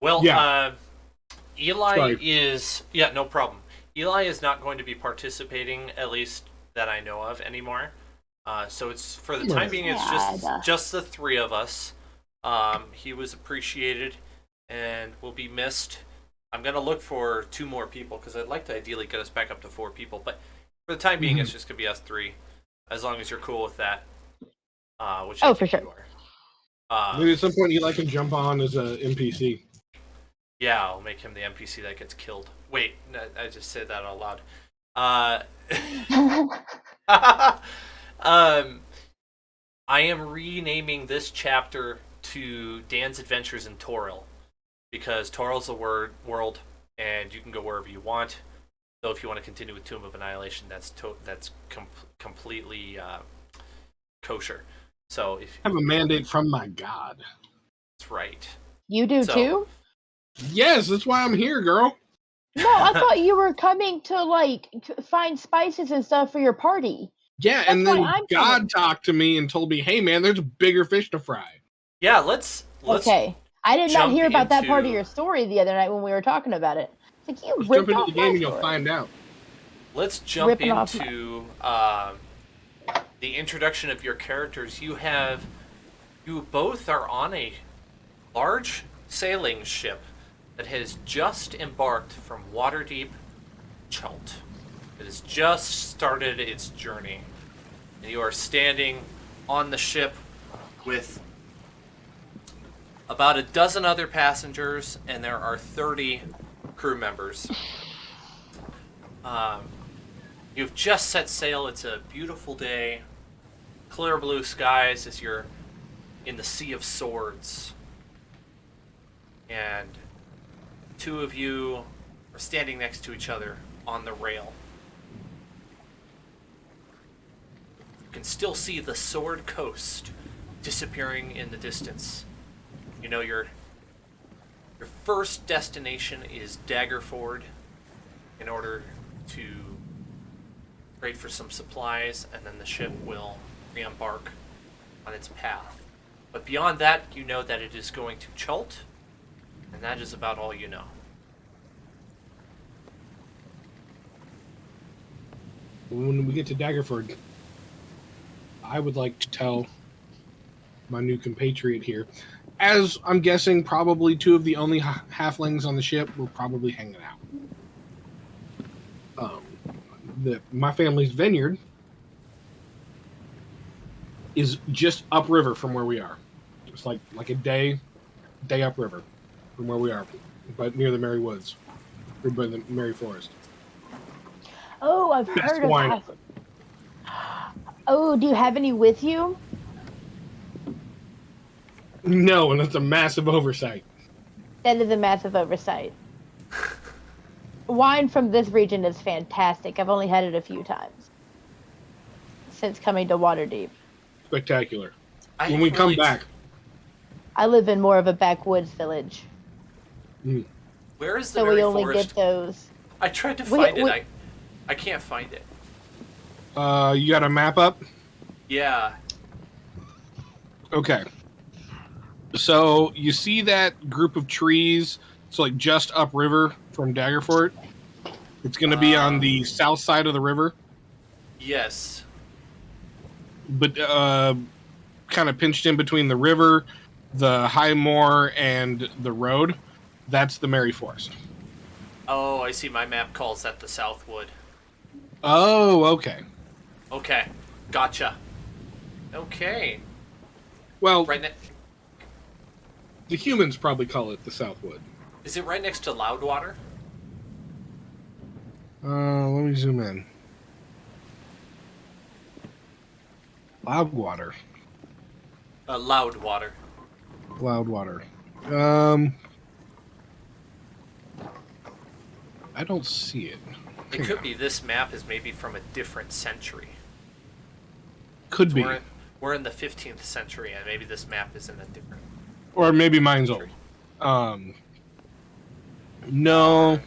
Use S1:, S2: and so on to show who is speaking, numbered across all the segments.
S1: Well,
S2: Yeah.
S1: Eli
S2: Sorry.
S1: is... Yeah, no problem. Eli is not going to be participating, at least that I know of, anymore. So it's for the time
S2: Right.
S1: being, it's
S3: Sad.
S1: just the three of us. He was appreciated and will be missed. I'm gonna look for two more people because I'd like to ideally get us back up to four people. But for the time being,
S2: Mhm.
S1: it's just gonna be us three, as long as you're cool with that. Which I
S3: Oh, for
S1: think
S3: sure.
S1: you are.
S2: Maybe at some point Eli can jump on as a NPC.
S1: Yeah, I'll make him the NPC that gets killed. Wait, no, I just said that out loud. Uh, um, I am renaming this chapter to Dan's Adventures in Toril because Toril's a world, and you can go wherever you want. So if you want to continue with Tomb of Annihilation, that's completely kosher. So if
S2: I have a mandate from my god.
S1: that's right.
S3: You do
S1: So
S3: too?
S2: Yes, that's why I'm here, girl.
S3: No, I thought you were coming to like find spices and stuff for your party.
S2: Yeah,
S3: That's
S2: and
S3: why
S2: then
S3: I'm
S2: God
S3: coming.
S2: talked to me and told me, "Hey, man, there's bigger fish to fry."
S1: yeah, let's
S3: Okay. I did not
S1: jump
S3: hear about that part of
S1: into
S3: your story the other night when we were talking about it. It's like you
S2: Let's jump
S3: ripped
S2: into the
S3: off my
S2: game and you'll
S3: story.
S2: find out.
S1: let's jump
S3: Ripping off my...
S1: into the introduction of your characters. You both are on a large sailing ship that has just embarked from Waterdeep, Chult. It has just started its journey. And you are standing on the ship with about a dozen other passengers, and there are 30 crew members. Um, you've just set sail. It's a beautiful day. Clear blue skies as you're in the Sea of Swords. And two of you are standing next to each other on the rail. You can still see the Sword Coast disappearing in the distance. You know your first destination is Daggerford in order to trade for some supplies, and then the ship will re-embark on its path. But beyond that, you know that it is going to Chult, and that is about all you know.
S2: When we get to Daggerford, I would like to tell my new compatriot here, as I'm guessing probably two of the only halflings on the ship were probably hanging out. My family's vineyard is just upriver from where we are. It's like a day upriver from where we are, but near the Merry Woods, or by the Merry Forest.
S3: Oh, I've
S2: Best
S3: heard of
S2: wine.
S3: half. Oh, do you have any with you?
S2: No, and it's a massive oversight.
S3: That is a massive oversight. Wine from this region is fantastic. I've only had it a few times since coming to Waterdeep.
S2: Spectacular.
S1: I
S2: When we come
S1: really-
S2: back,
S3: I live in more of a backwoods village,
S1: Where is the
S3: so
S1: Merry
S3: we only
S1: Forest?
S3: get those.
S1: I tried to find
S3: we-
S1: it. I can't find it.
S2: you got a map up?
S1: Yeah.
S2: Okay. So you see that group of trees? It's like just upriver from Daggerfort. It's going to be on the south side of the river,
S1: Yes.
S2: but kind of pinched in between the river, the high moor, and the road. That's the Merry Forest.
S1: Oh, I see. My map calls that the Southwood.
S2: Oh, okay.
S1: Okay, gotcha. Okay.
S2: Well,
S1: Right
S2: the humans probably call it the Southwood.
S1: Is it right next to Loudwater?
S2: Let me zoom in. Loudwater.
S1: Loudwater.
S2: Loudwater. I don't see it.
S1: It could be this map is maybe from a different century.
S2: Could be.
S1: We're in the 15th century, and maybe this map is in a different.
S2: Or maybe mine's old. No.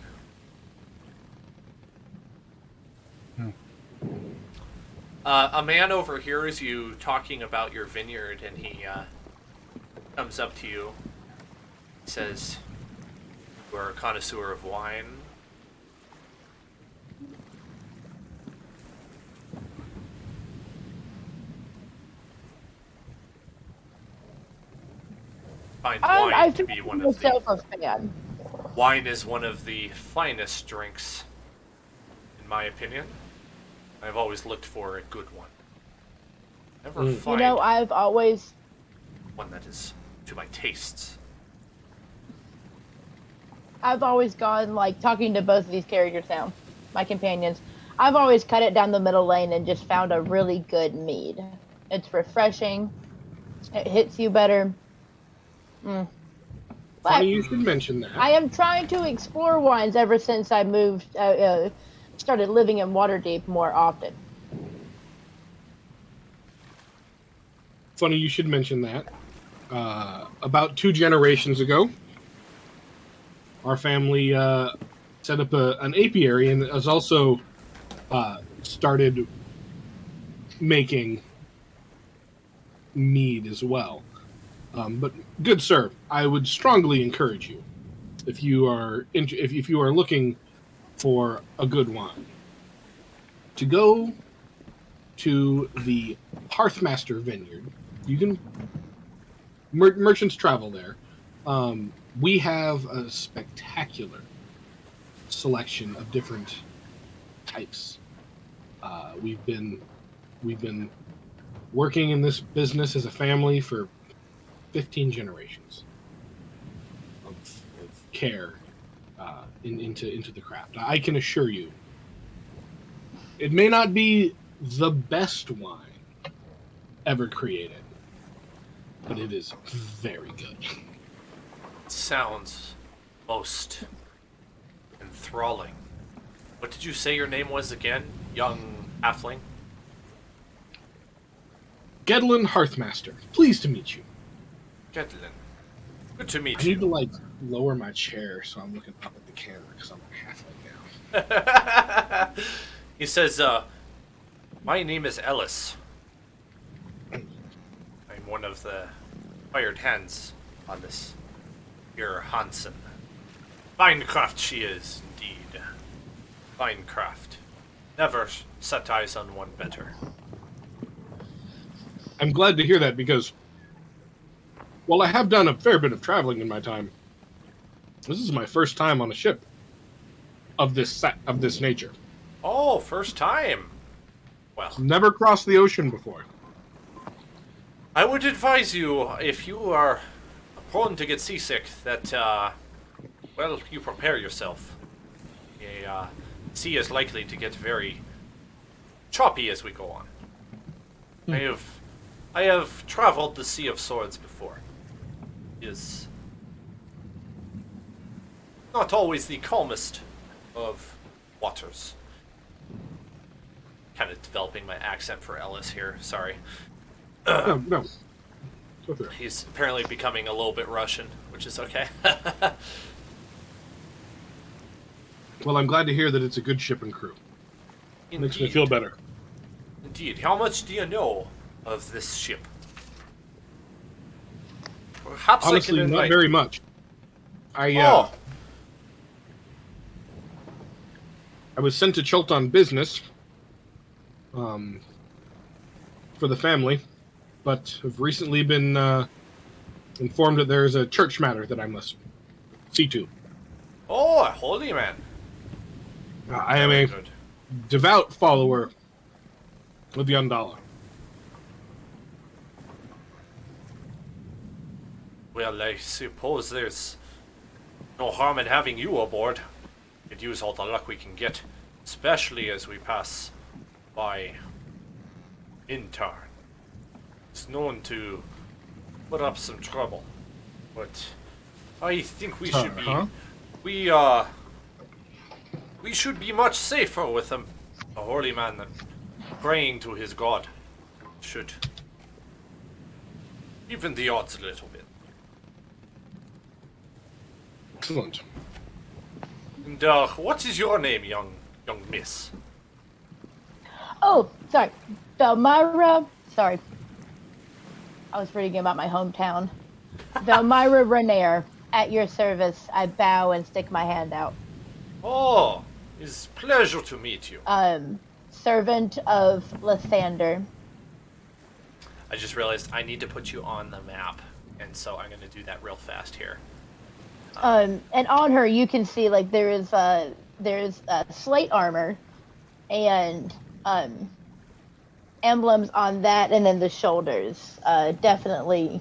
S1: A man overhears you talking about your vineyard, and he comes up to you. He says, You are a connoisseur of wine. Find wine
S3: I
S1: to
S3: think
S1: be one of the...
S3: myself a fan.
S1: Wine is one of the finest drinks, in my opinion. I've always looked for a good one. Never find
S3: You know, I've always
S1: one that is to my tastes.
S3: gone, like, talking to both of these characters now, my companions. I've always cut it down the middle lane and just found a really good mead. It's refreshing. It hits you better. But
S2: Funny you should mention that.
S3: I am trying to explore wines ever since I moved, started living in Waterdeep more often.
S2: Funny you should mention that. About 2 generations ago, our family set up an apiary and has also started making mead as well. But good sir, I would strongly encourage you, if you are if you are looking for a good wine, to go to the Hearthmaster Vineyard. You can merchants travel there. We have a spectacular selection of different types. We've been working in this business as a family for 15 generations of care into the craft. I can assure you, it may not be the best wine ever created, but it is very good.
S1: Sounds most enthralling. What did you say your name was again, young halfling?
S2: Gedlin Hearthmaster, pleased to meet you.
S1: Gedlin. Good to meet
S2: I need to
S1: you.
S2: lower my chair so I'm looking up at the camera because I'm a halfling now.
S1: He says, my name is Ellis. I'm one of the hired hands on this here Hanson. Fine craft she is, indeed. Fine craft. Never set eyes on one better.
S2: I'm glad to hear that because while I have done a fair bit of traveling in my time, this is my first time on a ship of this nature.
S1: Oh, first time. Well,
S2: Never crossed the ocean before.
S1: I would advise you, if you are prone to get seasick, that, well, you prepare yourself. The sea is likely to get very choppy as we go on. I have traveled the Sea of Swords before. It is not always the calmest of waters. Kind of developing my accent for Ellis here, sorry.
S2: No. Go through.
S1: He's apparently becoming a little bit Russian, which is okay.
S2: Well, I'm glad to hear that it's a good ship and crew. It makes me feel better.
S1: Indeed. How much do you know of this ship? Perhaps
S2: Honestly,
S1: I can
S2: not very much. I was sent to Chult on business for the family, but have recently been informed that there's a church matter that I must see to.
S1: Oh, a holy man.
S2: I am a
S1: Good.
S2: devout follower of the Undala.
S1: Well, I suppose there's no harm in having you aboard. Could use all the luck we can get, especially as we pass by Intar. It's known to put up some trouble, but I think we should be we should be much safer with him, a holy man that praying to his god should even the odds a little bit.
S2: Excellent.
S1: And what is your name, young miss?
S3: Oh, sorry. Delmira. Sorry. I was reading about my hometown. Delmira Renair. At your service, I bow and stick my hand out.
S1: Oh, it's a pleasure to meet you.
S3: Servant of Lathander.
S1: I just realized I need to put you on the map, and so I'm going to do that real fast here.
S3: And on her, you can see like there's slate armor, and emblems on that, and then the shoulders. Definitely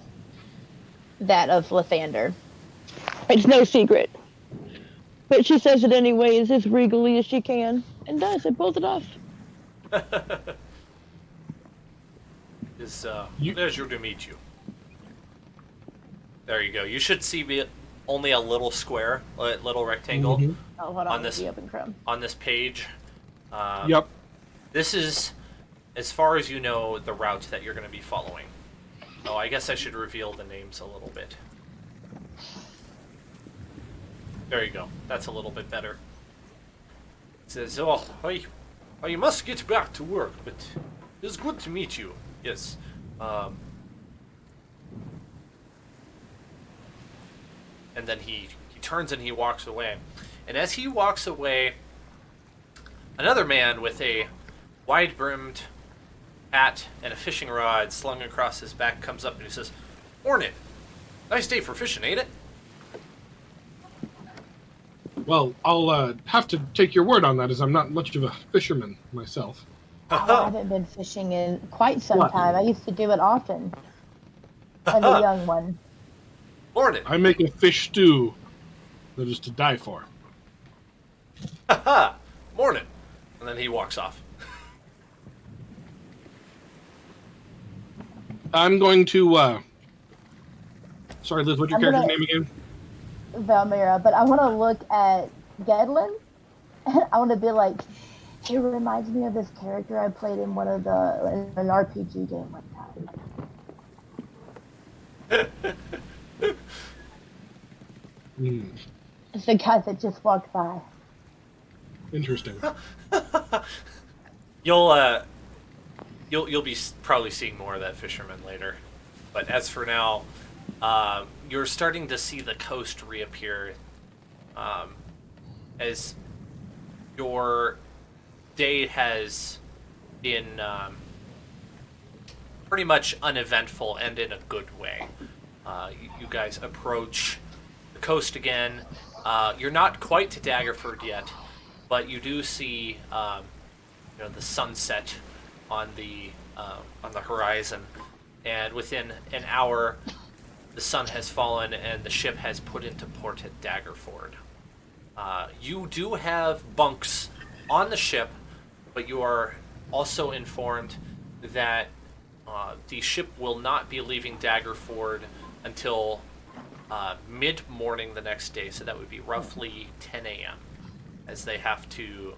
S3: that of Lathander. It's no secret. But she says it anyways, as regally as she can, and does. It pulls it off.
S1: It's a pleasure to meet you. There you go. You should see only a little square, a little rectangle
S3: Oh, hold on. The open Chrome.
S1: on this page.
S2: Yep.
S1: This is, as far as you know, the route that you're going to be following. Oh, I guess I should reveal the names a little bit. There you go. That's a little bit better. It says, oh, I must get back to work, but it's good to meet you. Yes. And then he turns and he walks away. And as he walks away, another man with a wide-brimmed hat and a fishing rod slung across his back comes up and he says, "Morning. Nice day for fishing, ain't it?"
S2: Well, I'll have to take your word on that, as I'm not much of a fisherman myself.
S3: I haven't been fishing in quite some
S2: What?
S3: time. I used to do it often. As a young one.
S1: Morning.
S2: I make a fish stew that is to die for.
S1: Haha. Morning. And then he walks off.
S2: I'm going to, sorry, Liz, what's your
S3: I'm
S2: character's
S3: gonna-
S2: name again?
S3: Valmira, but I want to look at Gedlin, and I want to be like, he reminds me of this character I played in an RPG game one time. It's the guy that just walked by.
S2: Interesting.
S1: You'll be probably seeing more of that fisherman later. But as for now, you're starting to see the coast reappear as your day has been pretty much uneventful and in a good way. You guys approach the coast again. You're not quite to Daggerford yet, but you do see the sunset on the horizon, and within an hour, the sun has fallen and the ship has put into port at Daggerford. You do have bunks on the ship, but you are also informed that the ship will not be leaving Daggerford until mid-morning the next day, so that would be roughly 10 a.m., as they have to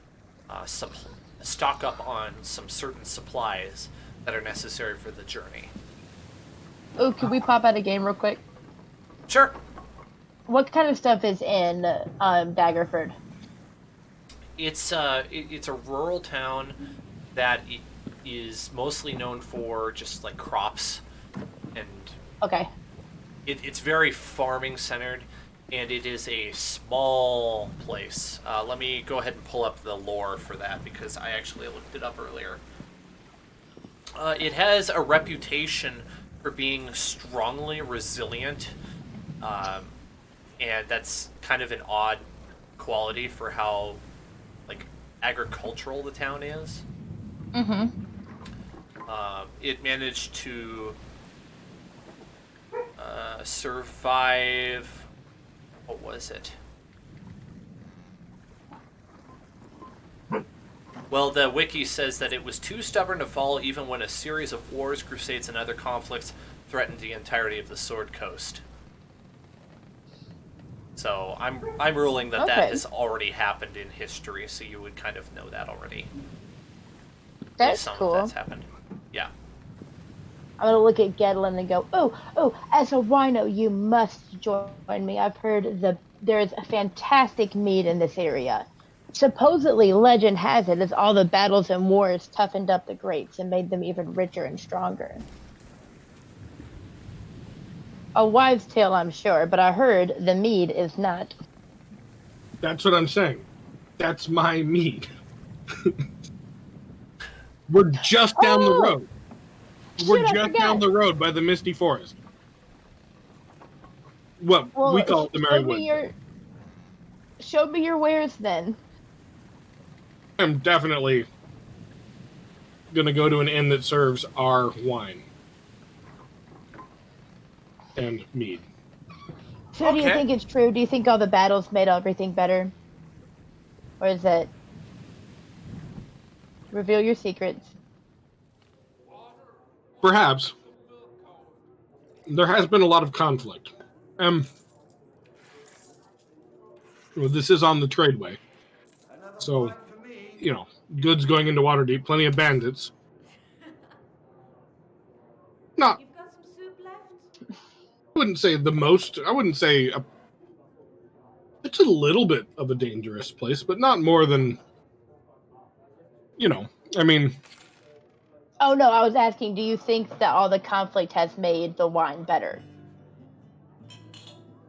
S1: stock up on some certain supplies that are necessary for the journey.
S3: Oh, could we pop out a game real quick?
S1: Sure.
S3: What kind of stuff is in Daggerford?
S1: It's a rural town that is mostly known for just like crops, and
S3: Okay.
S1: it's very farming centered, and it is a small place. Let me go ahead and pull up the lore for that, because I actually looked it up earlier. It has a reputation for being strongly resilient, and that's kind of an odd quality for how like agricultural the town is.
S3: Mm-hmm.
S1: It managed to survive. What was it? Well, the wiki says that it was too stubborn to fall even when a series of wars, crusades, and other conflicts threatened the entirety of the Sword Coast. So I'm ruling that that
S3: Okay.
S1: has already happened in history, so you would kind of know that already.
S3: That's
S1: Some
S3: cool.
S1: of that's happened. Yeah.
S3: I'm gonna look at Gedlin and go, oh, as a wino, you must join me. I've heard there's a fantastic mead in this area. Supposedly, legend has it, as all the battles and wars toughened up the greats and made them even richer and stronger. A wives' tale, I'm sure, but I heard the mead is not.
S2: That's what I'm saying. That's my mead. We're just down the
S3: Oh!
S2: road. We're
S3: Shoot, I
S2: just down
S3: forgot.
S2: the road by the Misty Forest. Well, we
S3: Well,
S2: call it the Merrywood.
S3: show me your wares then.
S2: I'm definitely going to go to an inn that serves our wine and mead.
S3: So do you
S1: Okay.
S3: think it's true? Do you think all the battles made everything better? Or is it reveal your secrets?
S2: Perhaps. There has been a lot of conflict. Well, this is on the tradeway. So, goods going into Waterdeep, plenty of bandits. Not,
S4: You've got some soup left?
S2: I wouldn't say the most. I wouldn't say it's a little bit of a dangerous place, but not more than, I mean,
S3: Oh no, I was asking, do you think that all the conflict has made the wine better?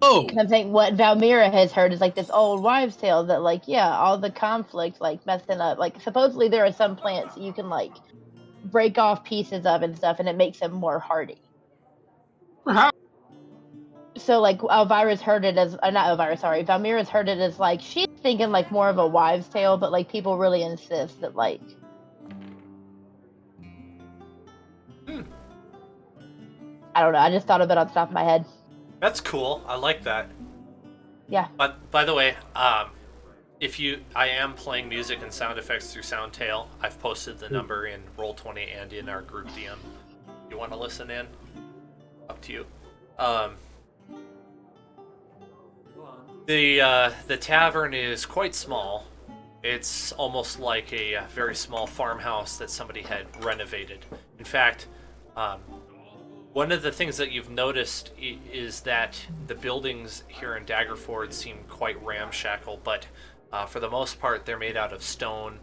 S2: oh,
S3: 'Cause I'm saying what Valmira has heard is like this old wives' tale that like, yeah, all the conflict like messing up. Like supposedly there are some plants that you can like break off pieces of and stuff, and it makes them more hardy.
S2: perhaps.
S3: So like Elvira's heard it as not Elvira, sorry, Valmira's heard it as like she's thinking like more of a wives' tale, but like people really insist that like I don't know. I just thought of it off the top of my head.
S1: That's cool. I like that.
S3: Yeah.
S1: But by the way, I am playing music and sound effects through Soundtail. I've posted the number in Roll20 and in our group DM. You want to listen in? Up to you. The tavern is quite small. It's almost like a very small farmhouse that somebody had renovated. In fact, one of the things that you've noticed is that the buildings here in Daggerford seem quite ramshackle, but for the most part they're made out of stone,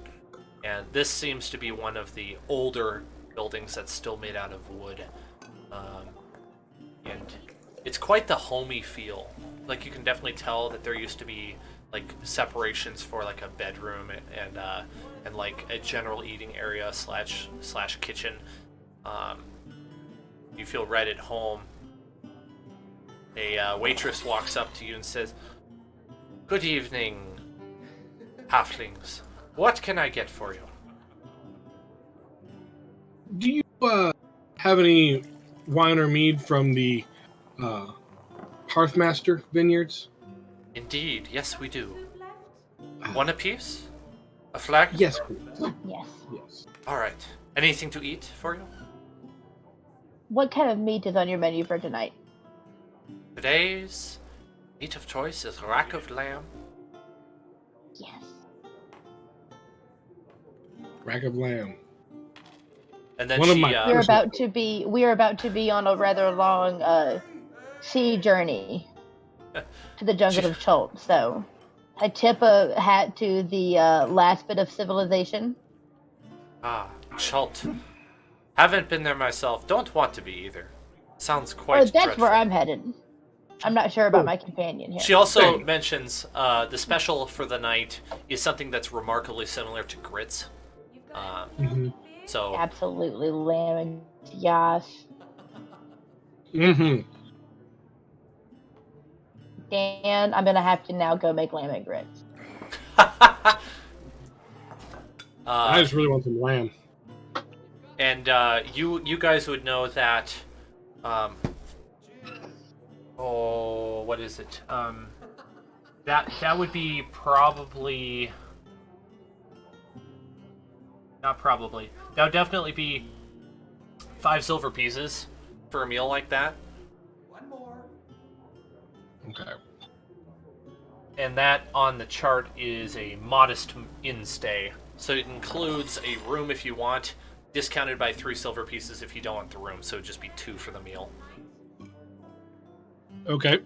S1: and this seems to be one of the older buildings that's still made out of wood. And it's quite the homey feel. Like, you can definitely tell that there used to be like separations for like a bedroom and like a general eating area slash kitchen. You feel right at home. A waitress walks up to you and says, "Good evening, halflings. What can I get for you?"
S2: Do you have any wine or mead from the Hearthmaster vineyards?
S1: Indeed, yes we do.
S4: Soup left?
S1: One apiece? A flagon?
S2: Yes, please.
S3: Yes.
S2: Yes.
S1: Alright. Anything to eat for you?
S3: What kind of meat is on your menu for tonight?
S1: Today's meat of choice is rack of lamb.
S3: Yes.
S2: Rack of lamb.
S1: And then
S2: One of
S1: she,
S2: my-
S3: We
S2: Personal-
S3: are about to be on a rather long sea journey to the jungle of Chult. So, I tip a hat to the last bit of civilization.
S1: Chult. Haven't been there myself. Don't want to be either. Sounds quite
S3: Or that's
S1: dreadful.
S3: where I'm headed. I'm not sure about my companion here.
S1: She also
S2: Same.
S1: mentions the special for the night is something that's remarkably similar to grits.
S4: You've got
S2: Mhm.
S1: So
S3: Absolutely, lamb and yash.
S2: Mm-hmm.
S3: Dan, I'm gonna have to now go make lamb and grits.
S2: I just really want some lamb.
S1: and you guys would know that. What is it? That would be probably. Not probably. That would definitely be 5 silver pieces for a meal like that.
S4: one more.
S2: Okay.
S1: And that on the chart is a modest inn stay. So it includes a room if you want, discounted by 3 silver pieces if you don't want the room. So it'd just be 2 for the meal.
S2: Okay.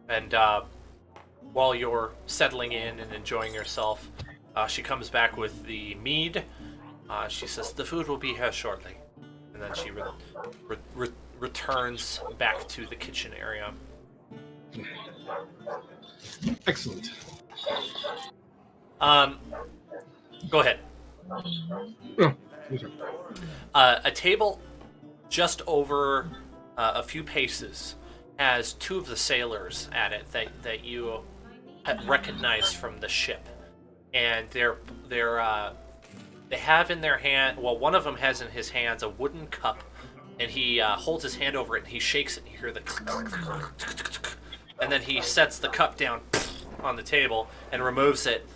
S1: And while you're settling in and enjoying yourself, she comes back with the mead She says, the food will be here shortly. And then she returns back to the kitchen area.
S2: Excellent.
S1: Go ahead.
S2: Oh, okay.
S1: A table just over a few paces has two of the sailors at it that you recognize from the ship, and they have in their hand. Well, one of them has in his hands a wooden cup, and he holds his hand over it and he shakes it. And you hear the, and then he sets the cup down on the table and removes it,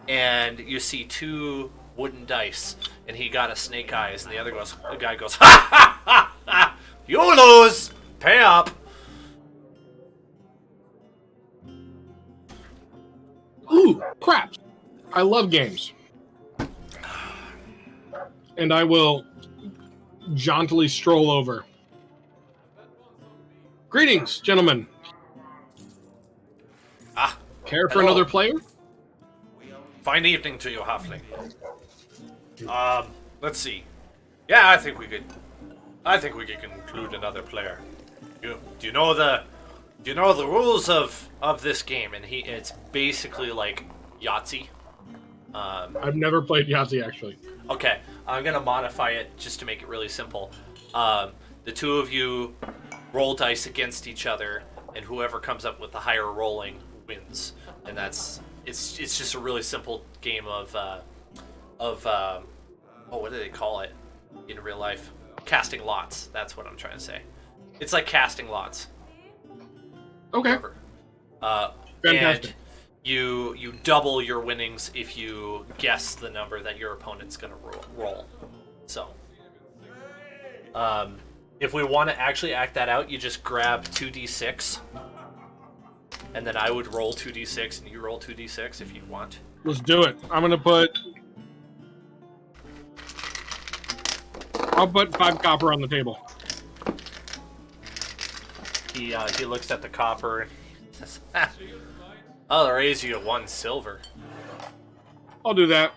S1: and you see two wooden dice, and he got a snake eyes, and the guy goes, ha ha ha ha! You lose. Pay up.
S2: Ooh, crap! I love games. And I will jauntily stroll over. Greetings, gentlemen. Care for
S1: hello.
S2: another player?
S1: Fine evening to you, Halfling. Let's see. Yeah, I think we could conclude another player. Do you know the rules of this game? And it's basically like Yahtzee.
S2: I've never played Yahtzee, actually.
S1: Okay, I'm gonna modify it just to make it really simple. The two of you roll dice against each other, and whoever comes up with the higher rolling wins. And it's just a really simple game of what do they call it in real life? Casting lots. That's what I'm trying to say. It's like casting lots.
S2: Okay. Fantastic.
S1: And you double your winnings if you guess the number that your opponent's going to roll. So, if we want to actually act that out, you just grab 2d6, and then I would roll 2d6, and you roll 2d6 if you want.
S2: Let's do it. I'll put 5 copper on the table.
S1: He looks at the copper and says, I'll raise you to 1 silver.
S2: I'll do that.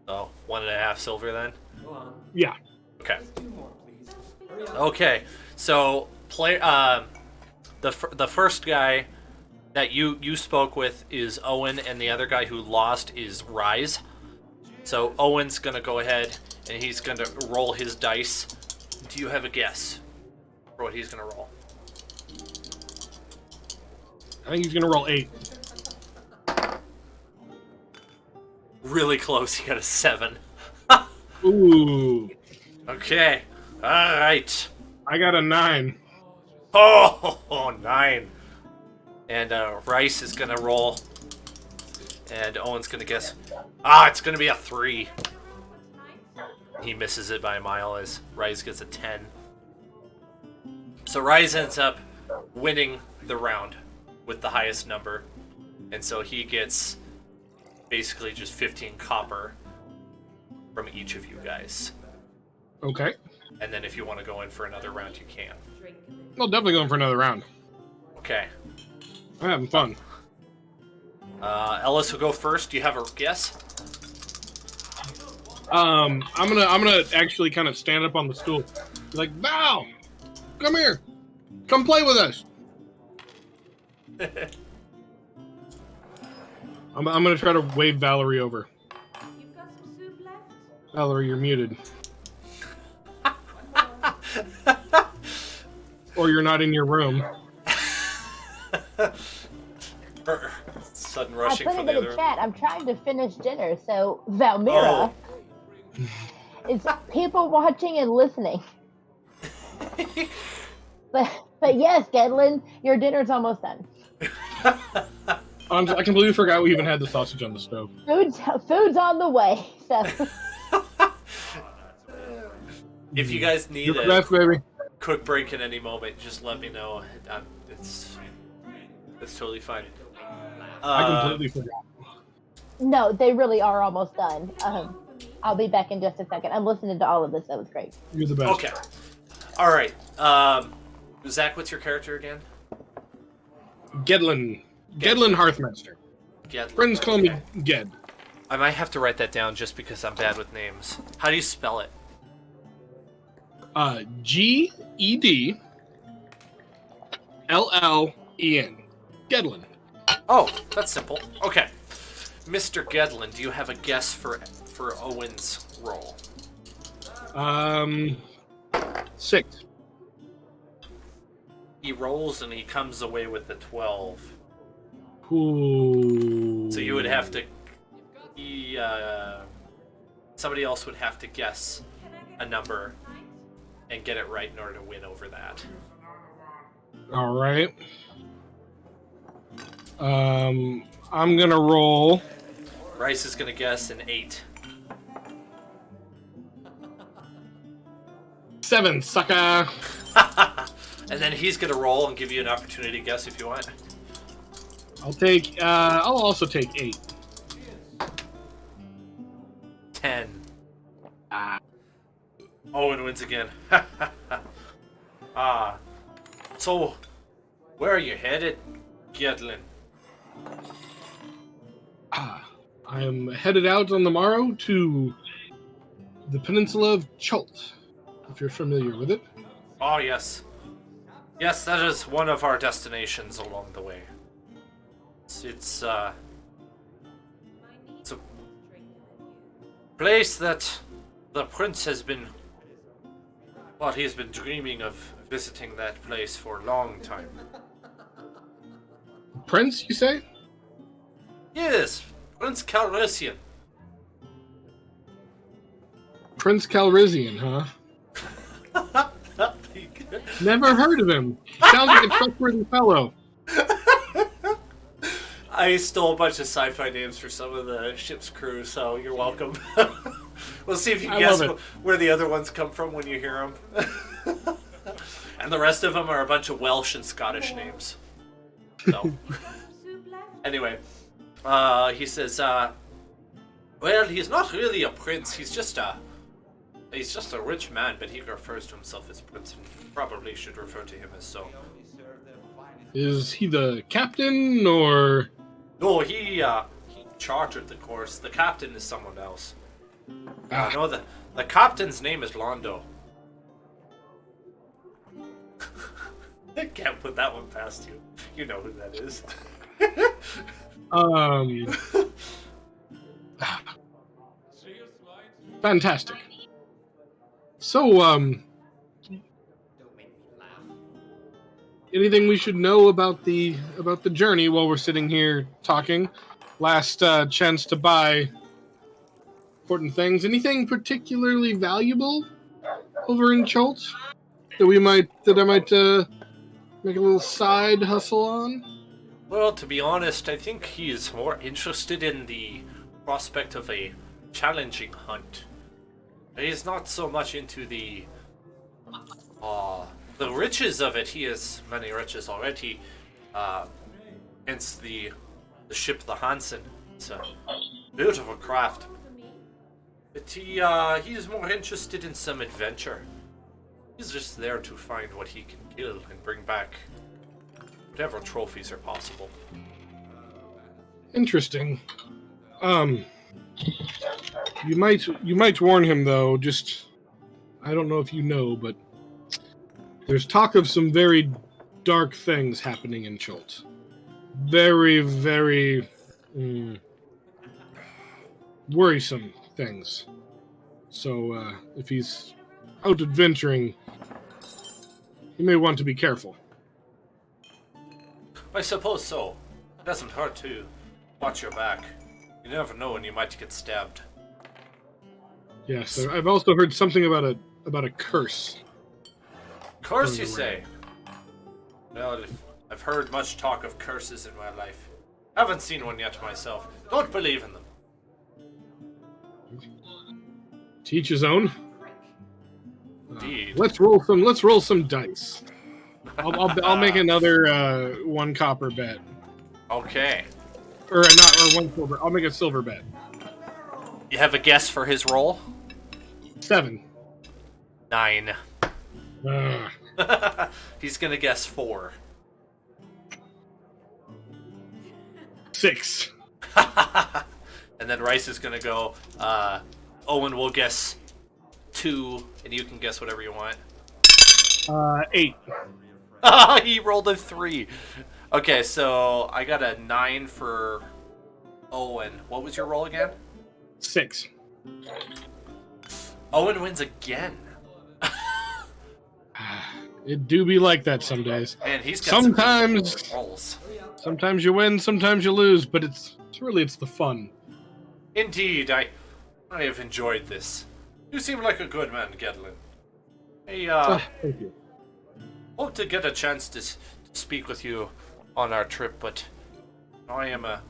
S1: So, 1.5 silver then?
S4: Go on.
S2: Yeah.
S1: Okay.
S4: 2 more, please. Hurry up.
S1: Okay, so the first guy that you spoke with is Owen, and the other guy who lost is Rise. So Owen's gonna go ahead and he's gonna roll his dice. Do you have a guess for what he's gonna roll?
S2: I think he's going to roll 8.
S1: Really close. He got a 7.
S2: Ooh.
S1: Okay. All right.
S2: I got a 9.
S1: Oh, 9. And Rice is gonna roll, and Owen's gonna guess. It's gonna be a 3. He misses it by a mile as Rice gets a 10. So Rice ends up winning the round with the highest number, and so he gets basically just 15 copper from each of you guys.
S2: Okay.
S1: And then if you want to go in for another round, you can.
S2: I'll definitely go in for another round.
S1: Okay.
S2: I'm having fun.
S1: Ellis will go first. Do you have a guess?
S2: I'm gonna actually kind of stand up on the stool. Be like, Val, come here. Come play with us. I'm gonna try to wave Valerie over.
S4: You've got some soup left?
S2: Valerie, you're muted. Or you're not in your room.
S1: Sudden
S3: I
S1: rushing
S3: put
S1: from
S3: it
S1: the
S3: in
S1: other
S3: the chat. I'm trying to finish dinner, so Valmira, it's people watching and listening. But yes, Gedlin, your dinner's almost done.
S2: I completely forgot we even had the sausage on the stove.
S3: Food's on the way. So
S1: If you guys need
S2: You're the
S1: a
S2: best, baby.
S1: quick break at any moment, just let me know. It's totally fine.
S2: I completely forgot.
S3: no, they really are almost done. I'll be back in just a second. I'm listening to all of this. That was great.
S2: You're the best.
S1: Okay. All right. Zach, what's your character again?
S2: Gedlin Hearthmaster.
S1: Gedlin.
S2: Friends call me
S1: Okay.
S2: Ged.
S1: I might have to write that down just because I'm bad with names. How do you spell it?
S2: Gedllen. Gedlin.
S1: Oh, that's simple. Okay. Mr. Gedlin, do you have a guess for Owen's role?
S2: 6.
S1: He rolls and he comes away with the 12.
S2: Ooh.
S1: So you would have to... somebody else would have to guess a number and get it right in order to win over that.
S2: All right. I'm gonna roll.
S1: Bryce is going to guess an 8.
S2: 7, sucker.
S1: And then he's going to roll and give you an opportunity to guess if you want.
S2: I'll also take 8.
S1: 10.
S2: Ah.
S1: Owen wins again. So, where are you headed, Gedlin?
S2: I am headed out on the morrow to the peninsula of Chult, if you're familiar with it.
S1: Oh, yes. Yes, that is one of our destinations along the way. It's a place that the prince has been... Well, he's been dreaming of visiting that place for a long time.
S2: Prince, you say?
S1: Yes, Prince Calrissian.
S2: Prince Calrissian, huh? Never heard of him. Sounds like a trustworthy fellow.
S1: I stole a bunch of sci-fi names for some of the ship's crew, so you're welcome. We'll see if you can guess where the other ones come from when you hear them. And the rest of them are a bunch of Welsh and Scottish names. So, anyway, he says, well, he's not really a prince. He's just a rich man, but he refers to himself as prince, and probably should refer to him as so.
S2: Is he the captain, or...?
S1: No, he chartered the course. The captain is someone else. No, the captain's name is Londo. I can't put that one past you. You know who that is.
S2: Fantastic. So, anything we should know about the journey while we're sitting here talking? Last chance to buy important things. Anything particularly valuable over in Chult that I might make a little side hustle on?
S1: Well, to be honest, I think he is more interested in the prospect of a challenging hunt. He's not so much into the riches of it. He has many riches already. Hence the ship, the Hanson. It's a beautiful craft. But he is more interested in some adventure. He's just there to find what he can kill and bring back whatever trophies are possible.
S2: Interesting. You might warn him though. Just, I don't know if you know, but there's talk of some very dark things happening in Chult. Very, very worrisome things. So if he's out adventuring, you may want to be careful.
S1: I suppose so. It doesn't hurt to watch your back. You never know when you might get stabbed.
S2: Yes, I've also heard something about a curse.
S1: Curse, you say? Well, I've heard much talk of curses in my life. Haven't seen one yet myself. Don't believe in them.
S2: To each his own.
S1: Indeed.
S2: Let's roll some dice. I'll make another 1 copper bet.
S1: Okay.
S2: Or 1 silver. I'll make a silver bet.
S1: You have a guess for his roll?
S2: 7.
S1: 9.
S2: Ugh.
S1: He's gonna guess 4.
S2: 6.
S1: And then Rice is gonna go. Owen will guess 2, and you can guess whatever you want.
S2: 8.
S1: He rolled a 3. Okay, so I got a 9 for Owen. What was your roll again?
S2: 6.
S1: Owen wins again.
S2: It do be like that some days.
S1: Man, he's got some good rolls.
S2: Sometimes you win, sometimes you lose, but it's the fun.
S1: Indeed, I have enjoyed this. You seem like a good man, Gedlin.
S2: Thank you.
S1: Hope to get a chance to speak with you on our trip, but I am a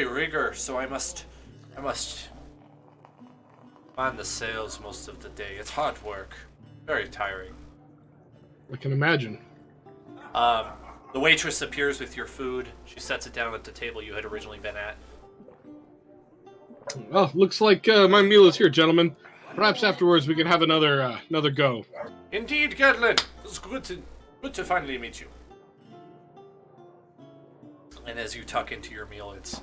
S1: rigger, so I must man the sails most of the day. It's hard work, very tiring.
S2: I can imagine.
S1: The waitress appears with your food. She sets it down at the table you had originally been at.
S2: Well, looks like my meal is here, gentlemen. Perhaps afterwards we can have another go.
S1: Indeed, Gedlin. It's good to finally meet you. And as you tuck into your meal, it's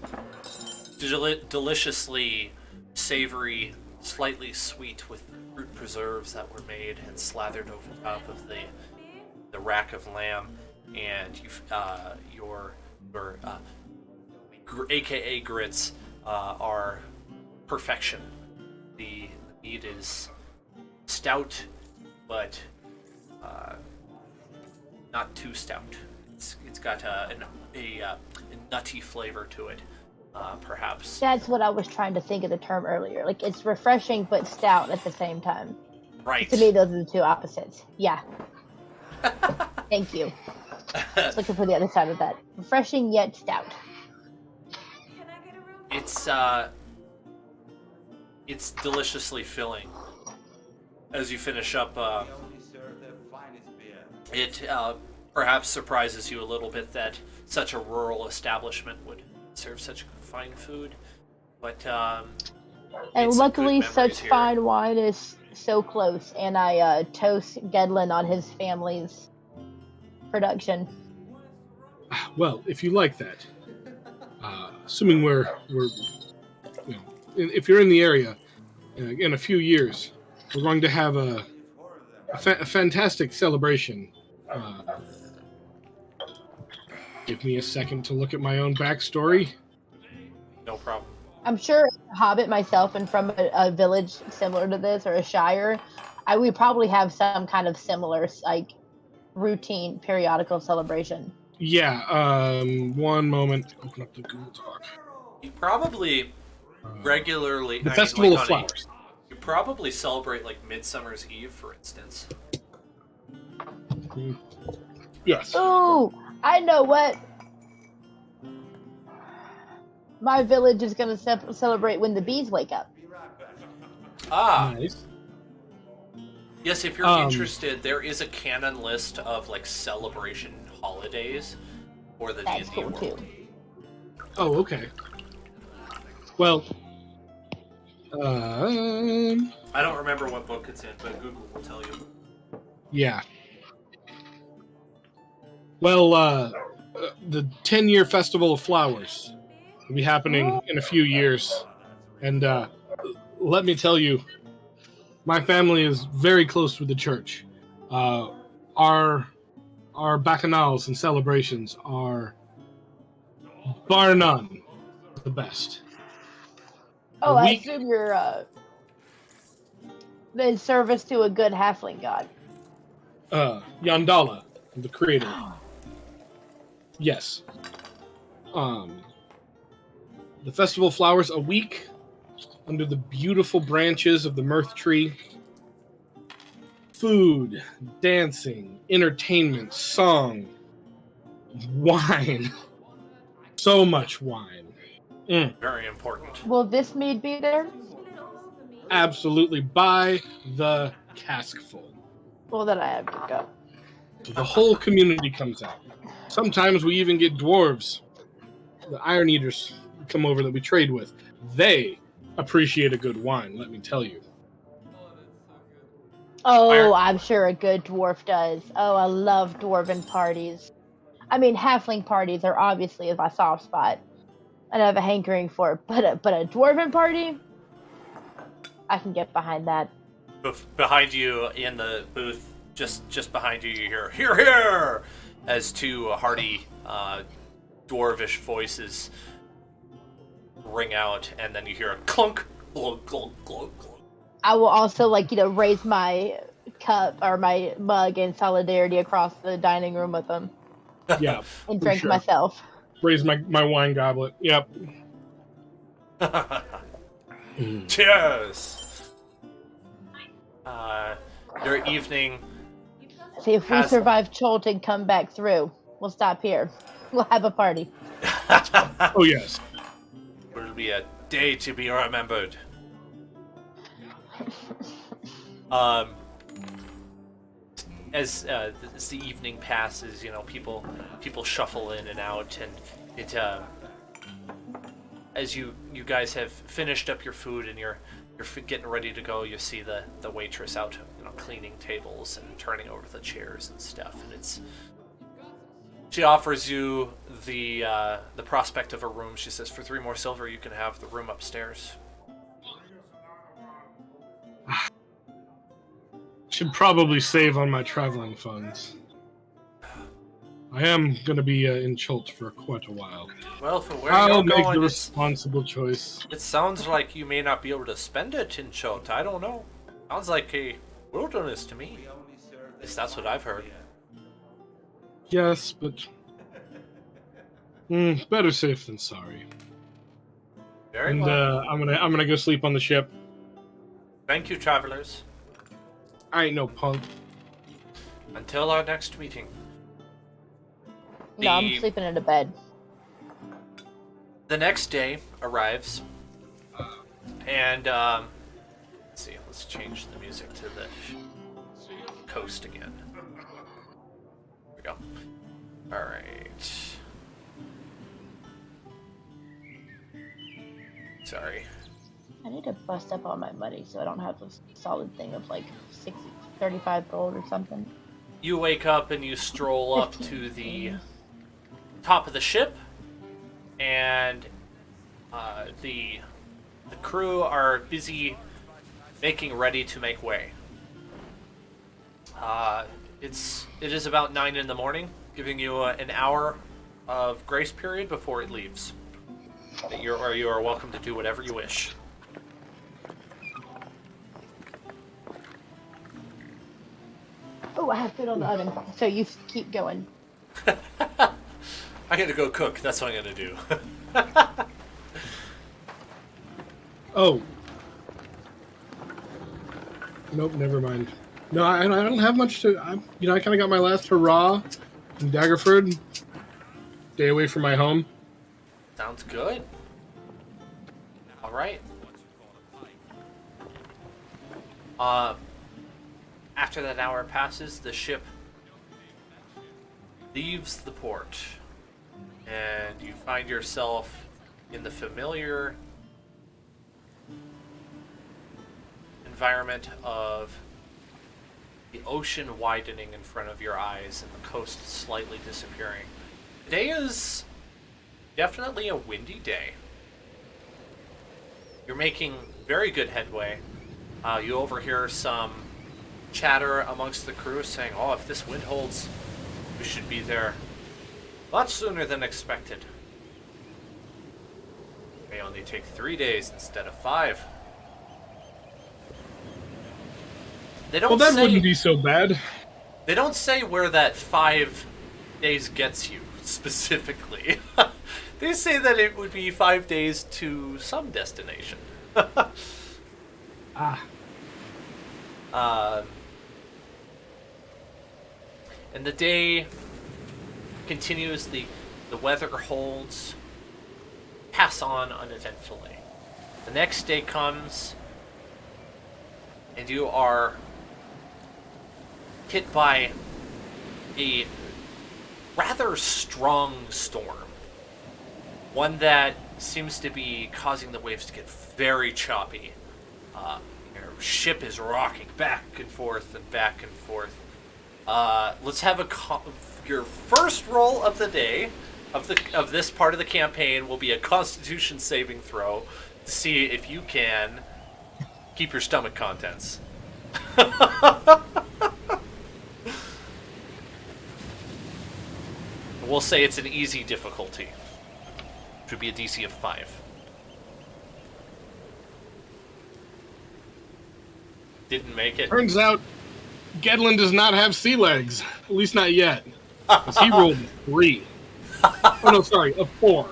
S1: deliciously savory, slightly sweet with fruit preserves that were made and slathered over top of the rack of lamb, and your AKA grits are perfection. The meat is stout, but not too stout. It's got a nutty flavor to it, perhaps.
S3: That's what I was trying to think of the term earlier. Like, it's refreshing but stout at the same time.
S1: Right.
S3: To me, those are the two opposites. Yeah. Thank you. I was looking for the other side of that. Refreshing yet stout.
S4: Can I get a room?
S1: It's deliciously filling. As you finish up, it perhaps surprises you a little bit that such a rural establishment would serve such fine food, but
S3: and luckily, such
S1: here.
S3: fine wine is so close, and I toast Gedlin on his family's production.
S2: Well, if you like that, assuming we're if you're in the area in a few years, we're going to have a fantastic celebration. Give me a second to look at my own backstory.
S1: No problem.
S3: I'm sure as a Hobbit myself and from a village similar to this or a shire, we probably have some kind of similar like routine periodical celebration.
S2: Yeah, one moment. Open up the Google Doc.
S1: You probably regularly...
S2: The Festival of Flowers.
S1: You probably celebrate like Midsummer's Eve, for instance.
S2: Yes.
S3: Ooh, I know what. My village is going to celebrate when the bees wake up.
S1: Ah,
S2: Nice.
S1: yes, if you're interested, there is a canon list of like celebration holidays for the
S3: That's
S1: D&D
S3: cool
S1: world.
S3: too.
S2: Oh, okay. Well,
S1: I don't remember what book it's in, but Google will tell you.
S2: yeah. Well, the 10-year Festival of Flowers will be happening in a few years. And let me tell you, my family is very close with the church. Our bacchanals and celebrations are, bar none, the best.
S3: Oh, I assume you're in service to a good halfling god.
S2: Yandala, the creator. Yes. The Festival of Flowers, a week under the beautiful branches of the mirth tree. Food, dancing, entertainment, song, wine. So much wine.
S1: Very important.
S3: Will this mead be there?
S2: Absolutely, by the caskful.
S3: Well, then I have to go.
S2: The whole community comes out. Sometimes we even get dwarves. The Iron Eaters come over that we trade with. They appreciate a good wine, let me tell you.
S3: Oh, I'm sure a good dwarf does. Oh, I love dwarven parties. I mean, halfling parties are obviously my soft spot. and I have a hankering for it. But a dwarven party, I can get behind that.
S1: Behind you in the booth, just behind you, you hear "Hear, hear!" as two hearty dwarvish voices ring out, and then you hear a clunk, clunk, clunk, clunk, clunk.
S3: I will also raise my cup or my mug in solidarity across the dining room with them
S2: Yeah,
S3: and
S2: for
S3: drink
S2: sure.
S3: myself.
S2: Raise my wine goblet. Yep.
S1: Cheers. Your evening.
S3: See, if we survive Cholt and come back through, we'll stop here. We'll have a party.
S2: Oh yes.
S1: Will be a day to be remembered. As the evening passes, people shuffle in and out, and it as you guys have finished up your food and you're getting ready to go, you see the waitress out, cleaning tables and turning over the chairs and stuff, and she offers you the prospect of a room. She says, for 3 more silver, you can have the room upstairs.
S2: Should probably save on my traveling funds. I am going to be in Cholt for quite a while.
S1: Well, for where
S2: I'll
S1: you're
S2: make
S1: going,
S2: the responsible choice.
S1: it sounds like you may not be able to spend it in Chot. I don't know. Sounds like a wilderness to me. At least that's what I've heard.
S2: Yes, but better safe than sorry.
S1: Very
S2: And
S1: well.
S2: I'm gonna go sleep on the ship.
S1: Thank you, travelers.
S2: I ain't no punk.
S1: Until our next meeting.
S3: No, I'm sleeping in a bed.
S1: The next day arrives, and let's see. Let's change the music to the coast again. Here we go. All right. Sorry.
S3: I need to bust up all my money so I don't have a solid thing of 35 gold or something.
S1: You wake up and you stroll up to the top of the ship, and the crew are busy making ready to make way. It is about 9 in the morning, giving you an hour of grace period before it leaves. You are welcome to do whatever you wish.
S3: Oh, I have food on the oven, so you keep going.
S1: I gotta go cook. That's what I'm gonna do.
S2: Oh. Nope, never mind. No, I don't have much to. I kind of got my last hurrah in Daggerford. Stay away from my home.
S1: Sounds good. All right. After that hour passes, the ship leaves the port, and you find yourself in the familiar environment of the ocean widening in front of your eyes and the coast slightly disappearing. Today is definitely a windy day. You're making very good headway. You overhear some chatter amongst the crew saying, oh, if this wind holds, we should be there much sooner than expected. It may only take 3 days instead of 5. They don't
S2: Well, that
S1: say,
S2: wouldn't be so bad.
S1: They don't say where that 5 days gets you, specifically. They say that it would be 5 days to some destination. And the day continues, the weather holds, pass on uneventfully. The next day comes, and you are hit by a rather strong storm. One that seems to be causing the waves to get very choppy. Your ship is rocking back and forth and back and forth. Let's have your first roll of the day of this part of the campaign will be a Constitution saving throw to see if you can keep your stomach contents. We'll say it's an easy difficulty, which would be a DC of 5. Didn't make it.
S2: Turns out, Gedlin does not have sea legs. At least not yet. 'Cause he rolled a 3. Oh no, sorry, a 4.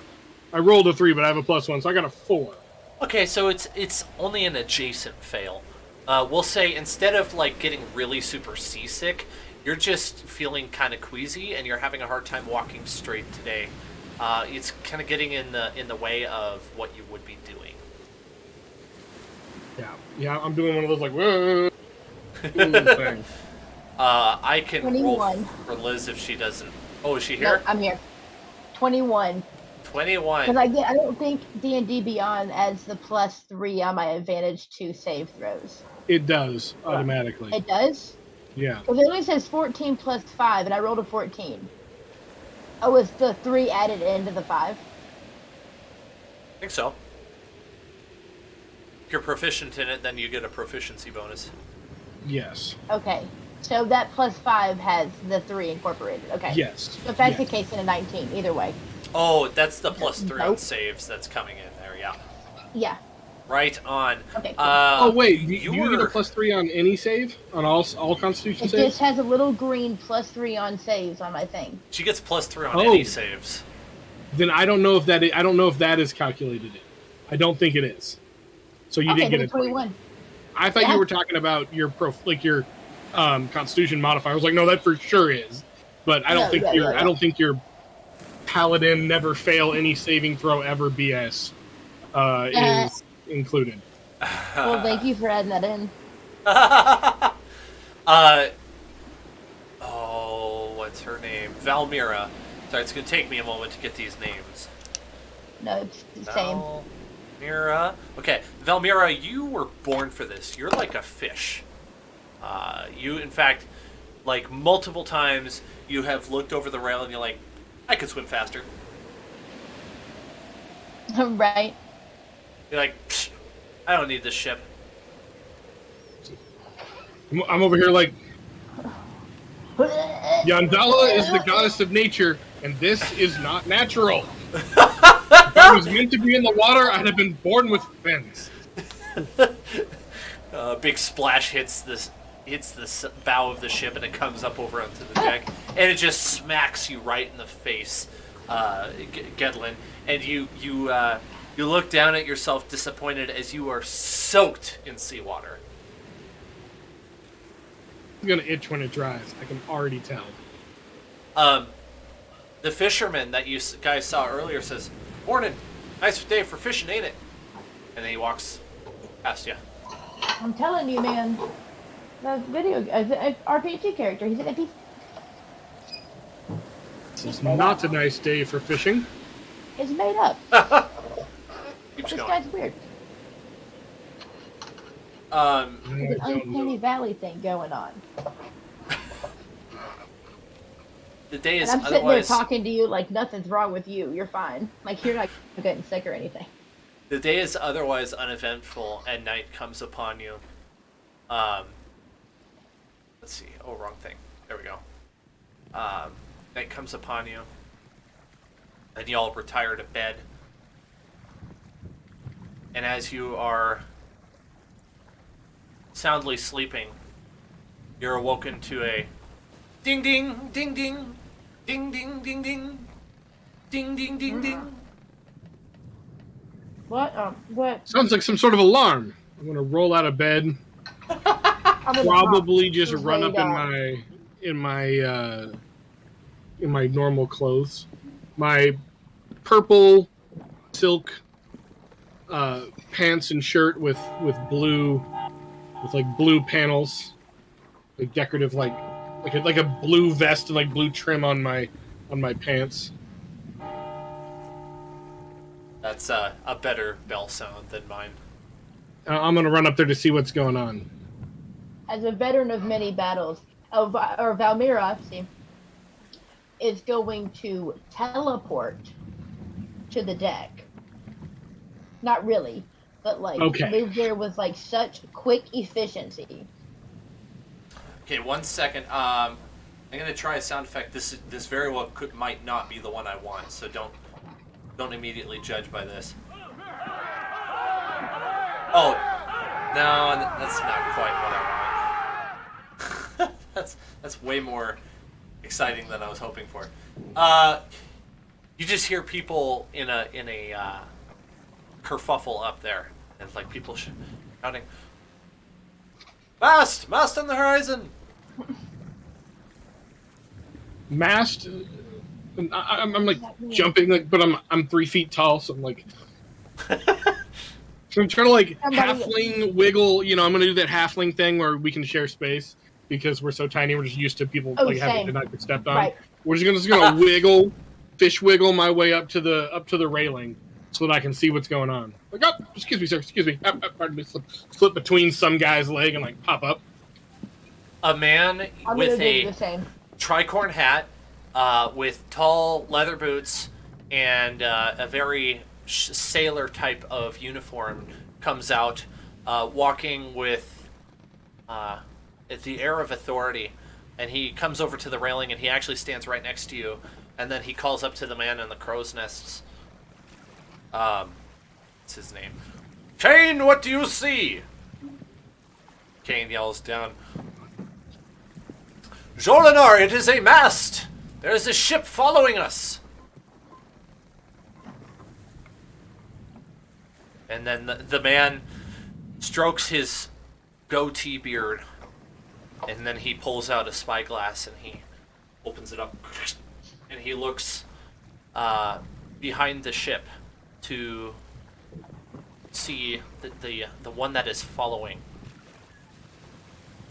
S2: I rolled a 3, but I have a +1, so I got a 4.
S1: Okay, so it's only an adjacent fail. We'll say instead of like getting really super seasick, you're just feeling kind of queasy and you're having a hard time walking straight today. It's kind of getting in the way of what you would be doing.
S2: Yeah, I'm doing one of those like whoa thing.
S1: I can
S3: 21.
S1: roll for Liz if she doesn't. Oh, is she here?
S3: No, I'm here. 21.
S1: 21.
S3: Because I don't think D&D Beyond adds the +3 on my advantage to save throws.
S2: It does automatically.
S3: It does?
S2: Yeah.
S3: Because it only says 14 + 5, and I rolled a 14. Oh, was the 3 added into the 5?
S1: I think so. If you're proficient in it, then you get a proficiency bonus.
S2: Yes.
S3: Okay. So that +5 has the 3 incorporated. Okay.
S2: Yes.
S3: So if that's
S2: Yes.
S3: the case, in a 19, either way.
S1: Oh, that's the +3 on
S3: Nope.
S1: saves that's coming in there, yeah.
S3: Yeah.
S1: Right on.
S3: Okay, cool.
S2: Oh wait, do
S1: you
S2: you get a
S1: were-
S2: +3 on any save? On all Constitution
S3: It
S2: saves?
S3: just has a little green +3 on saves on my thing.
S1: She gets +3 on
S2: Oh.
S1: any saves.
S2: Then I don't know if that is calculated in. I don't think it is. So you
S3: Okay,
S2: did get
S3: then
S2: a
S3: 21.
S2: I thought
S3: Yeah.
S2: you were talking about your Constitution modifier. I was like, no, that for sure is. But I don't
S3: No,
S2: think
S3: yeah.
S2: I don't think your Paladin never fail any saving throw ever BS is included.
S3: Well, thank you for adding that in.
S1: What's her name? Valmira. Sorry, it's going to take me a moment to get these names.
S3: No, it's the same.
S1: Valmira. Okay, Valmira, you were born for this. You're like a fish. You, in fact, like multiple times, you have looked over the rail and you're like, I could swim faster.
S3: Right.
S1: You're like, psh, I don't need this ship.
S2: I'm over here like, Yandala is the goddess of nature, and this is not natural. If I was meant to be in the water, I'd have been born with fins.
S1: A big splash hits the bow of the ship and it comes up over onto the deck and it just smacks you right in the face, Gedlin. And you look down at yourself disappointed as you are soaked in seawater.
S2: It's gonna itch when it dries. I can already tell.
S1: The fisherman that you guys saw earlier says, "Morning, nice day for fishing, ain't it?" And then he walks past you.
S3: I'm telling you, man. The RPG character. He's an
S2: This is not a nice day for fishing.
S3: It's made up.
S1: Keeps
S3: This
S1: going.
S3: guy's weird.
S2: I
S3: There's an
S2: don't
S3: uncanny
S2: know.
S3: valley thing going on.
S1: The day is
S3: And I'm sitting there
S1: otherwise
S3: talking to you like nothing's wrong with you. You're fine. Like you're not getting sick or anything.
S1: the day is otherwise uneventful, and night comes upon you. Let's see. Oh, wrong thing. There we go. Night comes upon you, and you all retire to bed. And as you are soundly sleeping, you're awoken to a ding ding ding ding ding ding ding ding ding ding ding ding.
S3: What? What?
S2: Sounds like some sort of alarm. I'm gonna roll out of bed.
S3: I'm gonna
S2: Probably just
S3: Just
S2: run
S3: laid
S2: up
S3: up.
S2: in my normal clothes. My purple silk pants and shirt with blue panels, like decorative like a blue vest and like blue trim on my pants.
S1: That's a better bell sound than mine.
S2: I'm gonna run up there to see what's going on.
S3: As a veteran of many battles, or Valmira, see, is going to teleport to the deck. Not really, but like
S2: Okay.
S3: move there with like such quick efficiency.
S1: Okay, 1 second. I'm gonna try a sound effect. This very well might not be the one I want, so don't immediately judge by this. Oh, no, that's not quite what I want. that's way more exciting than I was hoping for. You just hear people in a kerfuffle up there, and like people shouting, "Mast on the horizon!"
S2: Mast. I'm like jumping, like, but I'm 3 feet tall, so I'm like. So I'm trying to like halfling wiggle. You know, I'm gonna do that halfling thing where we can share space because we're so tiny. We're just used to people like having to not get stepped on.
S3: Right.
S2: We're just gonna wiggle, fish wiggle my way up to the railing so that I can see what's going on. Like, oh, excuse me, sir. Excuse me. Pardon me. Slip between some guy's leg and like pop up.
S1: A man
S3: I'm
S1: with
S3: gonna do
S1: a
S3: the same.
S1: tricorn hat, with tall leather boots and a very sailor type of uniform comes out, walking with the air of authority, and he comes over to the railing and he actually stands right next to you, and then he calls up to the man in the crow's nests. What's his name? Kane, what do you see? Kane yells down, Jolinar, it is a mast! There is a ship following us! And then the man strokes his goatee beard, and then he pulls out a spyglass and he opens it up, and he looks behind the ship to see the one that is following.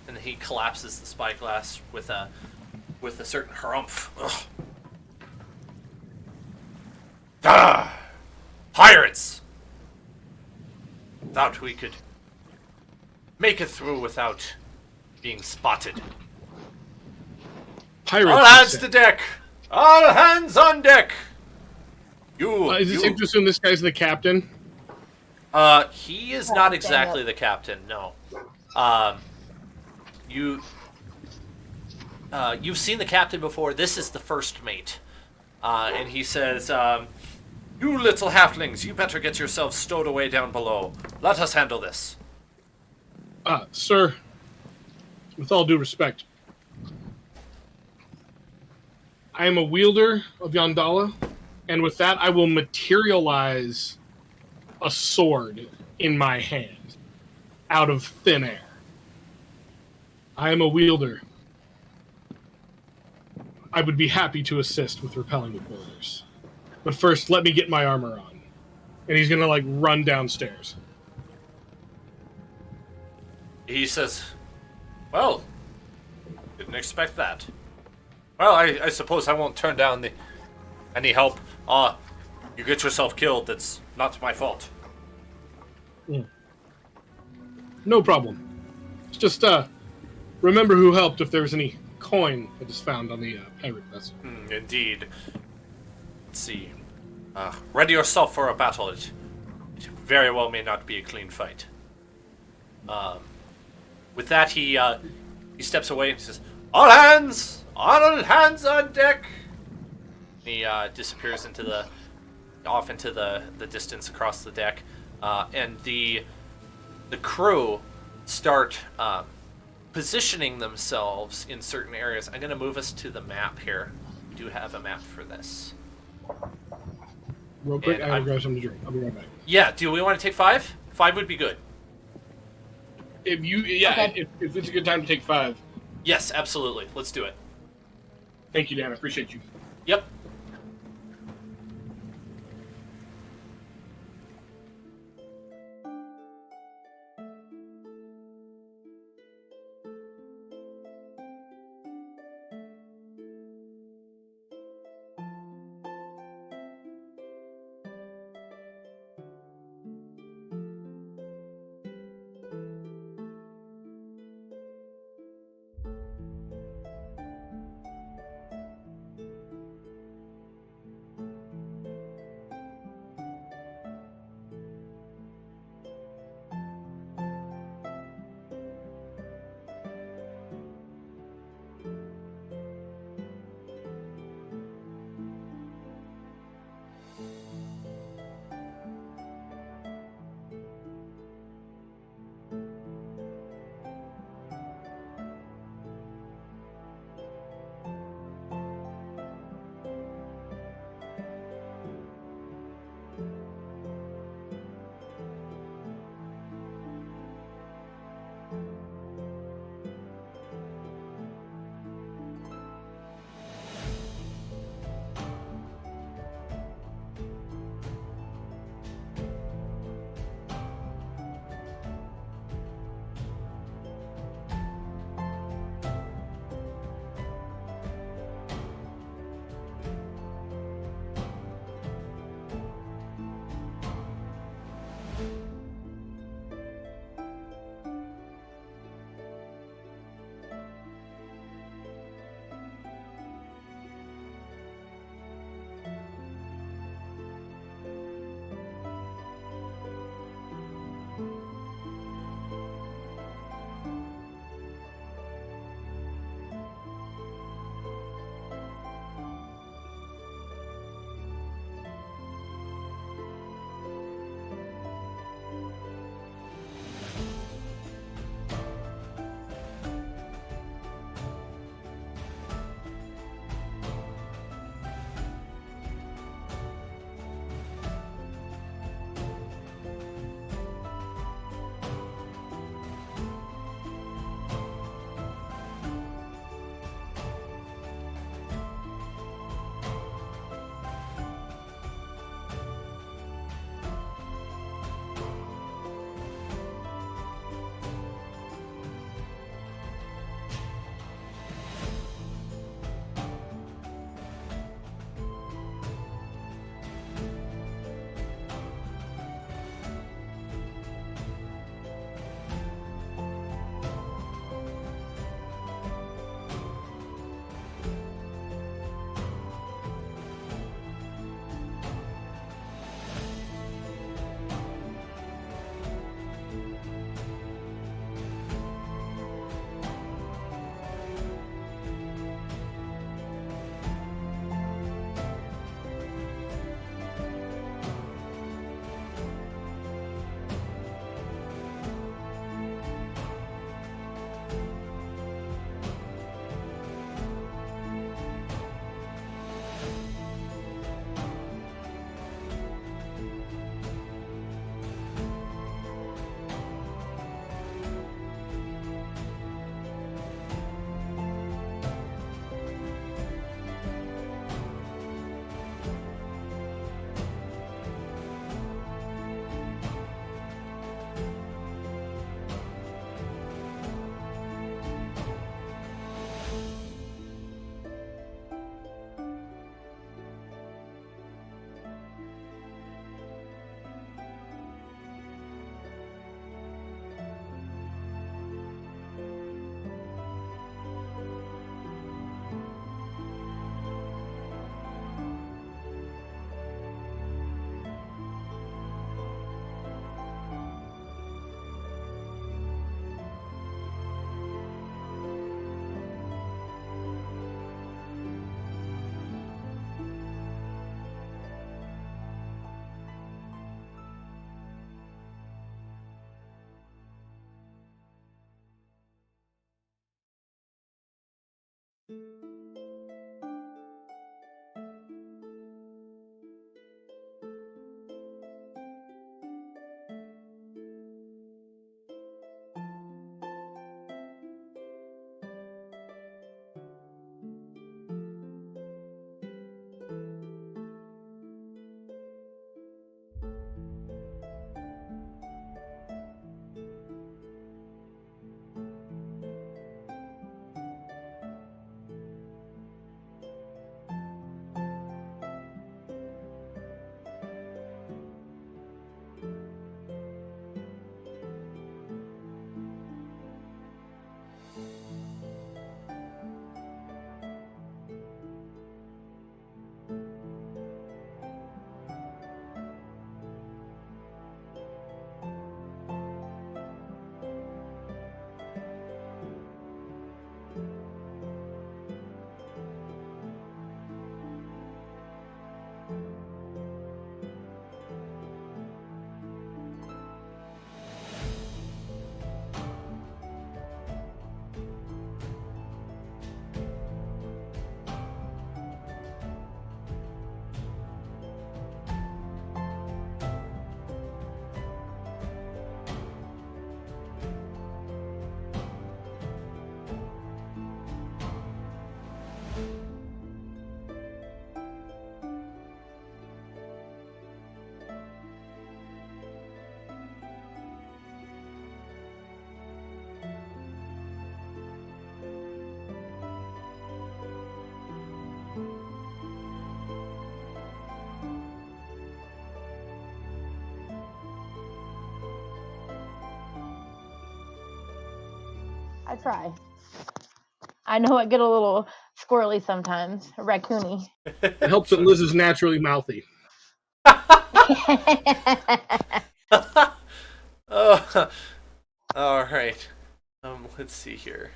S1: And he collapses the spyglass with a certain harumph. Ugh. Ah! Pirates! Thought we could make it through without being spotted.
S2: Pirates.
S1: All hands to deck! All hands on deck!
S2: Is it safe to assume this guy's the captain?
S1: He is not exactly the captain, no. You've seen the captain before. This is the first mate. And he says, you little halflings, you better get yourselves stowed away down below. Let us handle this.
S2: Sir, with all due respect, I am a wielder of Yandala, and with that I will materialize a sword in my hand out of thin air. I am a wielder. I would be happy to assist with repelling the boulders. But first, let me get my armor on. And he's gonna, like, run downstairs.
S1: He says, well, didn't expect that. Well, I suppose I won't turn down any help. You get yourself killed, that's not my fault.
S2: No problem. It's just, remember who helped if there's any coin that is found on the pirate vessel.
S1: Indeed. Let's see. Ready yourself for a battle. It very well may not be a clean fight. With that, he steps away and says, all hands on deck! He disappears off into the distance across the deck, and the crew start positioning themselves in certain areas. I'm going to move us to the map here. We do have a map for this.
S2: Real quick, I gotta grab something to drink. I'll be right back.
S1: Yeah, do we want to take 5? 5 would be good.
S2: If it's a good time to take 5.
S1: Yes, absolutely. Let's do it.
S2: Thank you, Dan. I appreciate you.
S1: Yep.
S3: I try. I know I get a little squirrely sometimes, raccoony.
S2: It helps that Liz is naturally mouthy.
S1: Oh, all right. Let's see here.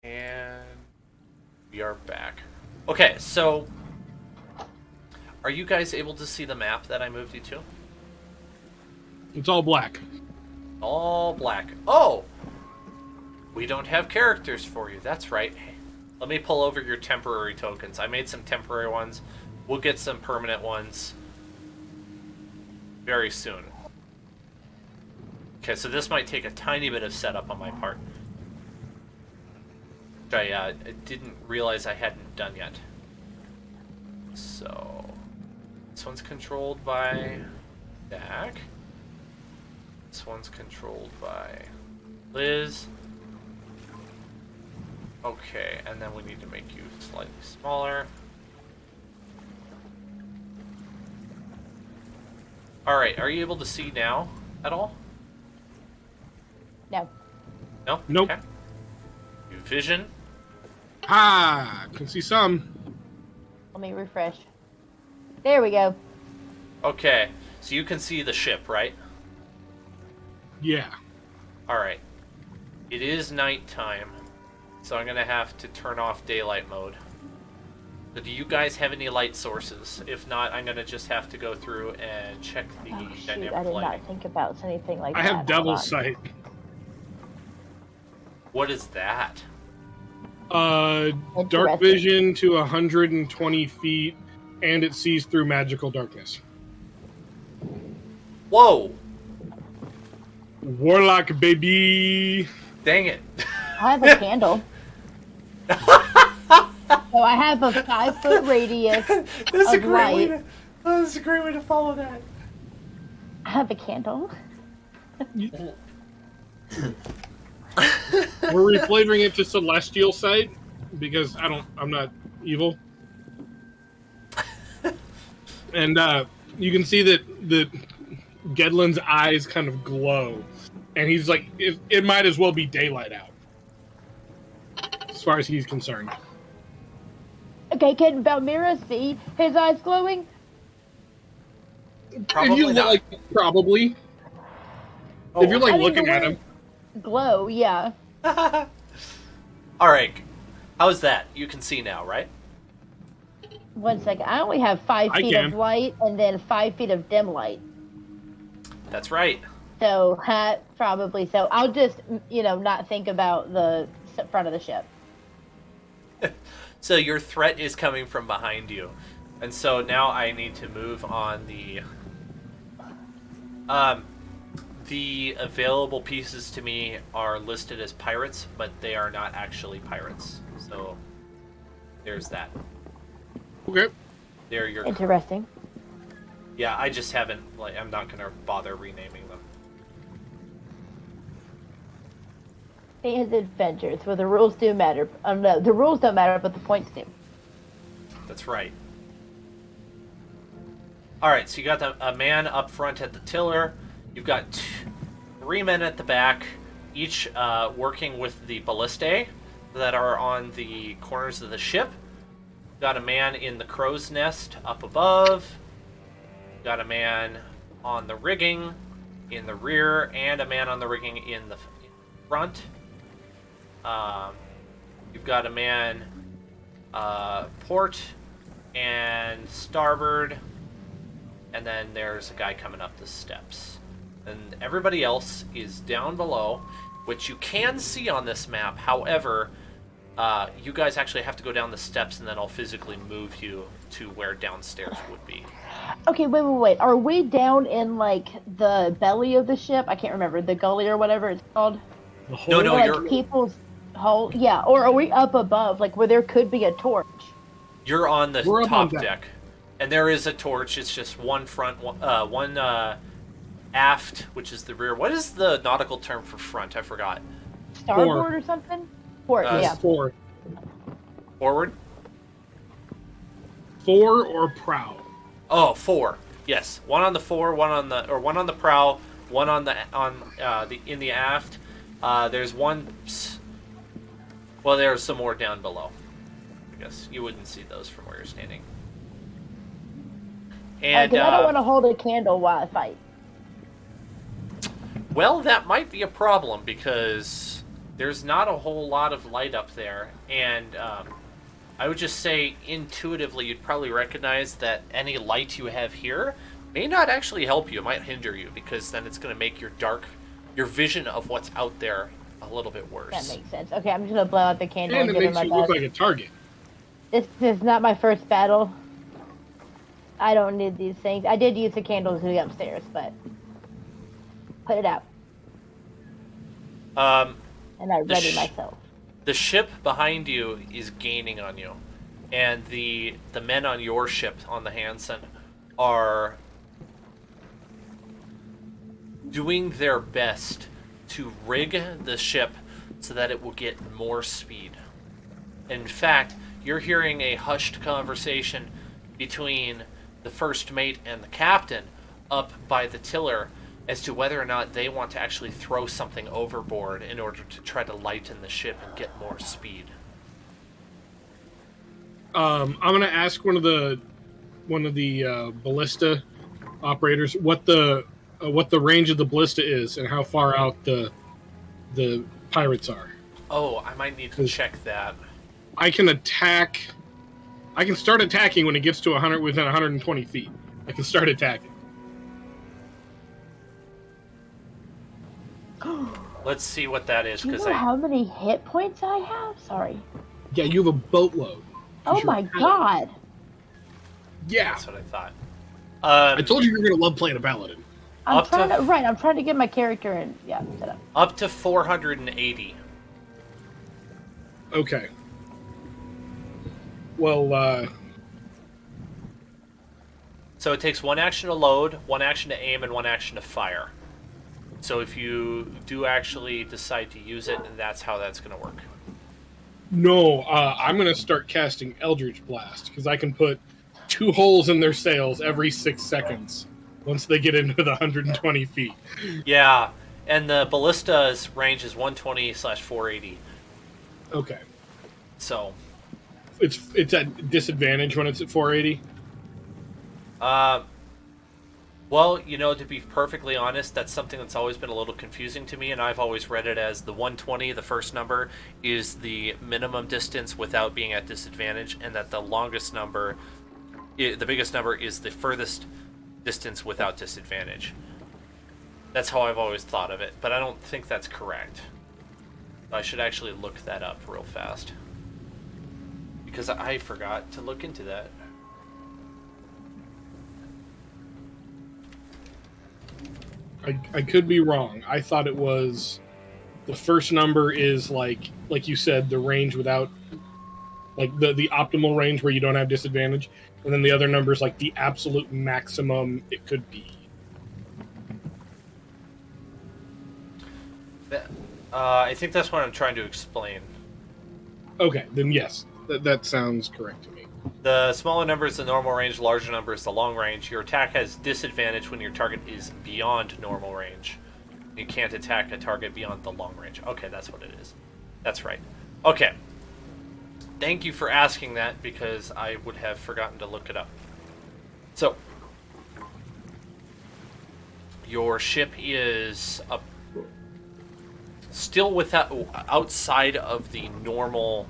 S1: And we are back. Okay, so are you guys able to see the map that I moved you to?
S2: It's all black.
S1: All black. Oh! We don't have characters for you. That's right. Let me pull over your temporary tokens. I made some temporary ones. We'll get some permanent ones very soon. Okay, so this might take a tiny bit of setup on my part. Which I didn't realize I hadn't done yet. So, this one's controlled by Dak. This one's controlled by Liz. Okay, and then we need to make you slightly smaller. Alright, are you able to see now at all?
S3: No.
S1: No?
S2: Nope.
S1: Okay. You vision.
S2: Ah, can see some.
S3: Let me refresh. There we go.
S1: Okay, so you can see the ship, right?
S2: Yeah.
S1: Alright. It is nighttime, so I'm gonna have to turn off daylight mode. So do you guys have any light sources? If not, I'm gonna just have to go through and check the
S3: Oh shoot,
S1: dynamic
S3: I did
S1: lighting.
S3: not think about anything like
S2: I
S3: that.
S2: have
S3: Hold
S2: Devil's
S3: on.
S2: Sight.
S1: What is that?
S2: Dark
S3: Interesting.
S2: vision to 120 feet, and it sees through magical darkness.
S1: Whoa!
S2: Warlock, baby!
S1: Dang it.
S3: I have a candle. So I have a 5-foot radius
S1: That's
S3: of light.
S1: That's a great way to follow that.
S3: I have a candle.
S2: We're reflavoring it to Celestial Sight because I'm not evil. And you can see that Gedlin's eyes kind of glow, and he's like, it might as well be daylight out, as far as he's concerned.
S3: Okay, can Valmira see his eyes glowing?
S1: Probably
S2: if you
S1: not.
S2: like, probably.
S1: Oh.
S2: If you're like
S3: I think
S2: looking
S3: the
S2: at
S3: word
S2: him,
S3: glow, yeah.
S1: Alright. How's that? You can see now, right?
S3: 1 second. I only have 5
S2: I
S3: feet
S2: can.
S3: of light and then 5 feet of dim light.
S1: That's right.
S3: So, probably so. I'll just, not think about the front of the ship.
S1: So your threat is coming from behind you. And so now I need to move on the available pieces to me are listed as pirates, but they are not actually pirates. So there's that.
S2: Okay.
S1: They're your
S3: Interesting.
S1: Yeah, I just haven't I'm not going to bother renaming them.
S3: And adventures, where the rules do matter. No, the rules don't matter, but the points do.
S1: That's right. All right, so you got a man up front at the tiller. You've got 3 men at the back, each working with the ballistae that are on the corners of the ship. You've got a man in the crow's nest up above. You've got a man on the rigging in the rear, and a man on the rigging in the front. You've got a man port and starboard, and then there's a guy coming up the steps. And everybody else is down below, which you can see on this map. However, you guys actually have to go down the steps, and then I'll physically move you to where downstairs would be.
S3: Okay, wait. Are we down in, like, the belly of the ship? I can't remember. The gully or whatever it's called?
S2: The whole
S1: No,
S3: Or, like,
S1: you're
S3: people's hole? Yeah, or are we up above, like, where there could be a torch?
S1: you're on the
S2: We're up on
S1: top
S2: deck.
S1: deck, and there is a torch. It's just one front, one aft, which is the rear. What is the nautical term for front? I forgot.
S3: Starboard or something? Port, yeah.
S2: Fore.
S1: Forward?
S2: Fore or prow.
S1: Oh, 4. Yes, one on the fore, one on the prow, one on the in the aft. There's one. Well, there's some more down below. I guess you wouldn't see those from where you're standing. And
S3: I don't want to hold a candle while I fight.
S1: well, that might be a problem because there's not a whole lot of light up there, and I would just say intuitively you'd probably recognize that any light you have here may not actually help you. It might hinder you because then it's going to make your vision of what's out there a little bit worse.
S3: That makes sense. Okay, I'm just going to blow out the candle
S2: And
S3: and
S2: it
S3: give it
S2: makes
S3: my
S2: you look
S3: best.
S2: like a target.
S3: This is not my first battle. I don't need these things. I did use the candles to be upstairs, but put it out. And I ready myself.
S1: The ship behind you is gaining on you, and the men on your ship, on the Hanson, are doing their best to rig the ship so that it will get more speed. In fact, you're hearing a hushed conversation between the first mate and the captain up by the tiller as to whether or not they want to actually throw something overboard in order to try to lighten the ship and get more speed.
S2: I'm gonna ask one of the ballista operators what the range of the ballista is and how far out the pirates are.
S1: Oh, I might need to check that.
S2: I can start attacking when it gets to within 120 feet. I can start attacking.
S1: Let's see what that is,
S3: Do you
S1: because
S3: know how many hit points I have? Sorry.
S2: Yeah, you have a boatload.
S3: Oh my god.
S2: Yeah.
S1: that's what I thought.
S2: I told you were gonna love playing a paladin.
S3: I'm
S1: Up to-
S3: trying to get my character in. Yeah, set up.
S1: Up to 480.
S2: Okay. Well,
S1: So it takes 1 action to load, 1 action to aim, and 1 action to fire. So if you do actually decide to use it, that's how that's going to work.
S2: no, I'm gonna start casting Eldritch Blast because I can put 2 holes in their sails every 6 seconds once they get into the 120 feet.
S1: Yeah, and the ballista's range is 120/480.
S2: Okay.
S1: So,
S2: It's at disadvantage when it's at 480.
S1: well, to be perfectly honest, that's something that's always been a little confusing to me, and I've always read it as the 120, the first number, is the minimum distance without being at disadvantage, and that the longest number, the biggest number, is the furthest distance without disadvantage. That's how I've always thought of it, but I don't think that's correct. I should actually look that up real fast. Because I forgot to look into that.
S2: I could be wrong. I thought it was the first number is like you said, the range without, like the optimal range where you don't have disadvantage, and then the other number is like the absolute maximum it could be.
S1: I think that's what I'm trying to explain.
S2: Okay, then yes, that sounds correct to me.
S1: The smaller number is the normal range, larger number is the long range. Your attack has disadvantage when your target is beyond normal range. You can't attack a target beyond the long range. Okay, that's what it is. That's right. Okay. Thank you for asking that, because I would have forgotten to look it up. So, your ship is still outside of the normal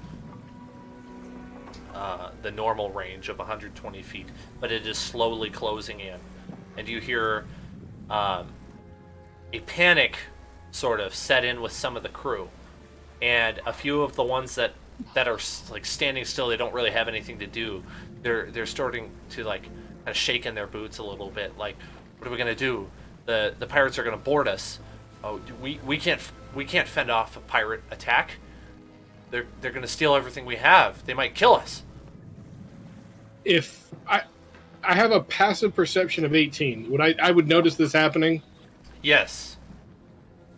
S1: range of 120 feet, but it is slowly closing in, and you hear a panic sort of set in with some of the crew, and a few of the ones that are like standing still. They don't really have anything to do. They're starting to like kind of shake in their boots a little bit. Like, what are we gonna do? The pirates are gonna board us. Oh, we can't fend off a pirate attack. They're gonna steal everything we have. They might kill us.
S2: If I have a passive perception of 18, I would notice this happening?
S1: Yes.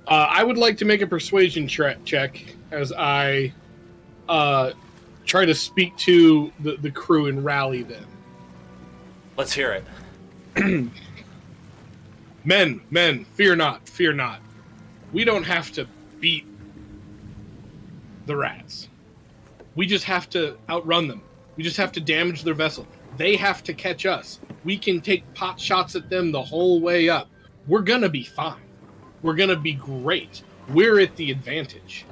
S2: I would like to make a persuasion check as I try to speak to the crew and rally them.
S1: Let's hear it.
S2: Men, fear not, fear not. We don't have to beat the rats. We just have to outrun them. We just have to damage their vessel. They have to catch us. We can take pot shots at them the whole way up. We're gonna be fine. We're gonna be great. We're at the advantage.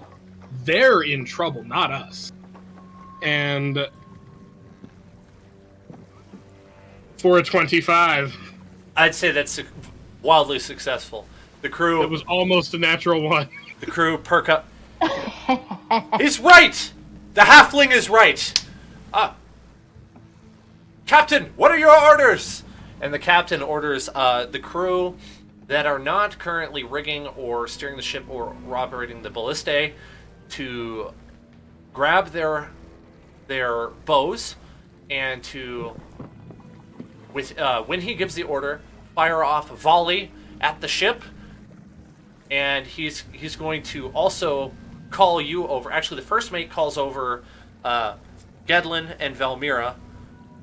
S2: They're in trouble, not us. And for a 25,
S1: I'd say that's wildly successful. The crew...
S2: It was almost a natural one.
S1: The crew perk up. He's right! The halfling is right! Captain, what are your orders? And the captain orders the crew that are not currently rigging or steering the ship or operating the ballistae to grab their bows and to, when he gives the order, fire off a volley at the ship. And he's going to also call you over. Actually, the first mate calls over Gedlin and Valmira,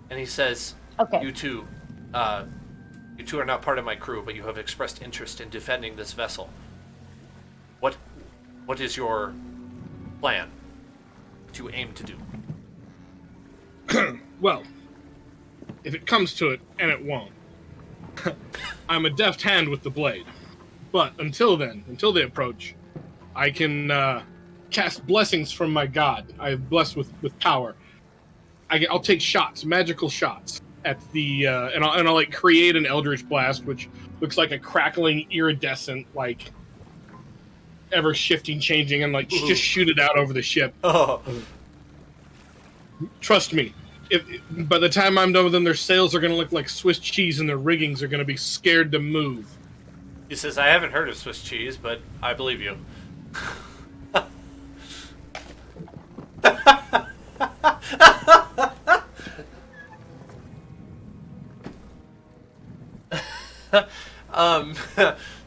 S1: and he says,
S3: Okay.
S1: You two are not part of my crew, but you have expressed interest in defending this vessel. What is your plan to aim to do?
S2: Well, if it comes to it, and it won't, I'm a deft hand with the blade. But until then, until they approach, I can cast blessings from my god. I have blessed with power. I'll take shots, magical shots, at the and I'll like create an eldritch blast, which looks like a crackling iridescent, like ever shifting, changing, and like just shoot it out over the ship.
S1: Oh.
S2: Trust me. By the time I'm done with them, their sails are going to look like Swiss cheese, and their riggings are going to be scared to move.
S1: He says, I haven't heard of Swiss cheese, but I believe you.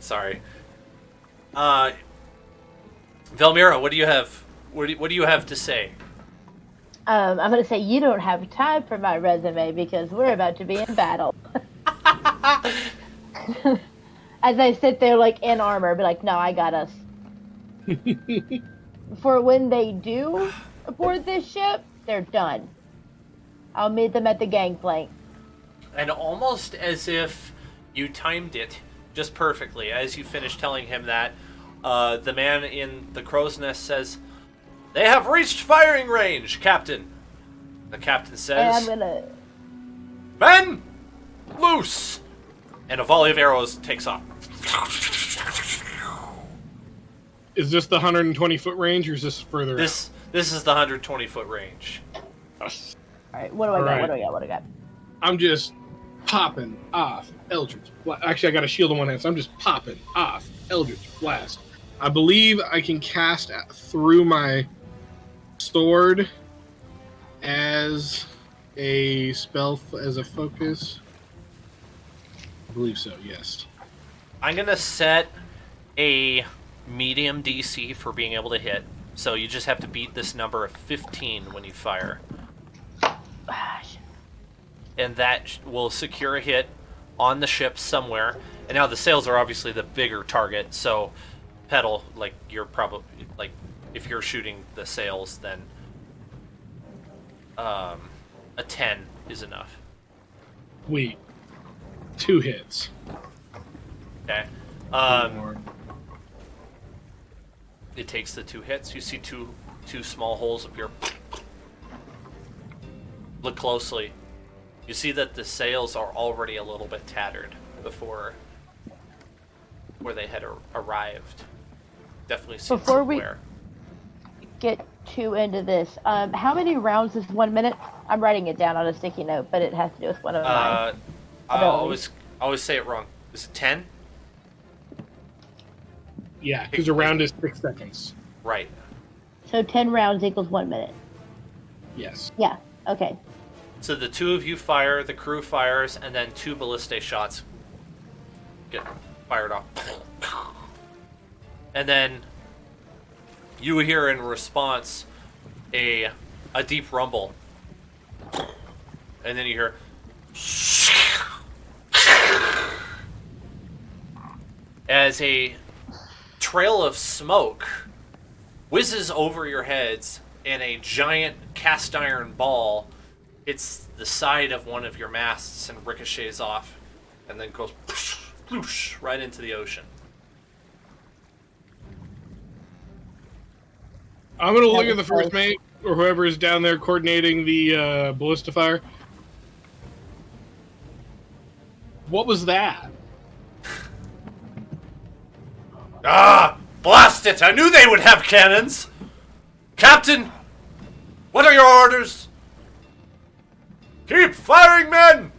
S1: Sorry. Valmira, what do you have? What do you have to say?
S3: I'm going to say you don't have time for my resume because we're about to be in battle. As I sit there, like, in armor, be like, no, I got us. For when they do aboard this ship, they're done. I'll meet them at the gangplank.
S1: And almost as if you timed it just perfectly, as you finish telling him that, the man in the crow's nest says, "They have reached firing range, Captain." The captain says,
S3: And I'm going to...
S1: "Men, loose!" And a volley of arrows takes off.
S2: Is this the 120-foot range, or is this further out?
S1: This is the 120-foot range.
S3: All right, what do I got?
S2: Alright.
S3: What do I got? What do I got?
S2: I'm just popping off Eldritch Blast. Actually, I got a shield in one hand, so I'm just popping off Eldritch Blast. I believe I can cast through my sword as a spell, as a focus. I believe so, yes.
S1: I'm going to set a medium DC for being able to hit. So you just have to beat this number of 15 when you fire. And that will secure a hit on the ship somewhere. And now the sails are obviously the bigger target, so Petal, like, you're probably, like, if you're shooting the sails, then a 10 is enough.
S2: Wait. 2 hits.
S1: Okay. It takes the 2 hits. You see two small holes appear. Look closely. You see that the sails are already a little bit tattered before where they had arrived. Definitely seems
S3: Before we
S1: wear.
S3: get too into this, how many rounds is 1 minute? I'm writing it down on a sticky note, but it has to do with one of mine.
S1: I always say it wrong. Is it 10?
S2: Yeah, because a round is 6 seconds.
S1: Right.
S3: So 10 rounds equals 1 minute.
S2: Yes.
S3: Yeah. Okay.
S1: So the 2 of you fire, the crew fires, and then 2 ballista shots get fired off. And then you hear in response a deep rumble. And then you hear as a trail of smoke whizzes over your heads and a giant cast iron ball hits the side of one of your masts and ricochets off and then goes whoosh, right into the ocean.
S2: I'm going to look at the first mate, or whoever is down there coordinating the ballista fire. What was that?
S1: Ah! Blast it! I knew they would have cannons! Captain! What are your orders? Keep firing, men!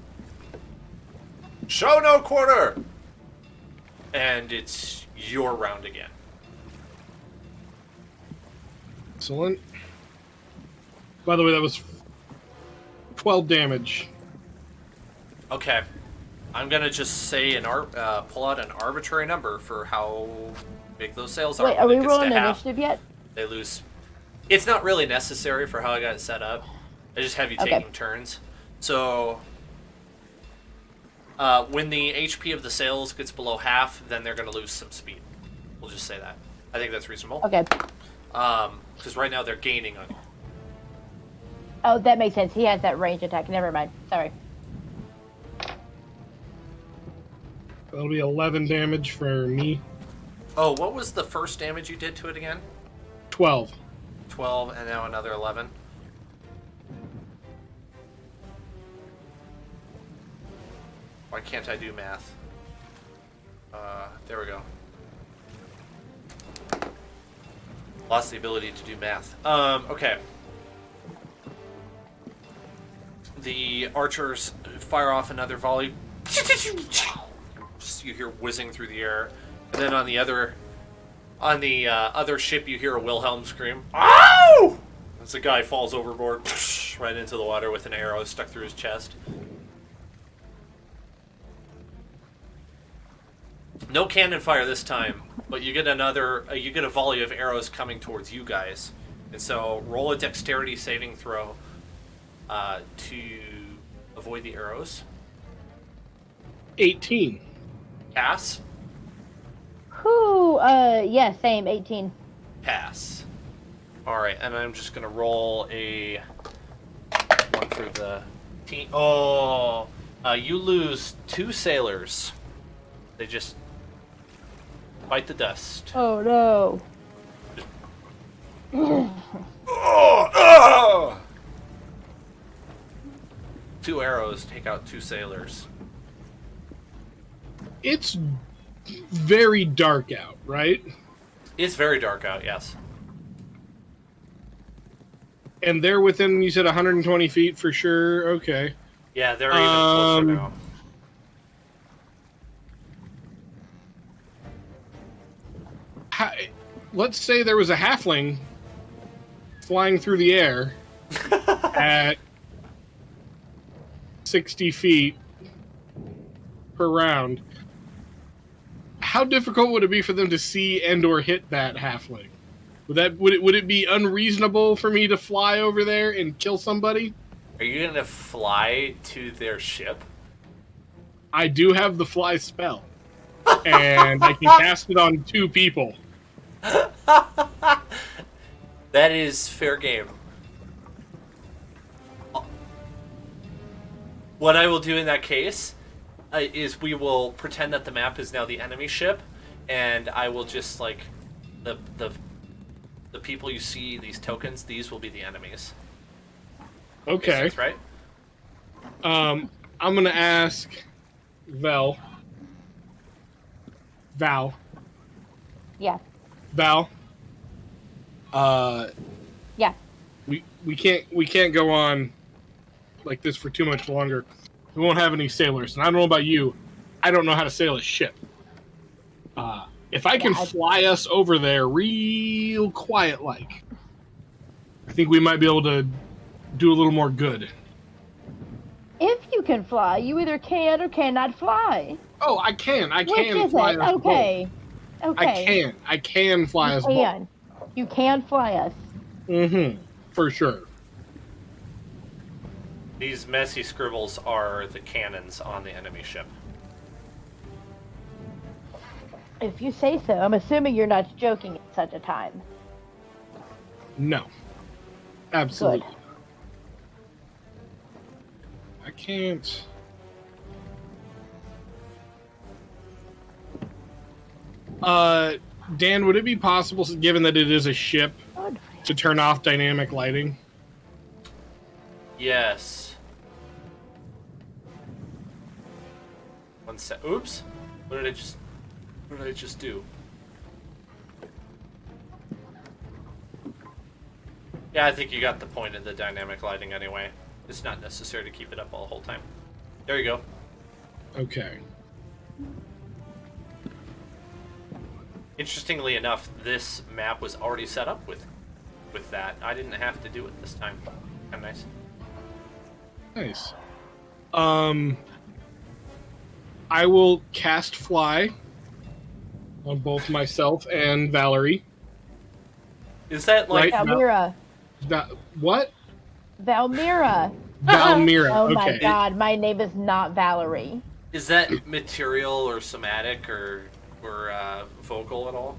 S1: Show no quarter! And it's your round again.
S2: Excellent. By the way, that was 12 damage.
S1: Okay. I'm gonna just say pull out an arbitrary number for how big those sails are.
S3: Wait, are
S1: When
S3: we
S1: it gets to
S3: rolling
S1: half,
S3: initiative yet?
S1: they lose. It's not really necessary for how I got it set up. I just have you
S3: Okay.
S1: taking turns. So, when the HP of the sails gets below half, then they're going to lose some speed. We'll just say that. I think that's reasonable.
S3: Okay.
S1: Because right now they're gaining on you.
S3: Oh, that makes sense. He has that range attack. Never mind. Sorry.
S2: That'll be 11 damage for me.
S1: Oh, what was the first damage you did to it again?
S2: 12.
S1: 12, and now another 11. Why can't I do math? There we go. Lost the ability to do math. Okay. The archers fire off another volley. Just you hear whizzing through the air, and then on the other ship, you hear a Wilhelm scream. Ow! As the guy falls overboard, right into the water with an arrow stuck through his chest. No cannon fire this time, but you get a volley of arrows coming towards you guys, and so roll a dexterity saving throw to avoid the arrows.
S2: 18.
S1: Pass.
S3: Whew, yeah, same, 18.
S1: Pass. Alright, and I'm just gonna roll a one for the team. Oh, you lose 2 sailors. They just bite the dust.
S3: Oh, no.
S1: Oh! 2 arrows take out 2 sailors.
S2: It's very dark out, right?
S1: It's very dark out, yes.
S2: And they're within, you said 120 feet for sure? Okay.
S1: Yeah, they're even closer now.
S2: Let's say there was a halfling flying through the air at 60 feet per round. How difficult would it be for them to see and or hit that halfling? Would it be unreasonable for me to fly over there and kill somebody?
S1: Are you going to fly to their ship?
S2: I do have the fly spell, and I can cast it on 2 people.
S1: That is fair game. What I will do in that case is we will pretend that the map is now the enemy ship, and I will just, like, the people you see, these tokens, these will be the enemies.
S2: Okay.
S1: Makes sense, right?
S2: I'm gonna ask Val.
S3: Yeah.
S2: Val.
S3: Yeah.
S2: We can't go on like this for too much longer. We won't have any sailors, and I don't know about you. I don't know how to sail a ship. If I can fly us over there real quiet like, I think we might be able to do a little more good.
S3: If you can fly, you either can or cannot fly.
S2: Oh, I can. I
S3: Which
S2: can
S3: is
S2: fly
S3: it?
S2: us
S3: Okay.
S2: both.
S3: Okay.
S2: I can fly us both.
S3: You can fly us.
S2: Mm-hmm. For sure.
S1: These messy scribbles are the cannons on the enemy ship.
S3: If you say so. I'm assuming you're not joking at such a time.
S2: No. Absolutely.
S3: Good.
S2: I can't. Dan, would it be possible, given that it is a ship, to turn off dynamic lighting?
S1: Yes. One sec. Oops. What did I just do? Yeah, I think you got the point of the dynamic lighting anyway. It's not necessary to keep it up all the whole time. There you go.
S2: Okay.
S1: Interestingly enough, this map was already set up with that. I didn't have to do it this time. Kind of nice.
S2: Nice. I will cast fly on both myself and Valerie.
S1: Is that like...
S2: Right.
S3: Valmira.
S2: What?
S3: Valmira.
S2: Valmira.
S3: Oh
S2: Okay.
S3: my god, my name is not Valerie.
S1: Is that material or somatic or vocal at all?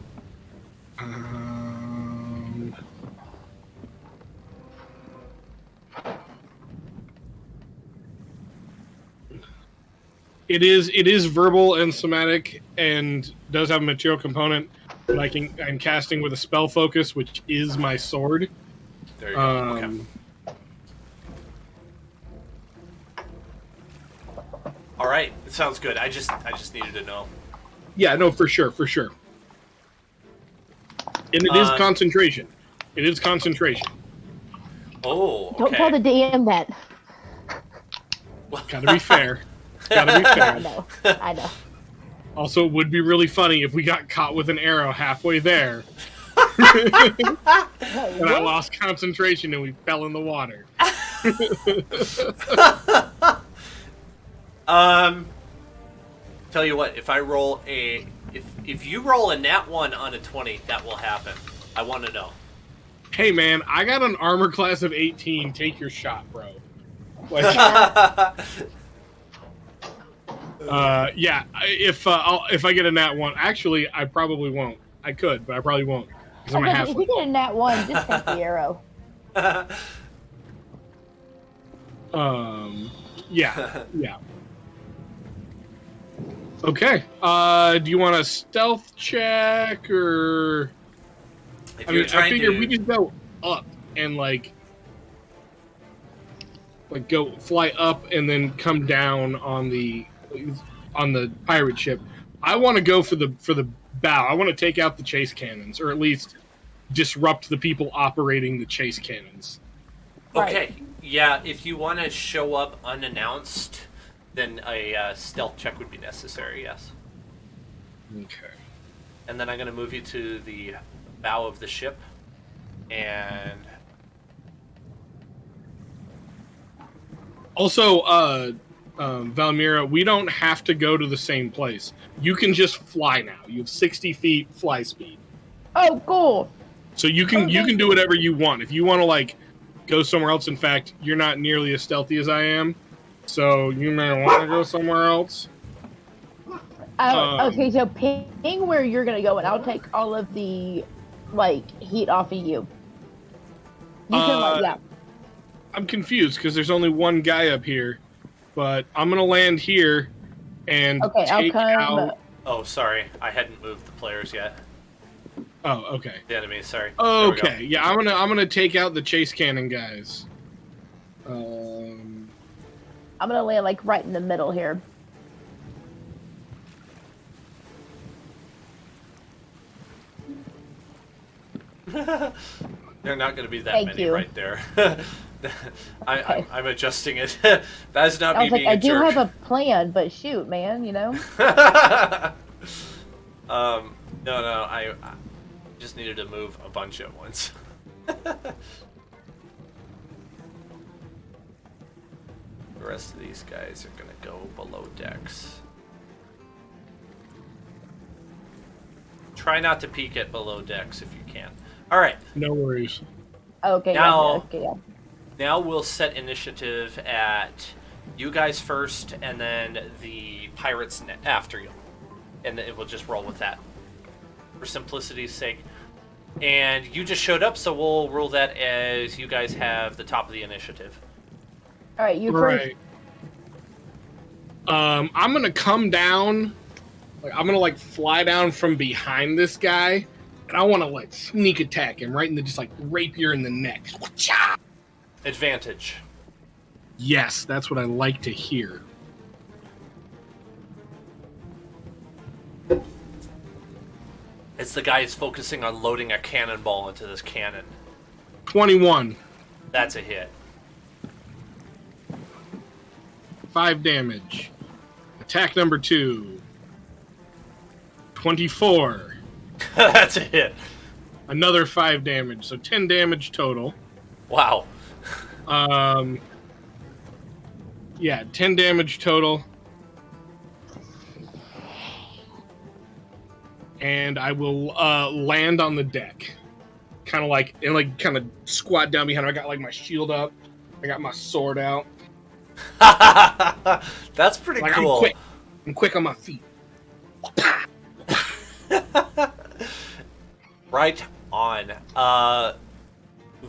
S2: It is verbal and somatic and does have a material component, but I'm casting with a spell focus, which is my sword.
S1: There you go. Okay. All right, it sounds good. I just needed to know.
S2: Yeah, no, for sure. And it is concentration. It is concentration.
S1: Oh, okay.
S3: Don't tell the DM that.
S2: Gotta be fair. Gotta be fair.
S3: I know.
S2: Also, it would be really funny if we got caught with an arrow halfway there. And I lost concentration and we fell in the water.
S1: Tell you what, if you roll a nat 1 on a 20, that will happen. I want to know.
S2: Hey man, I got an armor class of 18. Take your shot, bro. Like, yeah. If I get a nat 1, actually, I probably won't. I could, but I probably won't. Because I'm a
S3: If you
S2: halfling.
S3: get a nat 1, just take the arrow.
S2: Yeah. Okay. Do you want a stealth check or? I figure we just go up and like go fly up and then come down on the pirate ship. I want to go for the bow. I want to take out the chase cannons, or at least disrupt the people operating the chase cannons.
S3: Right.
S1: Okay, yeah, if you want to show up unannounced, then a stealth check would be necessary, yes.
S2: Okay.
S1: And then I'm going to move you to the bow of the ship, and...
S2: Also, Valmira, we don't have to go to the same place. You can just fly now. You have 60 feet fly speed.
S3: Oh, cool.
S2: So you can
S3: Okay.
S2: do whatever you want. If you want to like go somewhere else, in fact, you're not nearly as stealthy as I am, so you may want to go somewhere else.
S3: Okay, so ping where you're gonna go, and I'll take all of the heat off of you. You can yeah.
S2: I'm confused because there's only one guy up here, but I'm gonna land here and
S3: Okay, I'll
S2: take
S3: come.
S2: out.
S1: Oh, sorry, I hadn't moved the players yet.
S2: Oh, okay.
S1: The enemy, sorry. There we go.
S2: Okay, yeah, I'm gonna take out the chase cannon guys.
S3: I'm gonna land right in the middle here.
S1: There are not going to be that
S3: Thank
S1: many
S3: you.
S1: right there.
S3: Okay.
S1: I'm adjusting it. That's not
S3: I
S1: me
S3: was like,
S1: being
S3: I
S1: a
S3: do
S1: jerk.
S3: have a plan, but shoot, man, you know.
S1: No, I just needed to move a bunch at once. The rest of these guys are going to go below decks. Try not to peek at below decks if you can. All right.
S2: No worries.
S3: Okay,
S1: Now-
S3: yeah, okay, yeah.
S1: Now we'll set initiative at you guys first, and then the pirates after you. And then we'll just roll with that for simplicity's sake. And you just showed up, so we'll rule that as you guys have the top of the initiative.
S3: All right, you first.
S2: Right. I'm gonna come down. I'm gonna fly down from behind this guy, and I want to sneak attack him right in the just rapier in the neck.
S1: Advantage.
S2: Yes, that's what I like to hear.
S1: It's the guy who's focusing on loading a cannonball into this cannon.
S2: 21.
S1: That's a hit.
S2: 5 damage. Attack number 2. 24.
S1: That's a hit.
S2: Another 5 damage, so 10 damage total.
S1: Wow.
S2: Yeah, 10 damage total. And I will land on the deck. Kind of squat down behind him. I got my shield up. I got my sword out.
S1: That's pretty cool.
S2: I'm quick on my feet.
S1: Right on.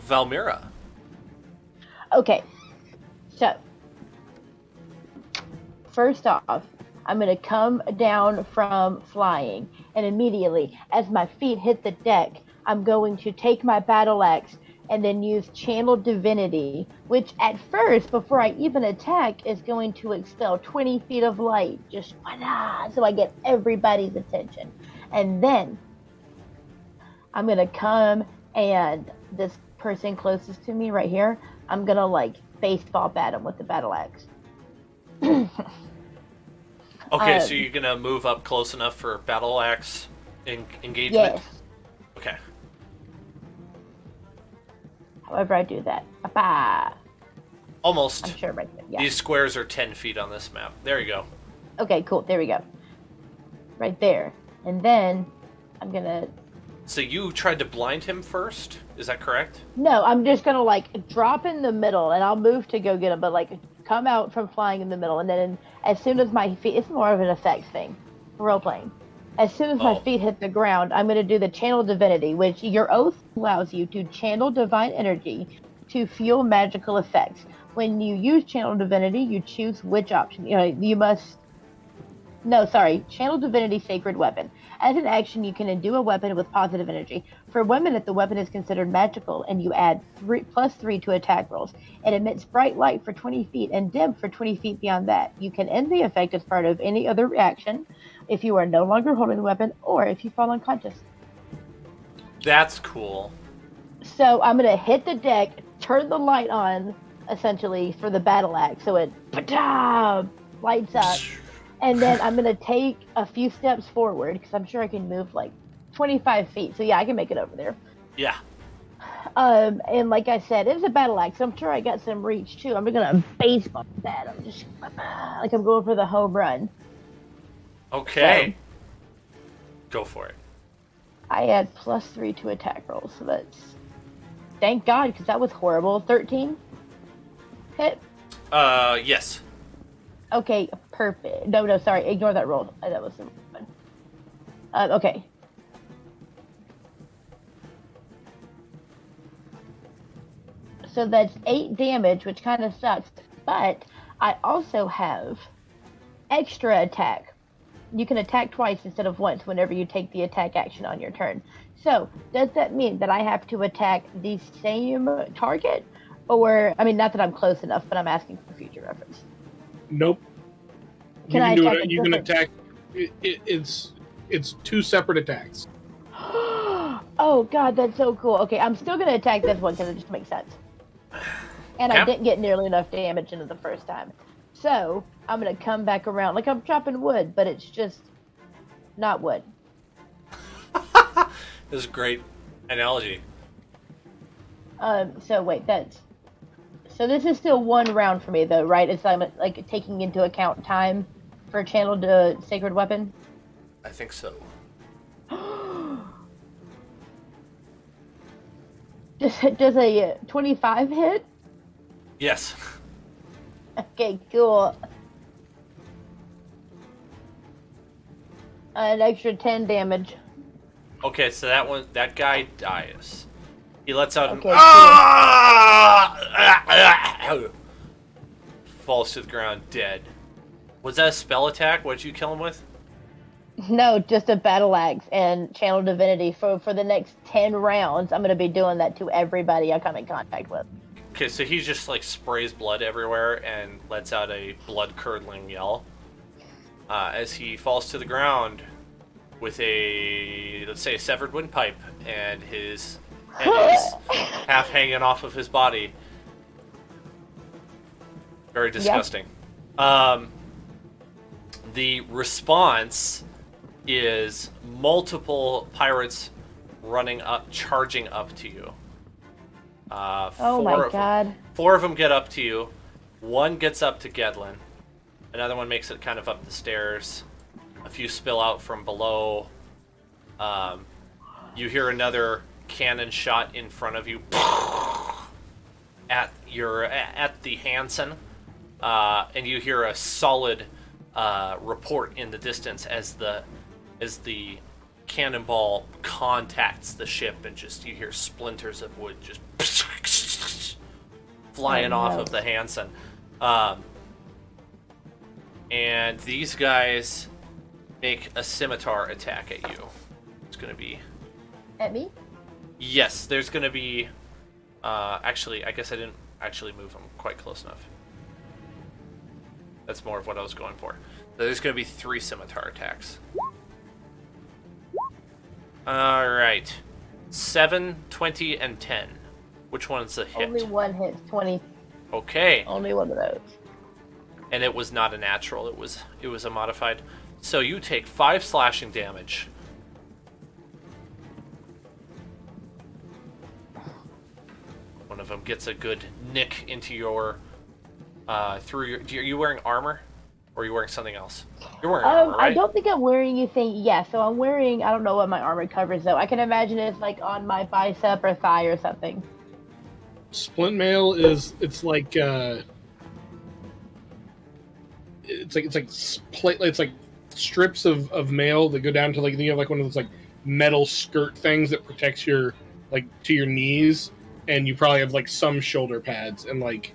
S1: Valmira.
S3: Okay, so first off, I'm going to come down from flying, and immediately, as my feet hit the deck, I'm going to take my battle axe and then use Channel Divinity, which at first, before I even attack, is going to expel 20 feet of light, just so I get everybody's attention. And then I'm going to come, and this person closest to me right here, I'm going to baseball bat him with the battle axe.
S1: Okay, so you're gonna move up close enough for battle axe engagement?
S3: Yes.
S1: Okay.
S3: However I do that. Bah.
S1: Almost.
S3: I'm sure right there. Yeah.
S1: These squares are 10 feet on this map. There you go.
S3: Okay, cool. There we go. Right there. And then I'm gonna...
S1: So you tried to blind him first? Is that correct?
S3: No, I'm just gonna drop in the middle, and I'll move to go get him, but come out from flying in the middle, and then as soon as my feet... It's more of an effects thing. Role-playing. As soon as my feet hit the ground, I'm gonna do the Channel Divinity, which your oath allows you to channel divine energy to fuel magical effects. When you use Channel Divinity, you choose which option. You must No, sorry. Channel Divinity Sacred Weapon. As an action, you can endue a weapon with positive energy. For women, if the weapon is considered magical, and you add +3 to attack rolls. It emits bright light for 20 feet and dim for 20 feet beyond that. You can end the effect as part of any other reaction if you are no longer holding the weapon or if you fall unconscious.
S1: That's cool.
S3: So I'm going to hit the deck, turn the light on, essentially, for the battle axe. So it lights up. And then I'm going to take a few steps forward because I'm sure I can move like 25 feet. So yeah, I can make it over there.
S1: Yeah.
S3: And like I said, it's a battle axe. I'm sure I got some reach too. I'm going to baseball that. I'm just like I'm going for the home run.
S1: Okay. So, go for it.
S3: I add +3 to attack rolls. So that's... Thank God, because that was horrible. 13? Hit?
S1: Yes.
S3: Okay, perfect. No, sorry. Ignore that roll. That was the one. Okay. So that's 8 damage, which kind of sucks. But I also have extra attack. You can attack twice instead of once whenever you take the attack action on your turn. So, does that mean that I have to attack the same target? Or, I mean, not that I'm close enough, but I'm asking for future reference.
S2: Nope.
S3: Can I attack
S2: you can attack. It's 2 separate attacks.
S3: Oh, God, that's so cool. Okay, I'm still going to attack this one because it just makes sense. And I didn't get nearly enough damage into the first time. So, I'm going to come back around like I'm chopping wood, but it's just not wood.
S1: This is a great analogy.
S3: So wait, so this is still 1 round for me though, right? It's like taking into account time for channeled sacred weapon.
S1: I think so.
S3: Does a 25 hit?
S1: Yes.
S3: Okay, cool. An extra 10 damage.
S1: Okay, so that guy dies. He lets out
S3: Okay,
S1: falls to the ground dead. Was that a spell attack? What did you kill him with?
S3: No, just a battle axe and channel divinity. For the next 10 rounds, I'm going to be doing that to everybody I come in contact with.
S1: Okay, so he just like sprays blood everywhere and lets out a blood-curdling yell as he falls to the ground with a, let's say, a severed windpipe, and his head is half hanging off of his body. Very disgusting. Yep. The response is multiple pirates running up, charging up to you.
S3: Oh my God.
S1: 4 of them get up to you. 1 gets up to Gedlin. Another one makes it kind of up the stairs. A few spill out from below. You hear another cannon shot in front of you at the Hanson, and you hear a solid report in the distance as the cannonball contacts the ship, and just you hear splinters of wood just flying off of the Hanson. And these guys make a scimitar attack at you. It's going to be...
S3: At me?
S1: Yes, there's going to be... actually, I guess I didn't actually move them quite close enough. That's more of what I was going for. So there's going to be 3 scimitar attacks. Alright. 7, 20, and 10. Which one's a hit?
S3: Only one hits 20.
S1: Okay.
S3: Only one of those.
S1: And it was not a natural, it was a modified. So you take 5 slashing damage. One of them gets a good nick into your through your... Are you wearing armor? Or are you wearing something else? You're wearing armor, right?
S3: I don't think I'm wearing anything. Yeah, so I'm wearing... I don't know what my armor covers, though. I can imagine it's, like, on my bicep or thigh or something.
S2: Splint mail is... It's like... It's like strips of mail that go down to, like... You have, like, one of those, like, metal skirt things that protects your... Like, to your knees. And you probably have, like, some shoulder pads and, like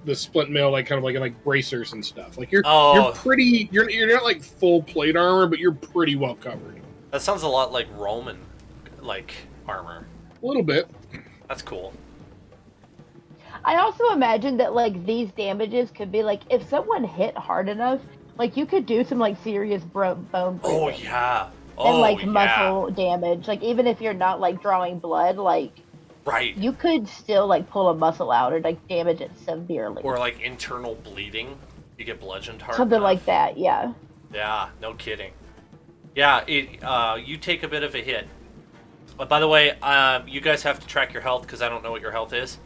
S2: the split mail, like kind of like bracers and stuff. Like you're
S1: Oh.
S2: you're not like full plate armor, but you're pretty well covered.
S1: That sounds a lot like Roman, like, armor.
S2: A little bit.
S1: That's cool.
S3: I also imagine that like these damages could be like if someone hit hard enough, like you could do some like serious bone
S1: Oh,
S3: bruising
S1: yeah.
S3: and
S1: Oh,
S3: like
S1: yeah.
S3: muscle damage. Like even if you're not like drawing blood, like
S1: Right.
S3: you could still like pull a muscle out or like damage it severely.
S1: Or, like, internal bleeding. You get bludgeoned hard
S3: Something
S1: enough.
S3: like that, yeah.
S1: Yeah, no kidding. Yeah, you take a bit of a hit. But by the way, you guys have to track your health because I don't know what your health is.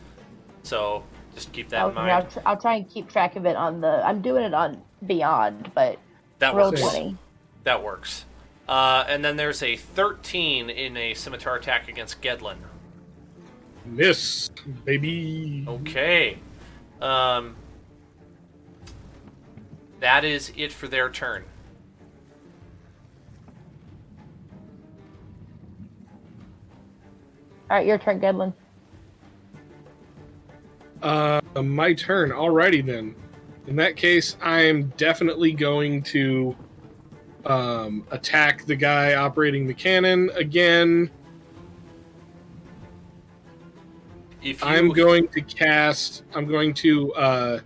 S1: So just keep that in mind.
S3: I'll try and keep track of it on the. I'm doing it on Beyond, but
S1: That
S3: roll
S1: works.
S3: 20.
S1: That works. And then there's a 13 in a scimitar attack against Gedlin.
S2: Miss, baby.
S1: Okay. That is it for their turn.
S3: All right, your turn, Gedlin.
S2: My turn. Alrighty then. In that case, I'm definitely going to attack the guy operating the cannon again.
S1: If you...
S2: I'm going to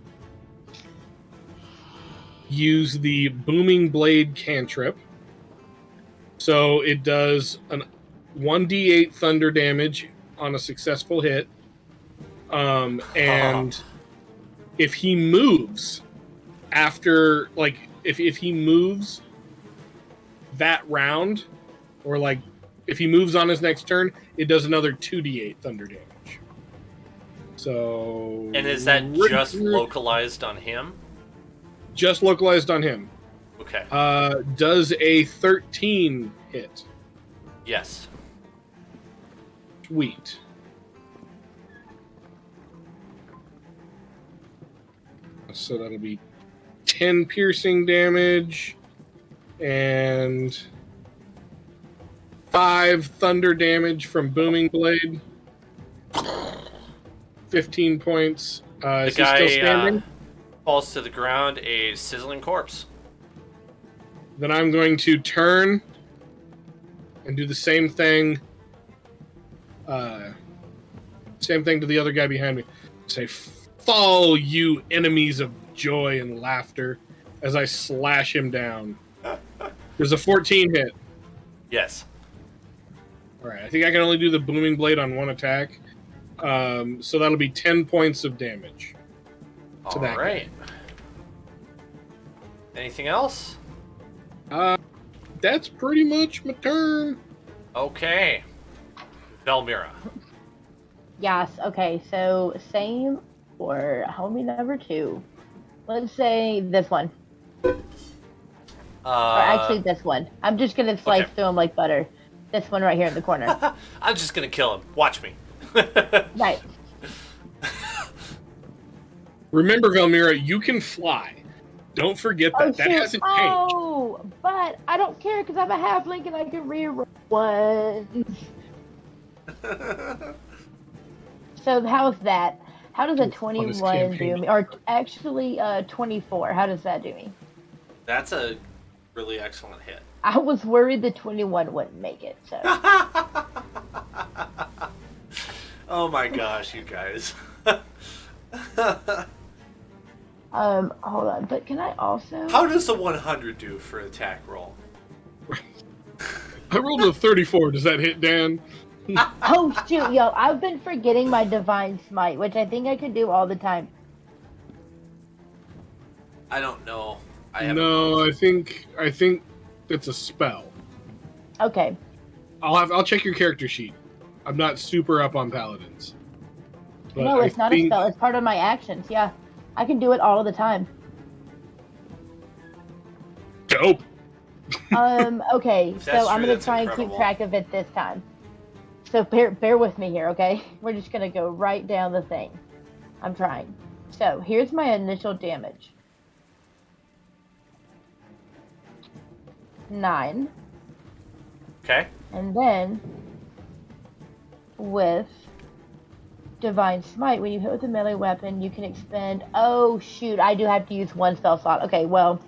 S2: use the booming blade cantrip. So it does an 1d8 thunder damage on a successful hit. And if he moves after, like, if he moves that round, or like if he moves on his next turn, it does another 2d8 thunder damage. So,
S1: And is that just localized on him?
S2: Just localized on him.
S1: Okay.
S2: Does a 13 hit?
S1: Yes.
S2: Sweet. So that'll be 10 piercing damage and 5 thunder damage from booming blade. 15 points.
S1: The
S2: Is he
S1: guy
S2: still standing?
S1: falls to the ground, a sizzling corpse.
S2: Then I'm going to turn and do the same thing. Same thing to the other guy behind me. Say, "Fall, you enemies of joy and laughter," as I slash him down. There's a 14 hit.
S1: Yes.
S2: All right, I think I can only do the booming blade on one attack. So that'll be 10 points of damage.
S1: All
S2: that
S1: right. Anything else?
S2: That's pretty much my turn.
S1: Okay. Velmira.
S3: Yes. Okay. So same for homie number 2. Let's say this one, or actually this one. I'm just gonna slice
S1: Okay.
S3: through them like butter. This one right here in the corner.
S1: I'm just gonna kill him. Watch me.
S3: Right.
S2: Remember, Velmira, you can fly. Don't forget that.
S3: Oh,
S2: That
S3: shoot.
S2: hasn't changed.
S3: Oh, but I don't care because I'm a halfling and I can reroll one. So how's that? How does a
S2: Ooh, on this
S3: 21 do
S2: campaign.
S3: me? Or actually, 24. How does that do me?
S1: That's a really excellent hit.
S3: I was worried the 21 wouldn't make it. So
S1: Oh my gosh, you guys.
S3: hold on. But can I also?
S1: How does the 100 do for attack roll?
S2: I rolled a 34. Does that hit Dan?
S3: Oh shoot, yo! I've been forgetting my divine smite, which I think I could do all the time.
S1: I don't know. I haven't
S2: No,
S1: looked.
S2: I think it's a spell.
S3: Okay.
S2: I'll check your character sheet. I'm not super up on paladins. But
S3: No, it's
S2: I
S3: not a
S2: think-
S3: spell. It's part of my actions. Yeah, I can do it all the time.
S2: Dope.
S3: Okay,
S1: If
S3: so
S1: that's
S3: I'm
S1: true,
S3: gonna
S1: that's
S3: try and
S1: incredible.
S3: keep track of it this time. So bear with me here, okay? We're just gonna go right down the thing. I'm trying. So here's my initial damage. 9,
S1: Okay.
S3: and then with Divine Smite. When you hit with a melee weapon, you can expend. Oh shoot! I do have to use one spell slot. Okay, well,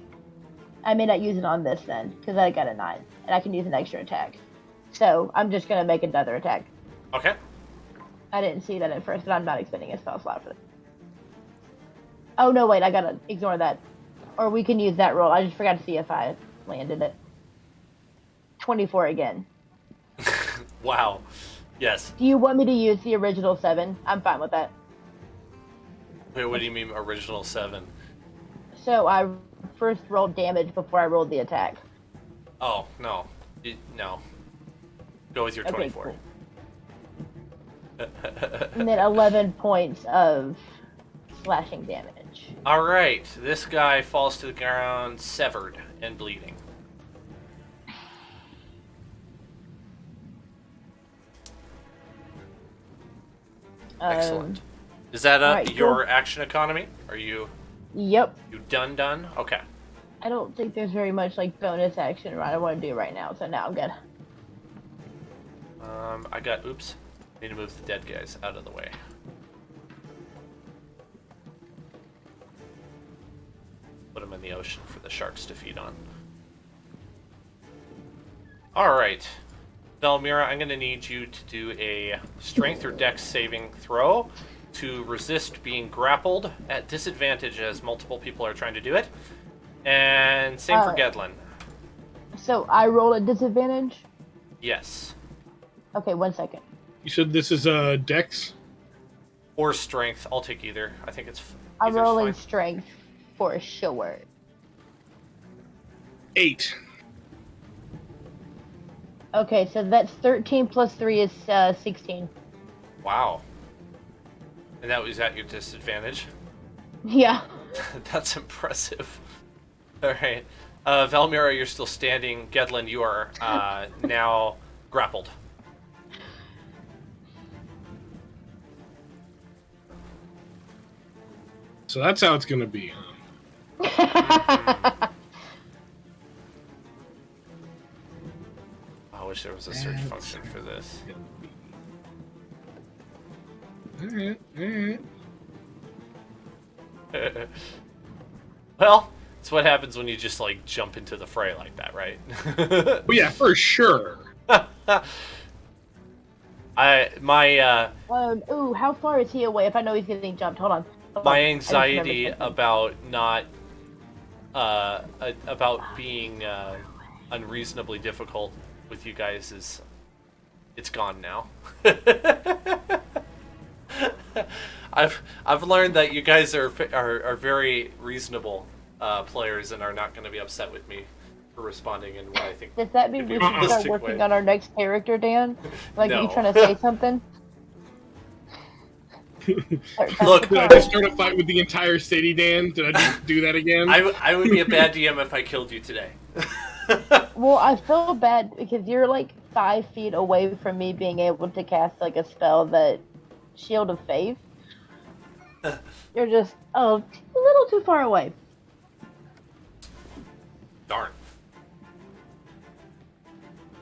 S3: I may not use it on this then, because I got a 9, and I can use an extra attack. So I'm just gonna make another attack.
S1: Okay.
S3: I didn't see that at first, but I'm not expending a spell slot for that. Oh no, wait! I gotta ignore that. Or we can use that roll. I just forgot to see if I landed it. 24 again.
S1: Wow. Yes.
S3: Do you want me to use the original 7? I'm fine with that.
S1: Wait, what do you mean original 7?
S3: So I first rolled damage before I rolled the attack.
S1: Oh, no. No. Go with your 24.
S3: Cool. And then 11 points of slashing damage.
S1: Alright, this guy falls to the ground severed and bleeding. Excellent. Is that
S3: right,
S1: your
S3: cool.
S1: action economy? Are you
S3: Yep.
S1: done? Okay.
S3: I don't think there's very much like bonus action I want to do right now, so now I'm good.
S1: Oops. Need to move the dead guys out of the way. Put them in the ocean for the sharks to feed on. Alright. Velmira, I'm going to need you to do a strength or dex saving throw to resist being grappled at disadvantage as multiple people are trying to do it. And same for Gedlin.
S3: So I roll a disadvantage?
S1: Yes.
S3: Okay, 1 second.
S2: You said this is a dex?
S1: Or strength. I'll take either. I think it's
S3: I'm
S1: either's
S3: rolling
S1: fine.
S3: strength for sure.
S2: 8.
S3: Okay, so that's 13 plus 3 is 16.
S1: Wow. And that was at your disadvantage?
S3: Yeah.
S1: That's impressive. Alright. Velmira, you're still standing. Gedlin, you are now grappled.
S2: So that's how it's going to be, huh?
S1: I wish there was a search function for this.
S2: Alright, alright.
S1: Well, it's what happens when you just, like, jump into the fray like that, right?
S2: Well, yeah, for sure.
S3: Ooh, how far is he away? If I know he's getting jumped, hold on.
S1: My anxiety about not, about being unreasonably difficult with you guys it's gone now. I've learned that you guys are very reasonable players and are not going to be upset with me for responding in what I think.
S3: Does that mean we should start working on our next character, Dan? Like,
S1: No.
S3: are you trying to say something?
S1: Look,
S2: Did I just start a fight with the entire city, Dan? Did I just do that again?
S1: I would be a bad DM if I killed you today.
S3: Well, I feel bad because you're like 5 feet away from me being able to cast like a spell that Shield of Faith. You're just a little too far away.
S1: Darn.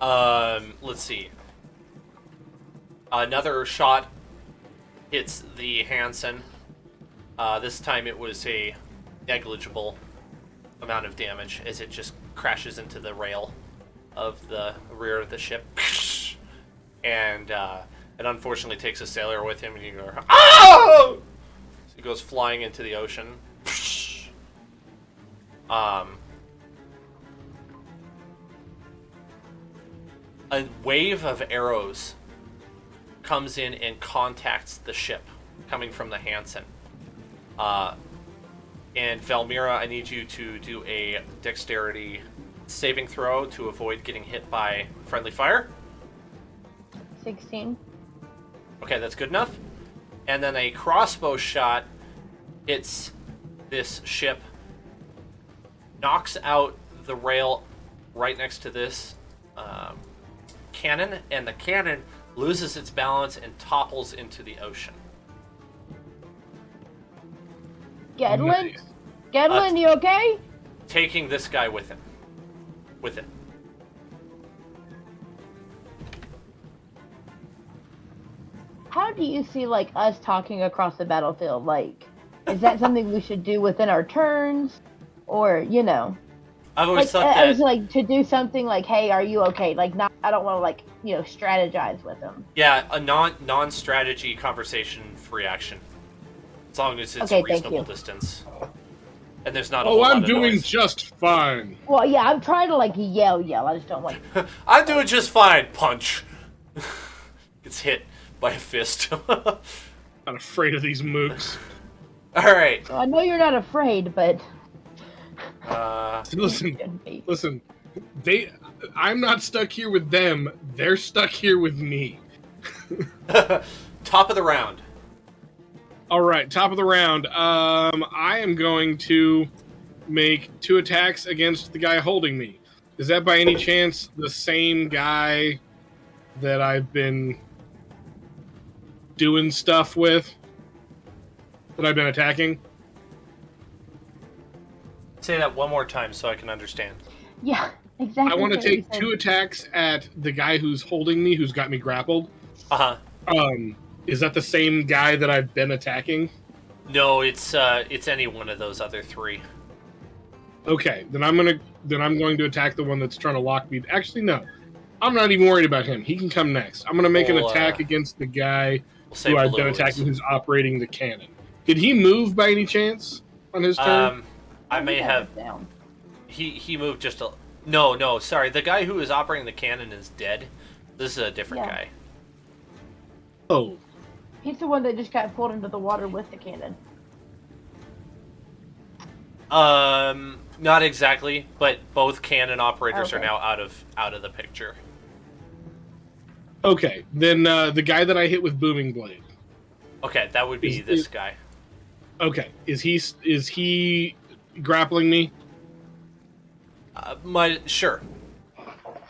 S1: Let's see. Another shot hits the Hanson. This time it was a negligible amount of damage as it just crashes into the rail of the rear of the ship. And it unfortunately takes a sailor with him and you go, oh! So he goes flying into the ocean. A wave of arrows comes in and contacts the ship coming from the Hanson. And Velmira, I need you to do a dexterity saving throw to avoid getting hit by friendly fire.
S3: 16.
S1: Okay, that's good enough. And then a crossbow shot hits this ship, knocks out the rail right next to this cannon, and the cannon loses its balance and topples into the ocean.
S3: Gedlin?
S2: Nice.
S3: Gedlin, you okay?
S1: Taking this guy with him. With it.
S3: How do you see like us talking across the battlefield? Like, is that something we should do within our turns, or
S1: I've always
S3: like
S1: thought
S3: I was
S1: that.
S3: like to do something like, hey, are you okay? Like, not I don't want to like strategize with them.
S1: Yeah, a non-strategy conversation-free action, as long as it's
S3: Okay, thank
S1: reasonable
S3: you.
S1: distance, and there's not a
S2: Oh,
S1: whole lot
S2: I'm
S1: of
S2: doing
S1: noise.
S2: just fine.
S3: Well, yeah, I'm trying to like yell. I just don't like.
S1: I'm doing just fine. Punch. Gets hit by a fist.
S2: Not afraid of these mooks.
S1: All right.
S3: So I know you're not afraid, but
S2: Listen,
S3: should be.
S2: listen. I'm not stuck here with them. They're stuck here with me.
S1: Top of the round.
S2: All right, top of the round. I am going to make 2 attacks against the guy holding me. Is that by any chance the same guy that I've been doing stuff with? That I've been attacking?
S1: Say that one more time so I can understand.
S3: Yeah, exactly.
S2: I want to
S3: what you
S2: take
S3: said.
S2: 2 attacks at the guy who's holding me, who's got me grappled.
S1: Uh huh.
S2: Is that the same guy that I've been attacking?
S1: No, it's any one of those other 3.
S2: Okay, then I'm going to attack the one that's trying to lock me. Actually, no. I'm not even worried about him. He can come next. I'm going to make an
S1: We'll,
S2: attack against the guy
S1: We'll say
S2: who I've
S1: blue
S2: been
S1: is-
S2: attacking who's operating the cannon. Did he move by any chance on his turn?
S1: I may
S3: think
S1: have.
S3: was down.
S1: He moved just a. No, sorry. The guy who is operating the cannon is dead. This is a different
S3: Yeah.
S1: guy.
S2: Oh,
S3: He's the one that just got pulled into the water with the cannon.
S1: Not exactly, but both cannon operators are
S3: Okay.
S1: now out of the picture.
S2: okay. Then the guy that I hit with booming blade.
S1: Okay, that would be
S2: Is-
S1: this
S2: is-
S1: guy.
S2: Okay, is he grappling me?
S1: Sure.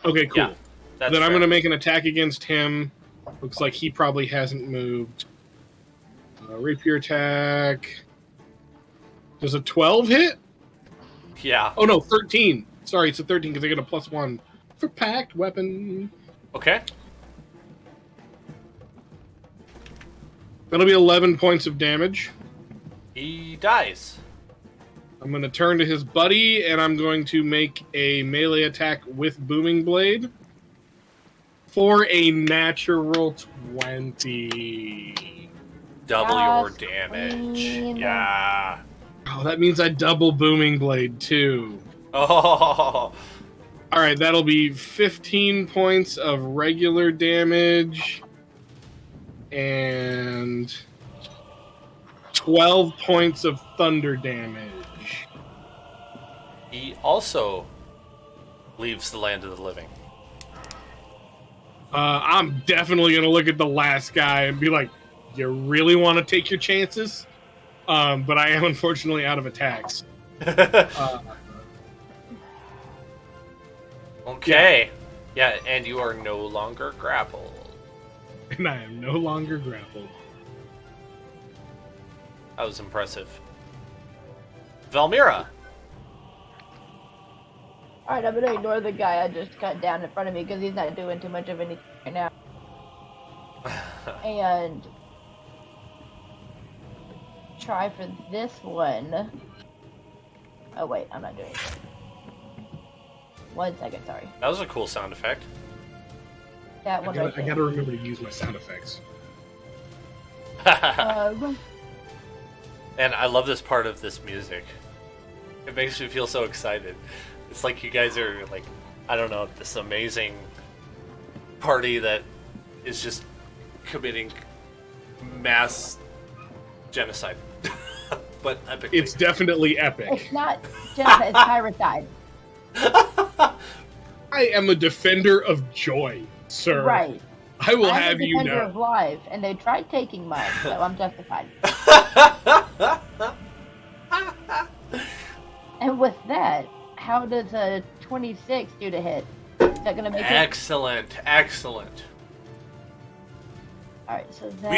S2: Okay, cool.
S1: Yeah, that's
S2: Then I'm
S1: fair.
S2: going to make an attack against him. Looks like he probably hasn't moved. Rapier attack. Does a 12 hit?
S1: Yeah.
S2: Oh no, 13. Sorry, it's a 13 because I get a +1 for packed weapon.
S1: Okay.
S2: That'll be 11 points of damage.
S1: He dies.
S2: I'm going to turn to his buddy and I'm going to make a melee attack with booming blade for a natural 20.
S1: Double your
S3: Yes,
S1: damage.
S3: queen.
S1: Yeah.
S2: Oh, that means I double booming blade too.
S1: Oh.
S2: All right, that'll be 15 points of regular damage and 12 points of thunder damage.
S1: He also leaves the land of the living.
S2: I'm definitely going to look at the last guy and be like, you really want to take your chances? But I am unfortunately out of attacks.
S1: Okay. Yeah, and you are no longer grappled.
S2: And I am no longer grappled.
S1: That was impressive. Valmira.
S3: Alright, I'm gonna ignore the guy I just cut down in front of me because he's not doing too much of anything right now. And try for this one. Oh wait, I'm not doing it. 1 second, sorry.
S1: That was a cool sound effect.
S3: That
S2: I
S3: one right
S2: gotta
S3: there.
S2: remember to use my sound effects.
S1: And I love this part of this music. It makes me feel so excited. It's like you guys are like, I don't know, this amazing party that is just committing mass genocide. But epically.
S2: It's definitely epic.
S3: It's not just it's pyrocide.
S2: I am a defender of joy, sir.
S3: Right.
S2: I will
S3: I'm
S2: have
S3: a
S2: you
S3: defender
S2: know.
S3: of life, and they tried taking mine, so I'm justified. And with that, how does a 26 do to hit? Is that gonna make it?
S1: Excellent.
S3: Alright, so that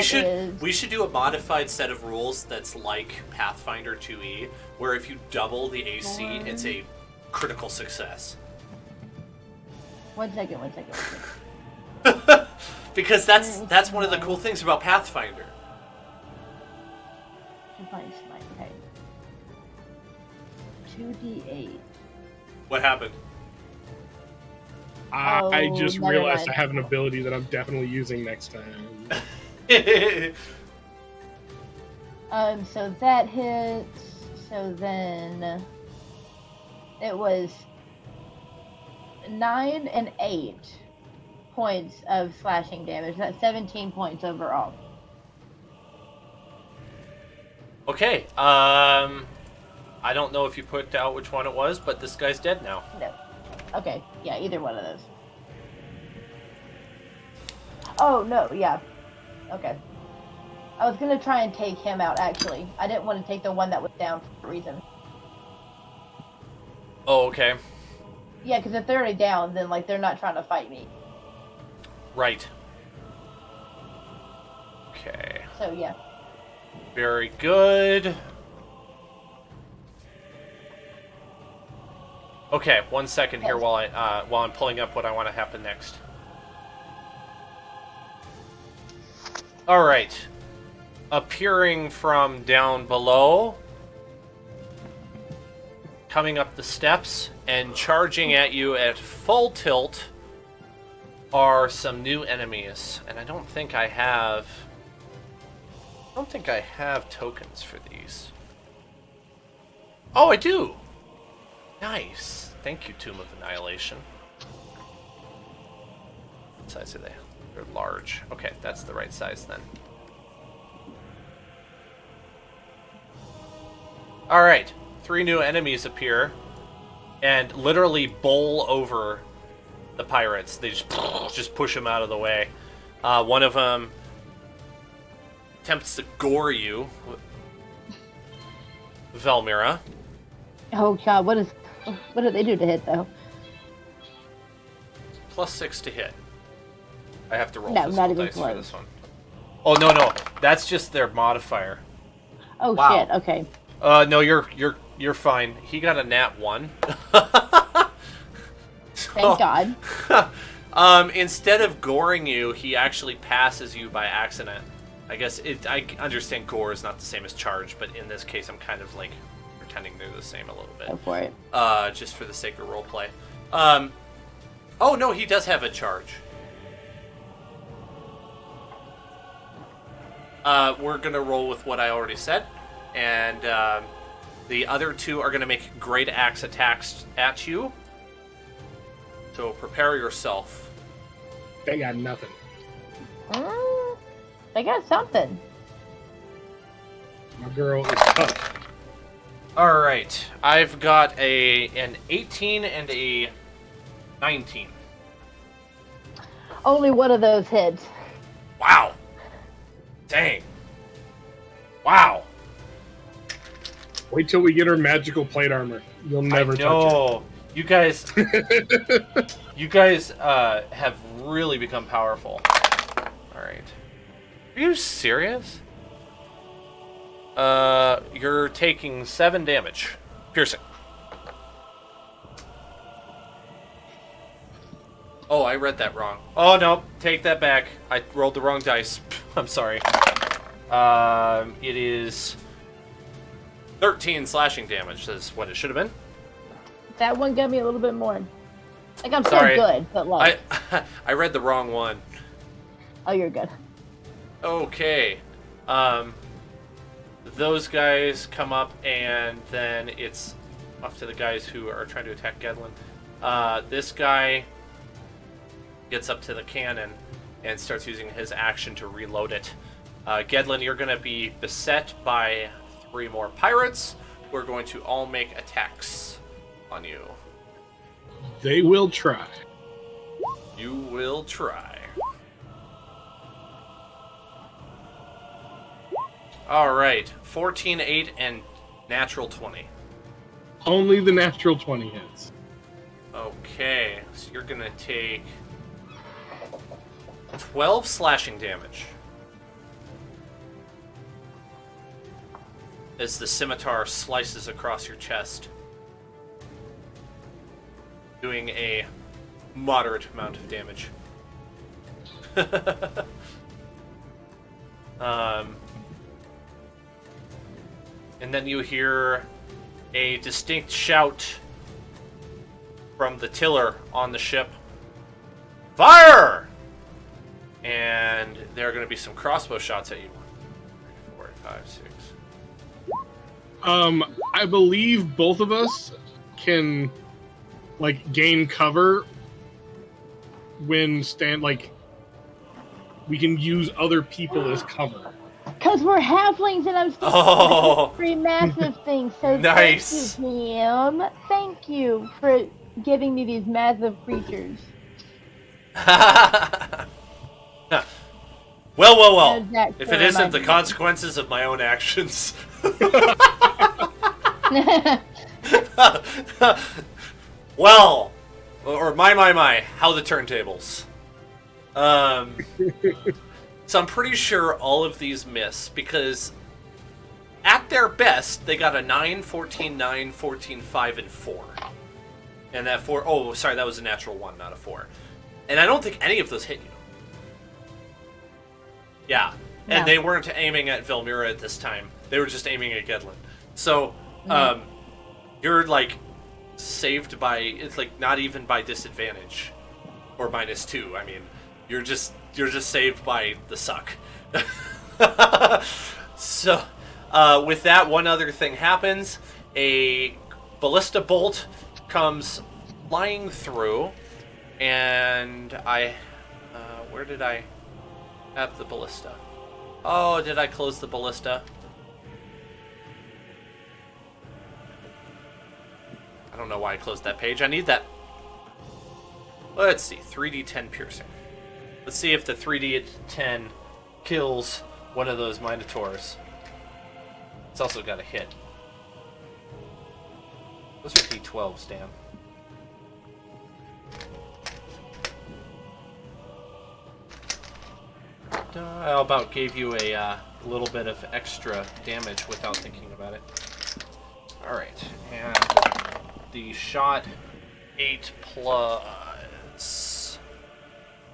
S1: We should do a modified set of rules that's like Pathfinder 2e, where if you double the AC, it's a critical success.
S3: 1 second.
S1: because that's one of the cool things about Pathfinder.
S3: Divine Smite, okay. 2d8.
S1: What happened?
S2: I just
S3: never
S2: realized
S3: mind.
S2: I have an ability that I'm definitely using next time.
S3: So that hits. So then it was 9 and 8 points of slashing damage. That's 17 points overall.
S1: Okay. I don't know if you put out which one it was, but this guy's dead now.
S3: No. Okay. Yeah, either one of those. Oh no. Yeah. Okay. I was gonna try and take him out. Actually, I didn't want to take the one that was down for a reason.
S1: Oh, okay.
S3: Yeah, because if they're already down, then like they're not trying to fight me.
S1: Right. Okay.
S3: So yeah.
S1: Very good. Okay, 1 second here while I'm pulling up what I want to happen next. All right. Appearing from down below, coming up the steps and charging at you at full tilt are some new enemies, and I don't think I have tokens for these. Oh, I do. Nice. Thank you, Tomb of Annihilation. What size are they? They're large. Okay, that's the right size then. Alright, 3 new enemies appear and literally bowl over the pirates. They just push them out of the way. One of them attempts to gore you, Velmira.
S3: Oh god, what do they do to hit though?
S1: +6 to hit. I have to roll
S3: No,
S1: physical
S3: not even
S1: dice for
S3: close.
S1: this one. Oh no, that's just their modifier.
S3: Oh
S1: Wow.
S3: shit, okay.
S1: No, you're fine. He got a nat 1.
S3: Thank God.
S1: Instead of goring you, he actually passes you by accident. I guess I understand gore is not the same as charge, but in this case, I'm kind of like pretending they're the same a little bit.
S3: Go for it.
S1: Just for the sake of roleplay. Oh no, he does have a charge. We're gonna roll with what I already said, and the other 2 are gonna make great axe attacks at you. So prepare yourself.
S2: They got nothing.
S3: They got something.
S2: My girl is tough.
S1: All right, I've got an 18 and a 19.
S3: Only one of those hits.
S1: Wow. Dang. Wow.
S2: Wait till we get her magical plate armor. You'll never touch
S1: No, you guys, you guys have really become powerful. All right. Are you serious? You're taking 7 damage. Piercing. Oh, I read that wrong. Oh, no. Take that back. I rolled the wrong dice. I'm sorry. It is 13 slashing damage. That's what it should have been.
S3: That one got me a little bit more. Like I'm
S1: Sorry.
S3: still good, but like
S1: I read the wrong one.
S3: oh, you're good.
S1: Okay. Those guys come up, and then it's off to the guys who are trying to attack Gedlin. This guy gets up to the cannon and starts using his action to reload it. Gedlin, you're going to be beset by 3 more pirates who are going to all make attacks on you.
S2: They will try.
S1: You will try. All right, 14, 8, and natural 20.
S2: Only the natural 20 hits.
S1: Okay, so you're gonna take 12 slashing damage as the scimitar slices across your chest, doing a moderate amount of damage. And then you hear a distinct shout from the tiller on the ship. Fire! And there are going to be some crossbow shots at you. 4, 5, 6.
S2: I believe both of us can, like, gain cover when we can use other people as cover.
S3: Because we're halflings and I'm still free massive things. So
S1: nice.
S3: Thank you, DM. Thank you for giving me these massive creatures.
S1: Well.
S3: Exact
S1: If it isn't the consequences of my own actions. Well, or my, how the turntables. So I'm pretty sure all of these miss because at their best, they got a 9, 14, 9, 14, 5, and 4. And that 4, oh, sorry, that was a natural 1, not a 4. And I don't think any of those hit you. Yeah, and they weren't aiming at Velmira at this time. They were just aiming at Gedlin. So, you're, like, saved by, it's like, not even by disadvantage. Or -2, I mean. You're just saved by the suck. So, with that, one other thing happens. A ballista bolt comes flying through, and where did I have the ballista? Oh, did I close the ballista? I don't know why I closed that page. I need that. Let's see, 3d10 piercing. Let's see if the 3d10 kills one of those Minotaurs. It's also got a hit. Those are d12s, Dan. I about gave you a little bit of extra damage without thinking about it. Alright, and the shot 8 plus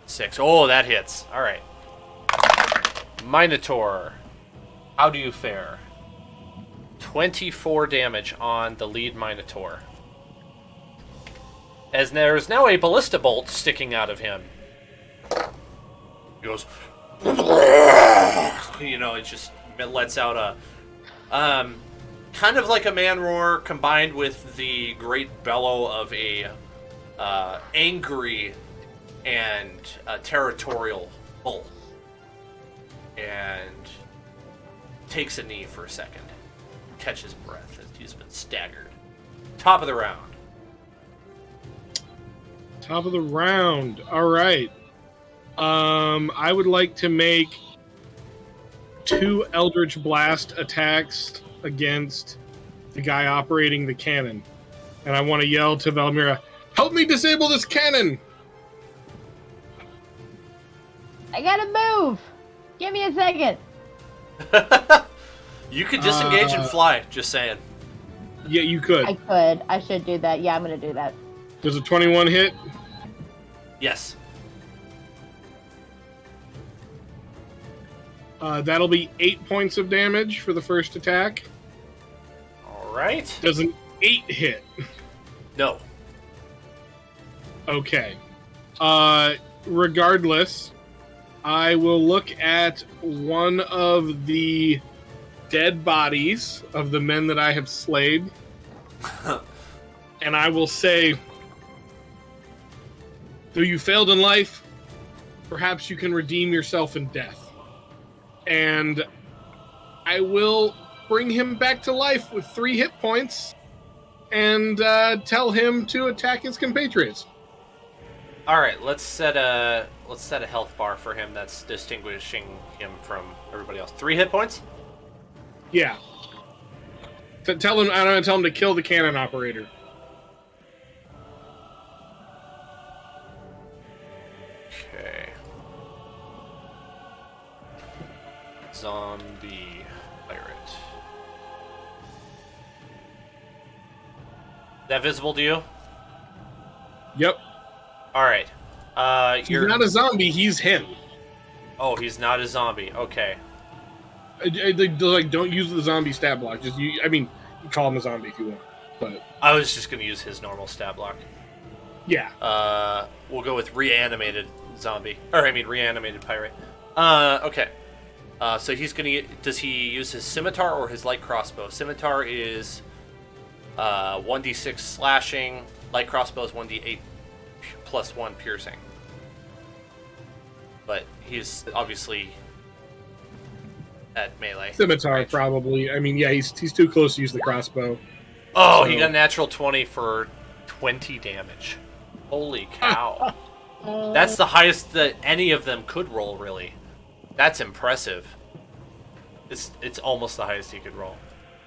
S1: 6. Oh, that hits. Alright. Minotaur, how do you fare? 24 damage on the lead Minotaur. As there is now a ballista bolt sticking out of him. He goes... You know, it lets out a... kind of like a man roar combined with the great bellow of a angry and territorial bull. And takes a knee for a second. Catches breath as he's been staggered. Top of the round.
S2: Top of the round. All right. I would like to make 2 Eldritch Blast attacks against the guy operating the cannon. And I want to yell to Velmira, help me disable this cannon!
S3: I gotta move! Give me a second!
S1: You could disengage and fly, just saying.
S2: Yeah, you could.
S3: I could. I should do that. Yeah, I'm gonna do that.
S2: Does a 21 hit?
S1: Yes.
S2: That'll be 8 points of damage for the first attack.
S1: Alright.
S2: Does an 8 hit?
S1: No.
S2: Okay. Regardless, I will look at one of the dead bodies of the men that I have slayed, and I will say, though you failed in life, perhaps you can redeem yourself in death. And I will bring him back to life with 3 hit points and tell him to attack his compatriots.
S1: All right, let's set a health bar for him that's distinguishing him from everybody else. 3 hit points?
S2: Yeah. Tell him. I don't know, tell him to kill the cannon operator.
S1: Okay. Zombie pirate. Is that visible to you?
S2: Yep.
S1: All right.
S2: He's not a zombie. He's him.
S1: Oh, he's not a zombie. Okay.
S2: Like, don't use the zombie stat block. Just you. I mean, you call him a zombie if you want, but
S1: I was just gonna use his normal stat block.
S2: yeah.
S1: We'll go with reanimated zombie, or I mean reanimated pirate. Okay. So he's gonna. Does he use his scimitar or his light crossbow? Scimitar is 1d6 slashing. Light crossbow is 1d8 plus 1 piercing. But he's obviously at melee.
S2: Scimitar,
S1: range.
S2: probably. I mean, yeah, he's too close to use the crossbow.
S1: Oh,
S2: So-
S1: he got a natural 20 for 20 damage. Holy cow. That's the highest that any of them could roll, really. That's impressive. It's almost the highest he could roll.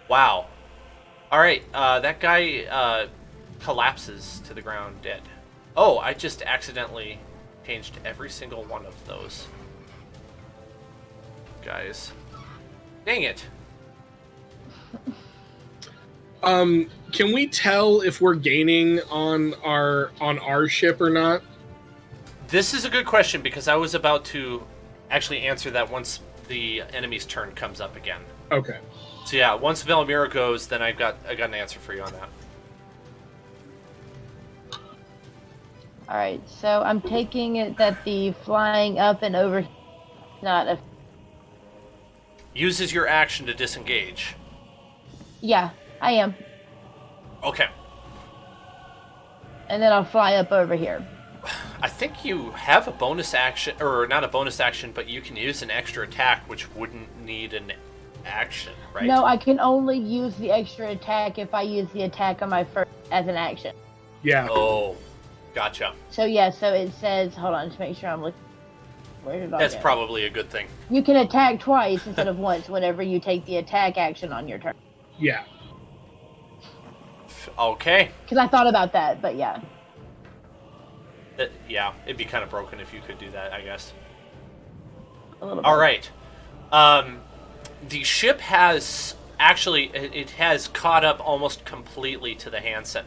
S1: Wow. Alright, that guy collapses to the ground dead. Oh, I just accidentally changed every single one of those. Guys. Dang it.
S2: Can we tell if we're gaining on our ship or not?
S1: This is a good question because I was about to actually answer that once the enemy's turn comes up again.
S2: Okay.
S1: So yeah, once Valmira goes, then I got an answer for you on that.
S3: All right, so I'm taking it that the flying up and over is not a.
S1: Uses your action to disengage.
S3: Yeah, I am,
S1: Okay.
S3: and then I'll fly up over here.
S1: I think you have a bonus action, or not a bonus action, but you can use an extra attack, which wouldn't need an action, right?
S3: No, I can only use the extra attack if I use the attack on my first as an action.
S2: Yeah.
S1: Oh, gotcha.
S3: So yeah, so it says, hold on, just make sure I'm looking. Where did I
S1: That's
S3: go?
S1: probably a good thing.
S3: You can attack twice instead of once whenever you take the attack action on your turn.
S2: Yeah.
S1: Okay.
S3: Because I thought about that, but yeah.
S1: Yeah, it'd be kind of broken if you could do that, I guess.
S3: A little bit.
S1: All right. The ship has actually it has caught up almost completely to the Hanson,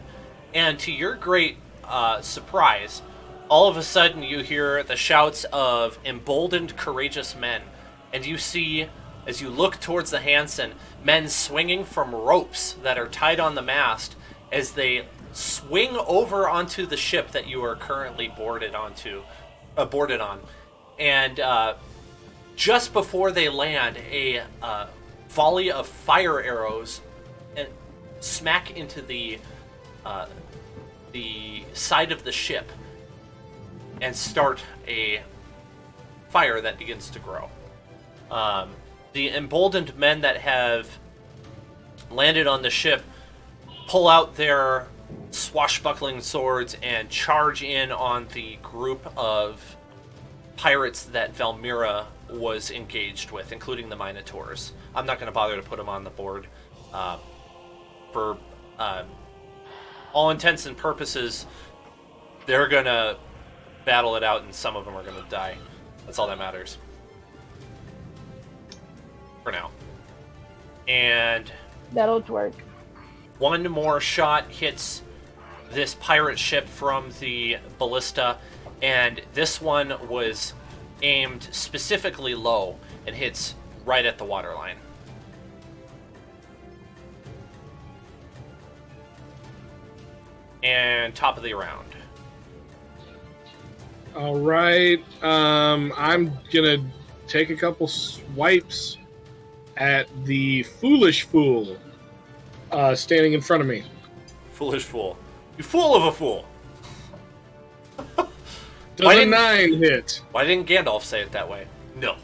S1: and to your great surprise, all of a sudden you hear the shouts of emboldened, courageous men, and you see, as you look towards the Hanson, men swinging from ropes that are tied on the mast as they swing over onto the ship that you are currently boarded on, and just before they land, a volley of fire arrows smack into the side of the ship and start a fire that begins to grow. The emboldened men that have landed on the ship pull out their swashbuckling swords and charge in on the group of pirates that Valmira was engaged with, including the Minotaurs. I'm not going to bother to put them on the board. For all intents and purposes, they're going to battle it out, and some of them are going to die. That's all that matters. For now. And
S3: That'll work.
S1: one more shot hits this pirate ship from the ballista, and this one was aimed specifically low and hits right at the waterline. And top of the round.
S2: All right. I'm gonna take a couple swipes at the foolish fool standing in front of me.
S1: Foolish fool. You fool of a fool.
S2: Does
S1: Why
S2: a
S1: didn't-
S2: 9 hit?
S1: Why didn't Gandalf say it that way? No.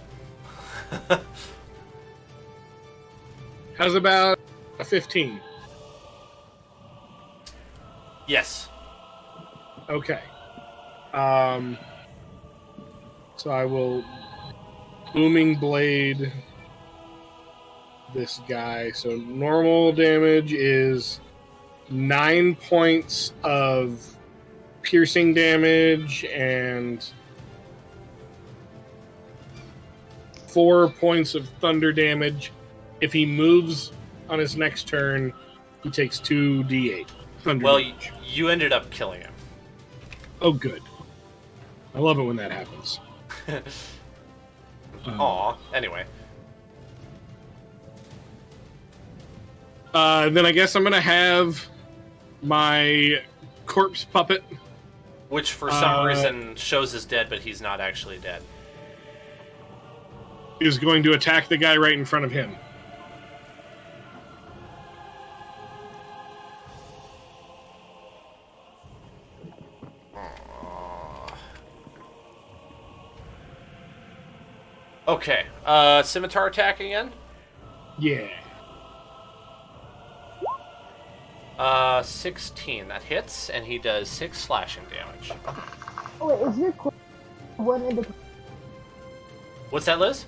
S2: How's about a 15?
S1: Yes.
S2: Okay. So I will booming blade this guy. So normal damage is 9 points of piercing damage and 4 points of thunder damage. If he moves on his next turn, he takes 2d8 thunder
S1: Well,
S2: damage.
S1: you ended up killing him.
S2: Oh, good. I love it when that happens.
S1: Aw. Anyway.
S2: Then I guess I'm gonna have my corpse puppet.
S1: Which for some reason shows as dead, but he's not actually dead.
S2: Is going to attack the guy right in front of him.
S1: Okay. Scimitar attack again?
S2: Yeah.
S1: 16. That hits, and he does 6 slashing damage.
S3: Oh, wait, is your one in the
S1: What's that, Liz?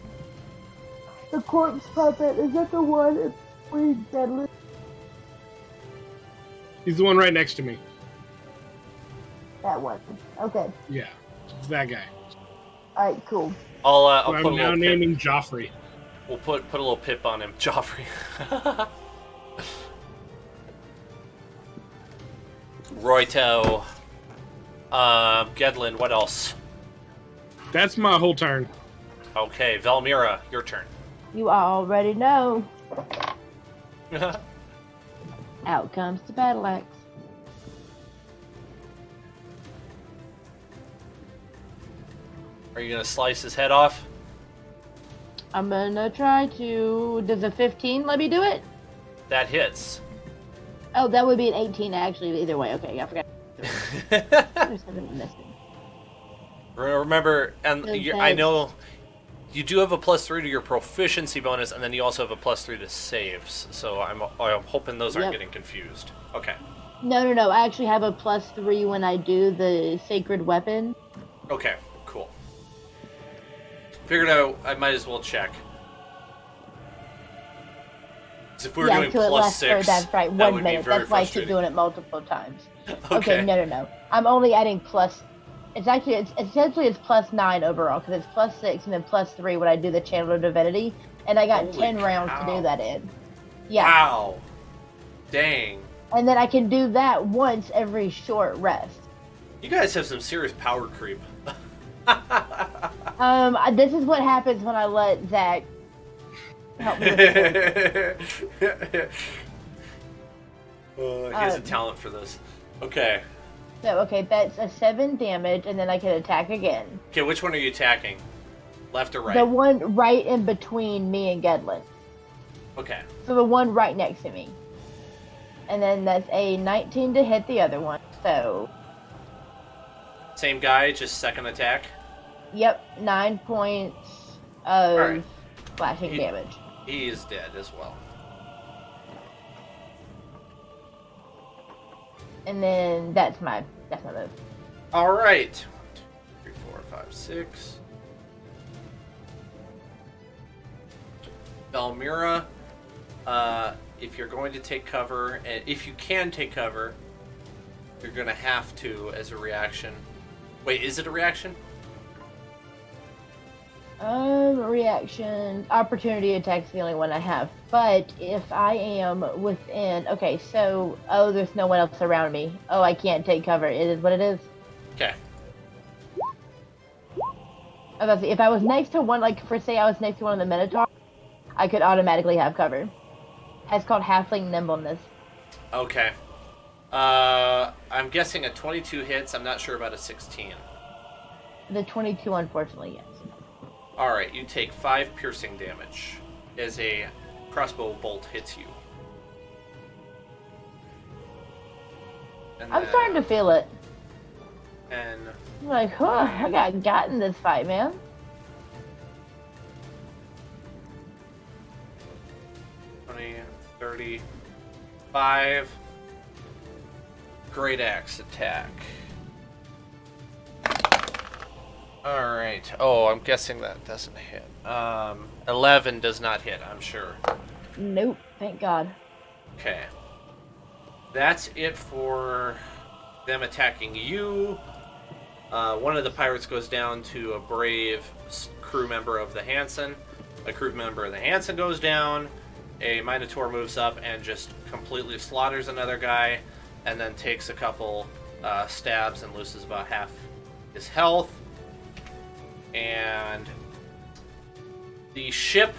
S3: the corpse puppet? Is that the one where he's deadly?
S2: He's the one right next to me.
S3: That one. Okay.
S2: Yeah. It's that guy.
S3: All right. Cool.
S1: I'll
S2: Who
S1: put a
S2: I'm
S1: little
S2: now
S1: pip.
S2: naming Joffrey.
S1: We'll put a little pip on him. Joffrey. Royto. Gedlin, what else?
S2: That's my whole turn.
S1: Okay, Velmira, your turn.
S3: You already know. Out comes the battle axe.
S1: Are you gonna slice his head off?
S3: I'm gonna try to. Does a 15 let me do it?
S1: That hits.
S3: Oh, that would be an 18 actually. Either way. Okay, I forgot. There's something missing.
S1: Remember, and
S3: Okay.
S1: I know you do have a +3 to your proficiency bonus, and then you also have a +3 to saves. So I'm hoping those aren't
S3: Yep.
S1: getting confused. Okay.
S3: No. I actually have a +3 when I do the sacred weapon.
S1: Okay. Cool. Figured out I might as well check. 'Cause if we were doing
S3: till it lasts for,
S1: +6,
S3: that's right,
S1: that
S3: 1
S1: would be
S3: minute.
S1: very
S3: That's why I keep
S1: frustrating.
S3: doing it multiple times.
S1: Okay.
S3: No. I'm only adding plus. It's essentially it's +9 overall because it's +6 and then +3 when I do the Channel of Divinity, and I got
S1: Holy
S3: 10 rounds to
S1: cow.
S3: do that in. Yeah,
S1: Wow. Dang.
S3: and then I can do that once every short rest.
S1: You guys have some serious power creep.
S3: This is what happens when I let Zach help me with this.
S1: He has a talent for this. Okay.
S3: So, okay, that's a 7 damage, and then I can attack again.
S1: Okay, which one are you attacking? Left or right?
S3: The one right in between me and Gedlin.
S1: Okay.
S3: So the one right next to me. And then that's a 19 to hit the other one. So,
S1: Same guy, just second attack.
S3: yep, 9 points of
S1: Alright.
S3: slashing
S1: He-
S3: damage.
S1: He is dead as well.
S3: And then that's my move.
S1: All right. 1, 2, 3, 4, 5, 6. Belmira, if you're going to take cover, and if you can take cover, you're going to have to as a reaction. Wait, is it a reaction?
S3: Reaction, opportunity attack's the only one I have. But if I am within, okay, so, there's no one else around me. Oh, I can't take cover. It is what it is.
S1: Okay.
S3: If I was next to one, like, for say I was next to one of the Minotaurs, I could automatically have cover. That's called Halfling Nimbleness.
S1: Okay. I'm guessing a 22 hits. I'm not sure about a 16.
S3: The 22, unfortunately, yes.
S1: All right, you take 5 piercing damage as a crossbow bolt hits you. And
S3: I'm starting to feel it.
S1: And
S3: I'm like, I got in this fight, man.
S1: $20, $35. Great axe attack. Alright. Oh, I'm guessing that doesn't hit. 11 does not hit, I'm sure.
S3: Nope, thank God.
S1: Okay. That's it for them attacking you. One of the pirates goes down to a brave crew member of the Hanson. A crew member of the Hanson goes down. A Minotaur moves up and just completely slaughters another guy, and then takes a couple stabs and loses about half his health. And the ship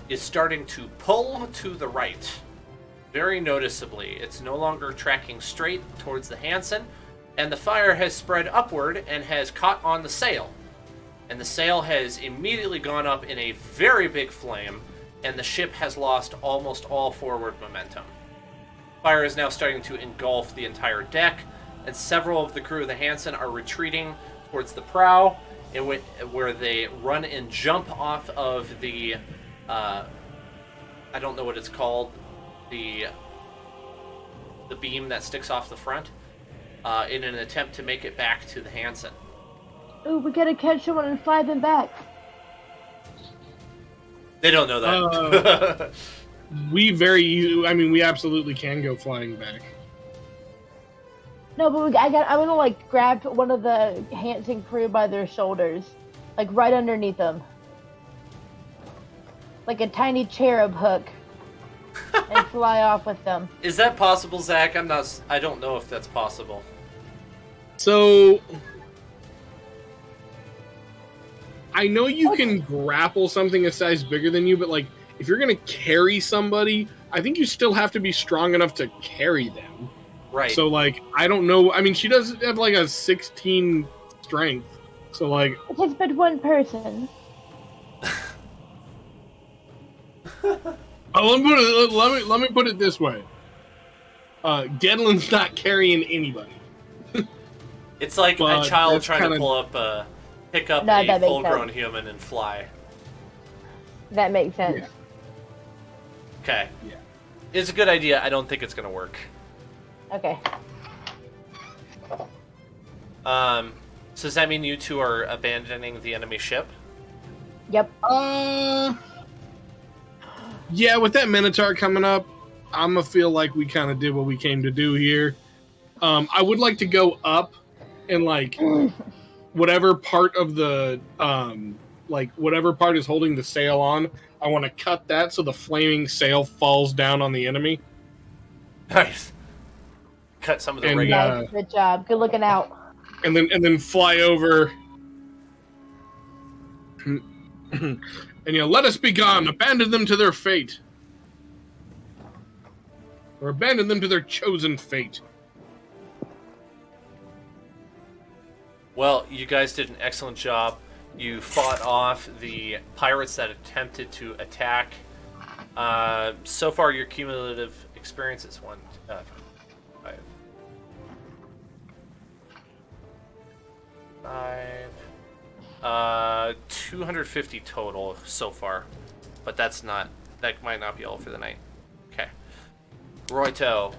S1: is starting to pull to the right. Very noticeably. It's no longer tracking straight towards the Hanson, and the fire has spread upward and has caught on the sail. And the sail has immediately gone up in a very big flame, and the ship has lost almost all forward momentum. Fire is now starting to engulf the entire deck, and several of the crew of the Hanson are retreating towards the prow, where they run and jump off of the, I don't know what it's called, the beam that sticks off the front, in an attempt to make it back to the Hanson.
S3: Ooh, we gotta catch someone and fly them back.
S1: They don't know that.
S2: We absolutely can go flying back.
S3: No, but I'm gonna like grab one of the Hanson crew by their shoulders, like right underneath them, like a tiny cherub hook, and fly off with them.
S1: Is that possible, Zach? I don't know if that's possible.
S2: So, I know you can grapple something a size bigger than you, but like, if you're gonna carry somebody, I think you still have to be strong enough to carry them.
S1: Right.
S2: So, like, I don't know. I mean, she does have like a 16 strength. So, like,
S3: It takes but one person.
S2: let me put it this way. Gedlin's not carrying anybody.
S1: It's like a
S2: But
S1: child
S2: that's
S1: trying to pick up a full-grown human and fly.
S3: That makes sense.
S2: Yeah.
S1: Okay.
S2: Yeah.
S1: It's a good idea. I don't think it's going to work.
S3: Okay.
S1: So does that mean you two are abandoning the enemy ship?
S3: Yep.
S2: Yeah, with that Minotaur coming up, I'm gonna feel like we kind of did what we came to do here. I would like to go up and like whatever part of the whatever part is holding the sail on, I want to cut that so the flaming sail falls down on the enemy.
S1: Nice. Cut some of the rigging.
S3: Nice. Good job. Good looking out.
S2: And then fly over. And let us be gone. Abandon them to their fate. Or abandon them to their chosen fate.
S1: Well, you guys did an excellent job. You fought off the pirates that attempted to attack. So far, your cumulative experience is 250 total so far, but that might not be all for the night. Okay, Royto.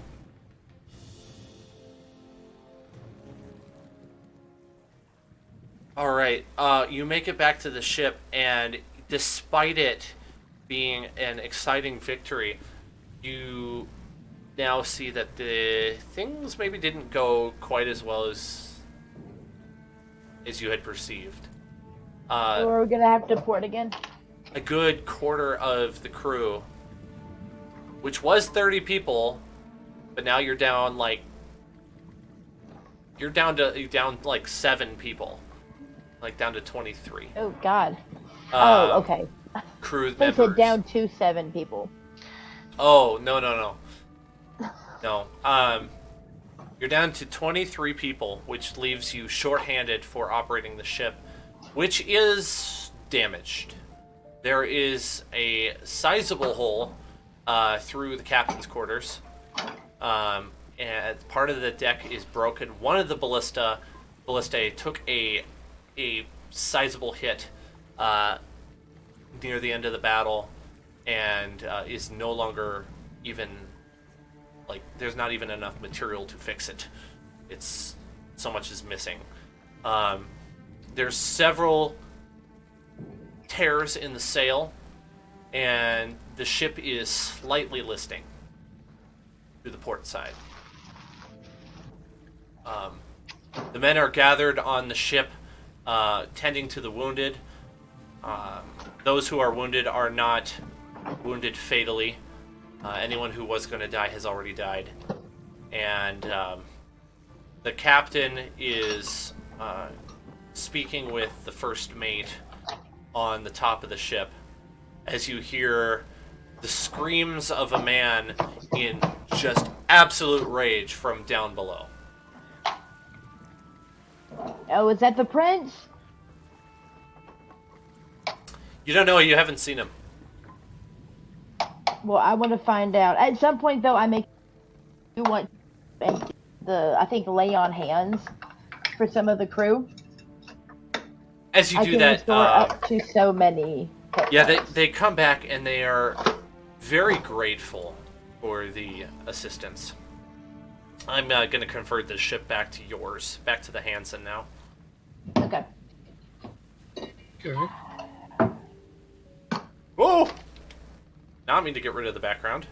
S1: All right, you make it back to the ship, and despite it being an exciting victory, you now see that the things maybe didn't go quite as well as you had perceived.
S3: We're gonna have to port again.
S1: A good quarter of the crew, which was 30 people, but now you're down like 7 people, like down to 23.
S3: Oh God. Okay.
S1: Crew
S3: They
S1: members.
S3: said down to 7 people.
S1: Oh no. You're down to 23 people, which leaves you shorthanded for operating the ship, which is damaged. There is a sizable hole through the captain's quarters, and part of the deck is broken. One of the ballistae took a sizable hit near the end of the battle, and is no longer even, like, there's not even enough material to fix it. It's so much is missing. There's several tears in the sail, and the ship is slightly listing to the port side. The men are gathered on the ship, tending to the wounded. Those who are wounded are not wounded fatally. Anyone who was going to die has already died. And the captain is speaking with the first mate on the top of the ship. as you hear the screams of a man in just absolute rage from down below.
S3: Oh, is that the prince?
S1: You don't know, you haven't seen him.
S3: Well, I want to find out. At some point, though, I want I think lay on hands for some of the crew.
S1: As you
S3: I
S1: do
S3: can
S1: that,
S3: restore up to so many.
S1: yeah, they come back and they are very grateful for the assistance. I'm going to convert the ship back to yours, back to the Hanson now.
S3: Okay.
S2: Okay.
S1: Whoa! Now I mean to get rid of the background.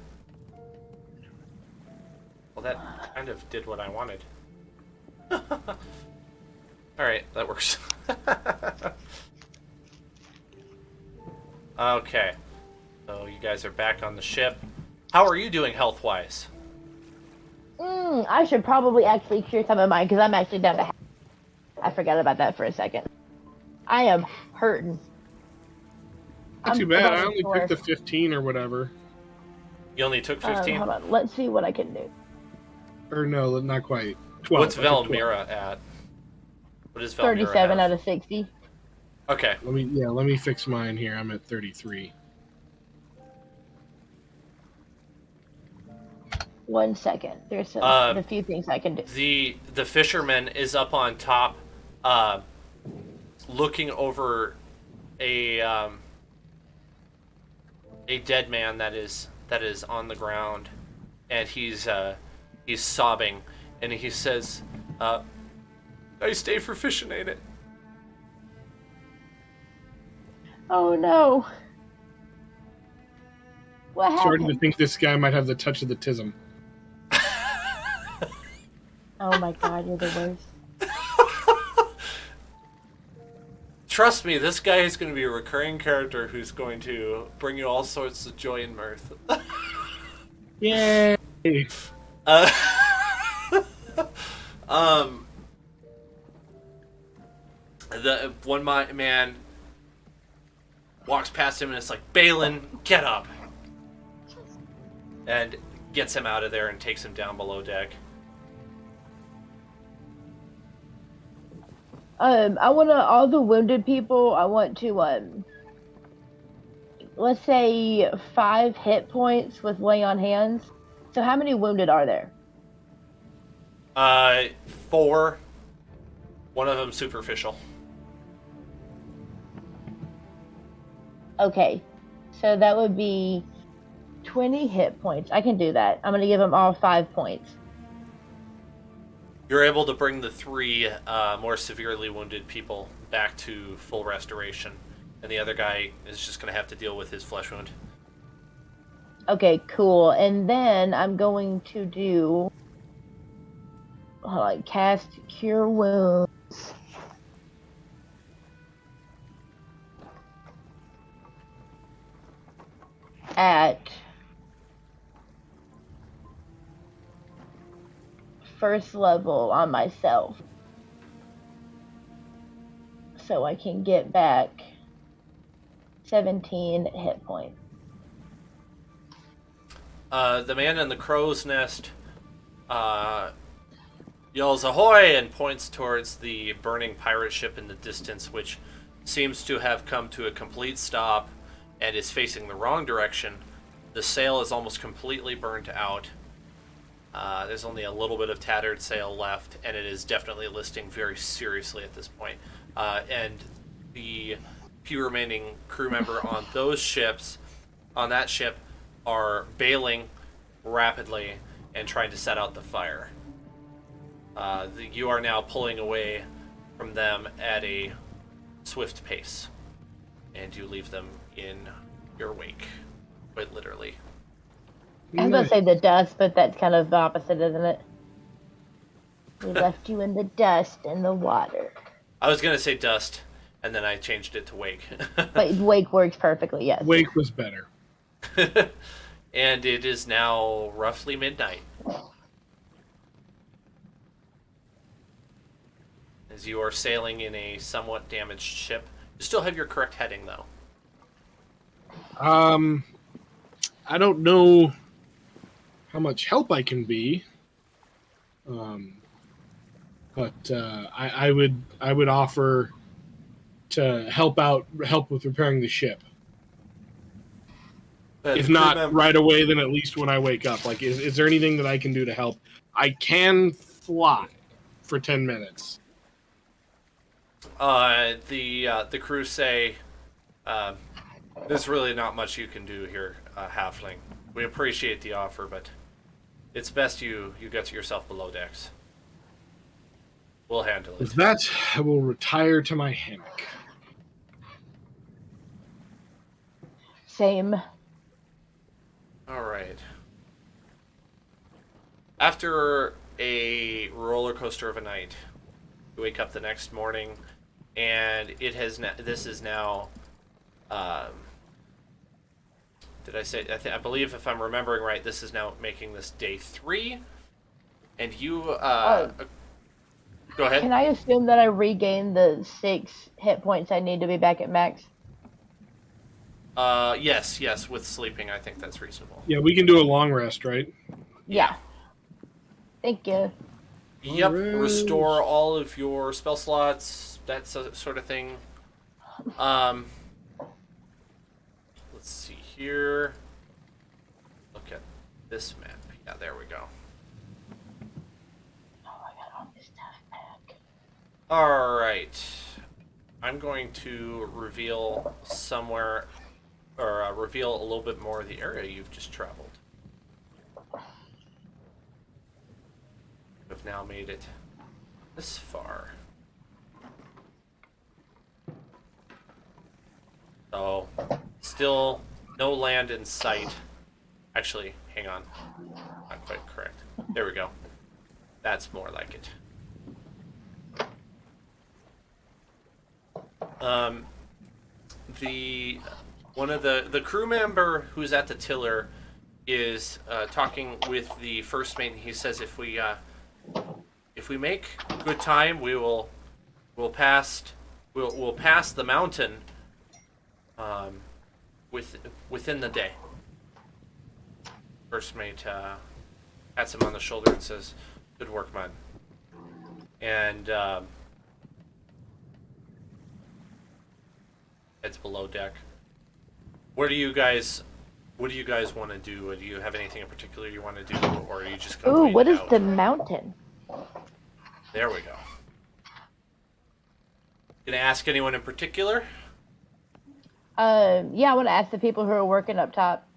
S1: Well, that kind of did what I wanted. Alright, that works. Okay. So you guys are back on the ship. How are you doing health-wise?
S3: I should probably actually cure some of mine because I'm actually down to half. I forgot about that for a second. I am hurting.
S2: Not too
S3: I'm
S2: bad.
S3: about
S2: I
S3: to
S2: only
S3: score.
S2: took the 15 or whatever.
S1: You only took 15?
S3: Hold on. Let's see what I can do.
S2: Or no, not quite. 12.
S1: What's
S2: I took 12.
S1: Valmira at? What is Valmira
S3: 37
S1: have?
S3: out of 60.
S1: Okay.
S2: Let me fix mine here. I'm at 33.
S3: 1 second. There's a few things I can do.
S1: The fisherman is up on top, looking over a dead man that is on the ground, and he's sobbing, and he says, "Nice day for fishing, ain't it?"
S3: Oh no. What
S2: Starting
S3: happened?
S2: to think this guy might have the touch of the tism.
S3: Oh my god, you're the worst.
S1: Trust me, this guy is going to be a recurring character who's going to bring you all sorts of joy and mirth.
S2: Yay!
S1: Uh, the one man walks past him and it's like, Balin, get up! And gets him out of there and takes him down below deck.
S3: I want to, all the wounded people, I want to, let's say 5 hit points with lay on hands. So how many wounded are there?
S1: 4. One of them superficial.
S3: Okay, so that would be 20 hit points. I can do that. I'm going to give them all 5 points.
S1: You're able to bring the 3 more severely wounded people back to full restoration, and the other guy is just going to have to deal with his flesh wound.
S3: Okay, cool. And then I'm going to do cast Cure Wounds. At first level on myself, so I can get back 17 hit points.
S1: The man in the crow's nest yells ahoy and points towards the burning pirate ship in the distance, which seems to have come to a complete stop and is facing the wrong direction. The sail is almost completely burnt out. There's only a little bit of tattered sail left, and it is definitely listing very seriously at this point. And the few remaining crew member on that ship, are bailing rapidly and trying to set out the fire. You are now pulling away from them at a swift pace, and you leave them in your wake, quite literally.
S3: I was going to say the dust, but that's kind of the opposite, isn't it? We left you in the dust and the water.
S1: I was going to say dust, and then I changed it to wake.
S3: But wake works perfectly, yes.
S2: Wake was better.
S1: And it is now roughly midnight. As you are sailing in a somewhat damaged ship. You still have your correct heading, though.
S2: I don't know how much help I can be. But I would offer to help with repairing the ship. If
S1: The crew
S2: not
S1: member,
S2: right away, then at least when I wake up. Like, is there anything that I can do to help? I can fly for 10 minutes.
S1: the crew say, there's really not much you can do here, halfling. We appreciate the offer, but it's best you get yourself below decks. We'll handle it.
S2: With that, I will retire to my hammock.
S3: Same.
S1: All right. After a roller coaster of a night, you wake up the next morning, and this is now. Did I say? I believe, if I'm remembering right, this is now making this day 3, and you. Go ahead.
S3: Can I assume that I regained the 6 hit points I need to be back at max?
S1: Yes. With sleeping, I think that's reasonable.
S2: Yeah, we can do a long rest, right?
S3: Yeah. Thank you.
S1: Yep.
S2: Alright.
S1: Restore all of your spell slots. That sort of thing. Let's see here. Look at this map. Yeah, there we go.
S3: Oh, I got all this stuff back.
S1: All right. I'm going to reveal somewhere, or reveal a little bit more of the area you've just traveled. We've now made it this far. So, still no land in sight. Actually, hang on. Not quite correct. There we go. That's more like it. One of the crew member who's at the tiller is talking with the first mate. He says, if we make good time, we'll pass the mountain within the day. First mate pats him on the shoulder and says, "Good work, man." And heads below deck. What do you guys want to do? Do you have anything in particular you want to do, or are you just going to
S3: Ooh,
S1: wait
S3: what
S1: it
S3: is
S1: out?
S3: the mountain?
S1: There we go. Gonna ask anyone in particular?
S3: Yeah, I want to ask the people who are working up top.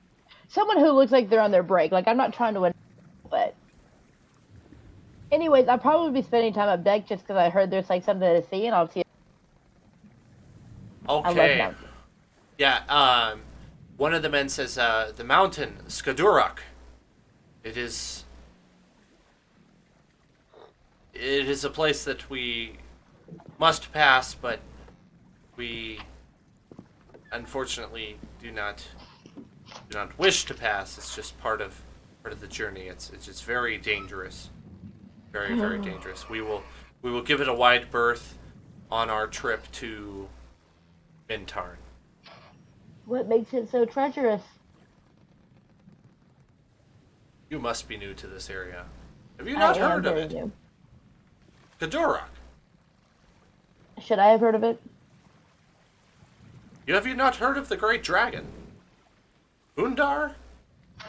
S3: Someone who looks like they're on their break. Like, I'm not trying to win, but... Anyways, I'll probably be spending time up deck just because I heard there's, like, something to see, and I'll see... I love
S1: Okay.
S3: mountains.
S1: Yeah, one of the men says, the mountain, Skadurak. It is a place that we must pass, but we unfortunately do not wish to pass. It's just part of the journey. It's just very dangerous. Very, very dangerous. We will give it a wide berth on our trip to Mintarn.
S3: What makes it so treacherous?
S1: You must be new to this area. Have you not heard of it?
S3: New.
S1: Kadurak.
S3: Should I have heard of it?
S1: Have you not heard of the great dragon? Undar?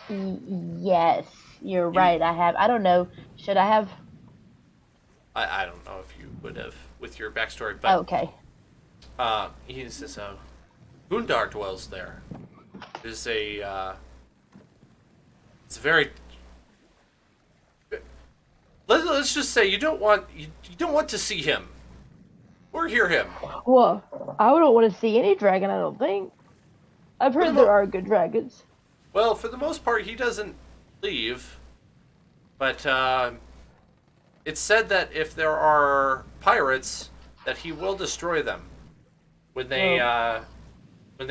S3: Yes, you're right. I have. I don't know. Should I have?
S1: I don't know if you would have with your backstory, but
S3: Okay.
S1: he says, Undar dwells there. It's very. Let's just say you don't want to see him or hear him.
S3: Well, I don't want to see any dragon. I don't think. I've heard there are good dragons.
S1: Well, for the most part, he doesn't leave. But it's said that if there are pirates, that he will destroy them when they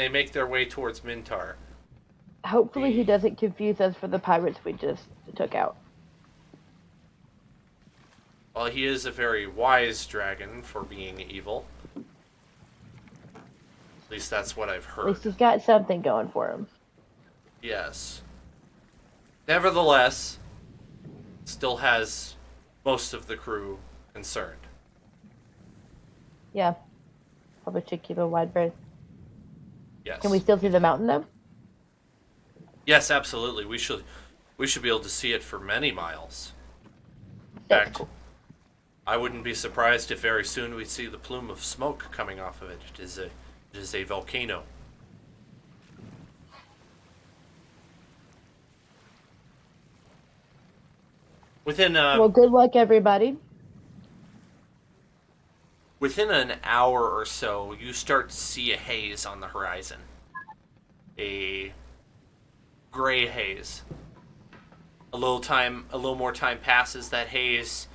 S1: make their way towards Mintar.
S3: Hopefully, he doesn't confuse us for the pirates we just took out.
S1: Well, he is a very wise dragon for being evil. At least that's what I've
S3: At
S1: heard.
S3: least he's got something going for him.
S1: Yes. Nevertheless, still has most of the crew concerned.
S3: Yeah. Probably should keep a wide berth.
S1: Yes.
S3: Can we still see the mountain though?
S1: Yes, absolutely. We should be able to see it for many miles. In
S3: That's
S1: fact,
S3: cool.
S1: I wouldn't be surprised if very soon we see the plume of smoke coming off of it. It is a volcano. Within
S3: Well, good luck, everybody.
S1: within an hour or so, you start to see a haze on the horizon. A gray haze. A little more time passes. That haze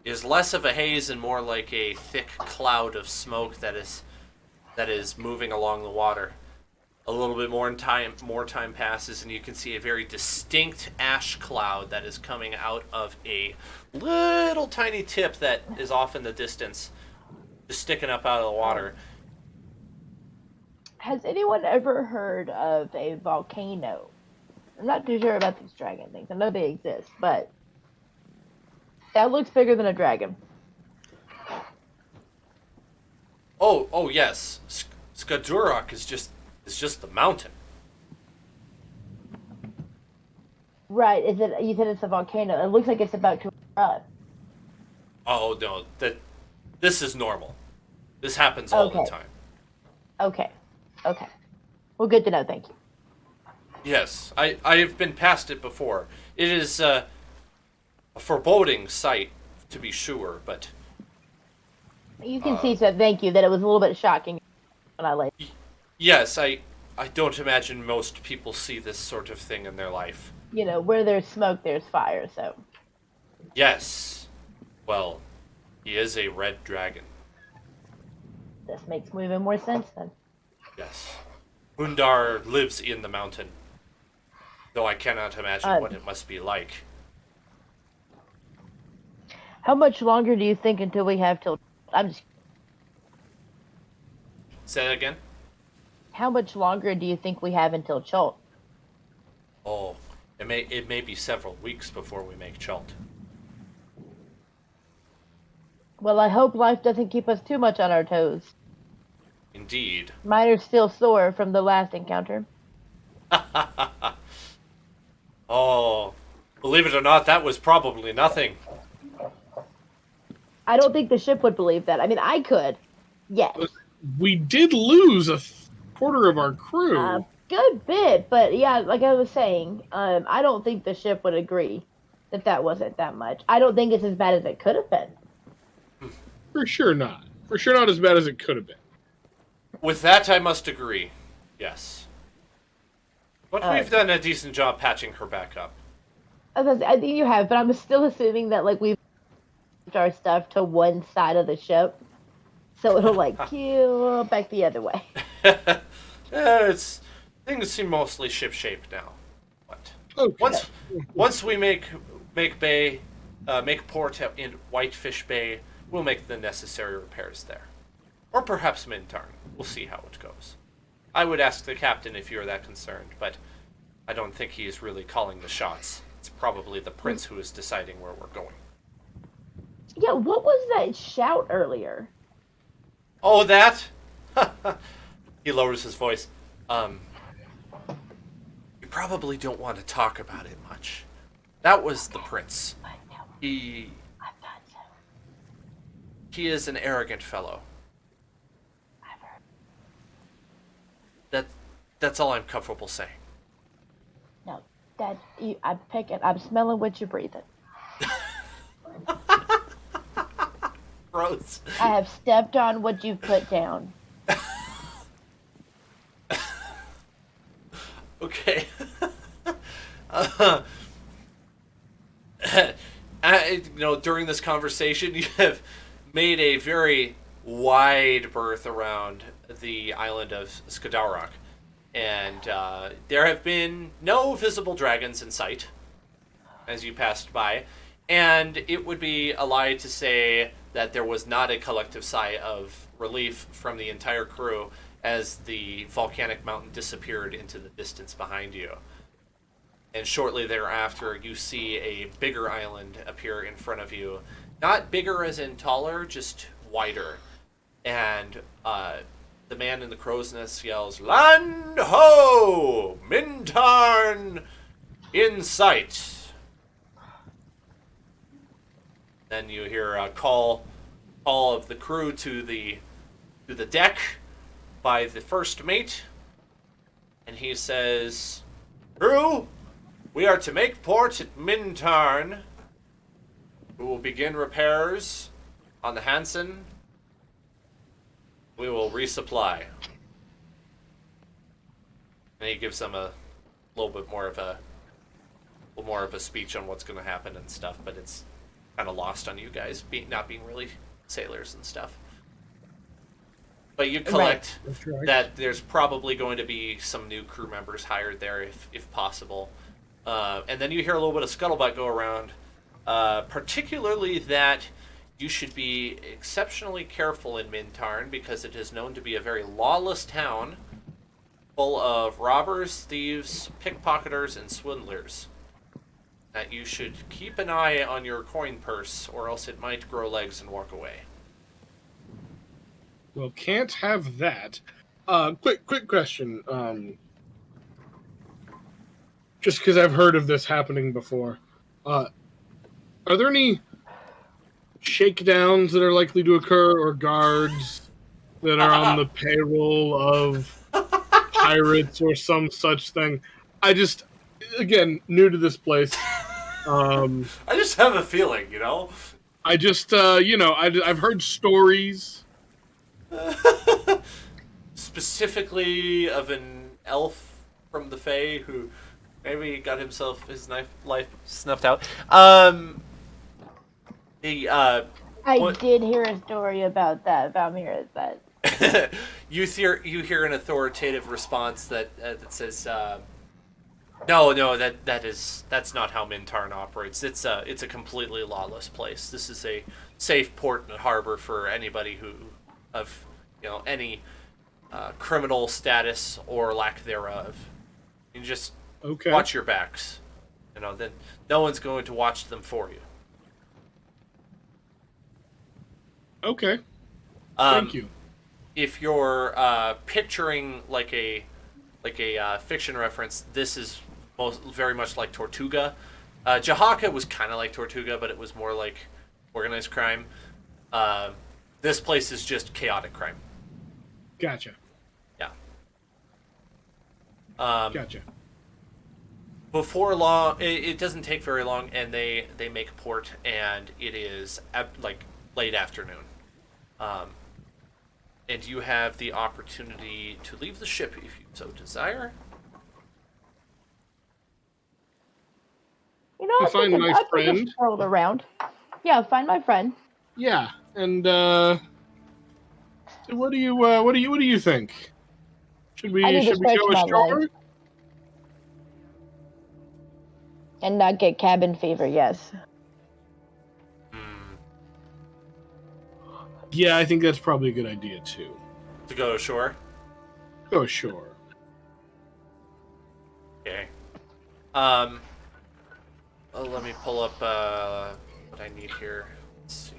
S1: is less of a haze and more like a thick cloud of smoke that is moving along the water. A little bit more time passes, and you can see a very distinct ash cloud that is coming out of a little tiny tip that is off in the distance, just sticking up out of the water.
S3: Has anyone ever heard of a volcano? I'm not too sure about these dragon things. I know they exist, but that looks bigger than a dragon.
S1: Oh yes, Skadurok is just the mountain.
S3: Right? Is it? You said it's a volcano. It looks like it's about to erupt.
S1: Oh no, this is normal. This happens all the
S3: Okay.
S1: time.
S3: Okay. Okay. Well, good to know. Thank you.
S1: Yes, I have been past it before. It is a foreboding sight, to be sure, but
S3: You can see. So thank you. That it was a little bit shocking when I laid.
S1: yes, I don't imagine most people see this sort of thing in their life.
S3: You know, where there's smoke, there's fire. So
S1: Yes. Well, he is a red dragon.
S3: this makes even more sense then.
S1: Yes. Hundar lives in the mountain, though I cannot imagine what it must be like.
S3: How much longer do you think until we have till? I'm just.
S1: Say that again?
S3: How much longer do you think we have until Chult?
S1: Oh, it may be several weeks before we make Chult.
S3: Well, I hope life doesn't keep us too much on our toes.
S1: Indeed.
S3: Mine are still sore from the last encounter.
S1: Oh, believe it or not, that was probably nothing.
S3: I don't think the ship would believe that. I mean, I could. Yes.
S2: We did lose a quarter of our crew.
S3: A good bit, but yeah, like I was saying, I don't think the ship would agree that that wasn't that much. I don't think it's as bad as it could have been.
S2: For sure not. For sure not as bad as it could have been.
S1: With that, I must agree. Yes. But we've done a decent job patching her back up.
S3: I think you have, but I'm still assuming that like we've moved our stuff to one side of the ship, so it'll like keel back the other way.
S1: Things seem mostly ship shape now. But
S2: Okay.
S1: once we make port in Whitefish Bay, we'll make the necessary repairs there, or perhaps Mintarn. We'll see how it goes. I would ask the captain if you're that concerned, but I don't think he is really calling the shots. It's probably the prince who is deciding where we're going.
S3: Yeah, what was that shout earlier?
S1: Oh, that? He lowers his voice. You probably don't want to talk about it much. That was the prince.
S3: I know.
S1: He
S3: I thought so.
S1: is an arrogant fellow.
S3: I've heard.
S1: That's all I'm comfortable saying.
S3: No, I'm smelling what you're breathing.
S1: Gross.
S3: I have stepped on what you've put down.
S1: Okay. During this conversation, you have made a very wide berth around the island of Skadurok, and there have been no visible dragons in sight as you passed by, and it would be a lie to say that there was not a collective sigh of relief from the entire crew as the volcanic mountain disappeared into the distance behind you. And shortly thereafter, you see a bigger island appear in front of you. Not bigger as in taller, just wider. And the man in the crow's nest yells, "Land ho! Mintarn in sight!" Then you hear a call of the crew to the deck by the first mate. And he says, "Crew, we are to make port at Mintarn. We will begin repairs on the Hanson. We will resupply." And he gives them a little bit more of a speech on what's going to happen and stuff, but it's kind of lost on you guys, not being really sailors and stuff. But you collect that there's probably going to be some new crew members hired there if possible. And then you hear a little bit of scuttlebutt go around, particularly that you should be exceptionally careful in Mintarn because it is known to be a very lawless town full of robbers, thieves, pickpocketers, and swindlers. That you should keep an eye on your coin purse or else it might grow legs and walk away.
S2: Well, can't have that. Quick question. Just because I've heard of this happening before. Are there any shakedowns that are likely to occur or guards that are on the payroll of pirates or some such thing? I just, again, new to this place.
S1: I just have a feeling, you know?
S2: I just, I've heard stories.
S1: Specifically of an elf from the Fae who maybe got his life snuffed out.
S3: I did hear a story about that. Valmir is that.
S1: You hear an authoritative response that says, "No, that's not how Mintarn operates. It's a completely lawless place. This is a safe port and harbor for anybody who of any criminal status or lack thereof. You just watch your backs. Then no one's going to watch them for you."
S2: Okay. Thank you.
S1: If you're picturing like a fiction reference, this is very much like Tortuga. Jahaka was kind of like Tortuga, but it was more like organized crime. This place is just chaotic crime.
S2: Gotcha.
S1: Yeah.
S2: Gotcha.
S1: Before long, it doesn't take very long, and they make port, and it is late afternoon. And you have the opportunity to leave the ship if you so desire.
S2: I find my friend.
S3: Rolled around. Yeah, find my friend.
S2: Yeah, and what do you think? Should we go ashore?
S3: And not get cabin fever? Yes.
S2: Yeah, I think that's probably a good idea too.
S1: To go ashore?
S2: Go ashore.
S1: Okay. Let me pull up what I need here. Let's see.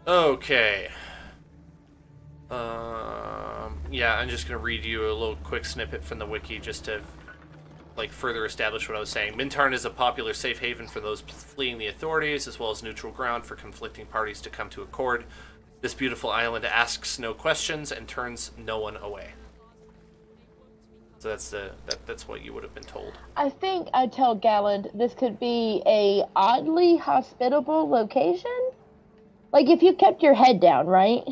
S1: Okay. Yeah, I'm just going to read you a little quick snippet from the wiki just to further establish what I was saying. Mintarn is a popular safe haven for those fleeing the authorities, as well as neutral ground for conflicting parties to come to accord. This beautiful island asks no questions and turns no one away. So that's what you would have been told.
S3: I think I tell Galland this could be a oddly hospitable location. Like if you kept your head down, right?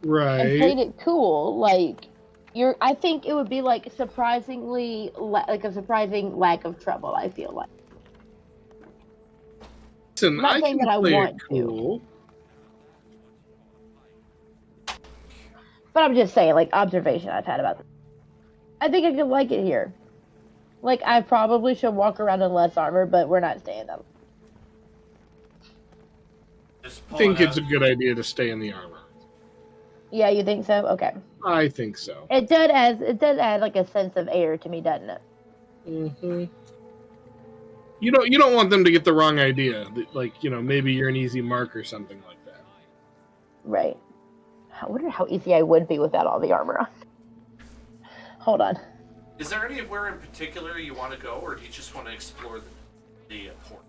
S2: Right.
S3: And played it cool, I think it would be surprisingly a surprising lack of trouble. I feel like.
S2: Listen,
S3: Not
S2: I
S3: saying
S2: can
S3: that I
S2: play
S3: want
S2: it cool.
S3: But I'm just saying, like, observation I've had about this. I think I could like it here. Like, I probably should walk around in less armor, but we're not staying that.
S1: Just
S2: I
S1: pull
S2: think
S1: it
S2: it's
S1: out.
S2: a good idea to stay in the armor.
S3: Yeah, you think so? Okay.
S2: I think so.
S3: It does add like a sense of air to me, doesn't it?
S2: Mm-hmm. You don't want them to get the wrong idea. Like, maybe you're an easy mark or something like that.
S3: Right. I wonder how easy I would be without all the armor on. Hold on.
S1: Is there anywhere in particular you want to go, or do you just want to explore the port?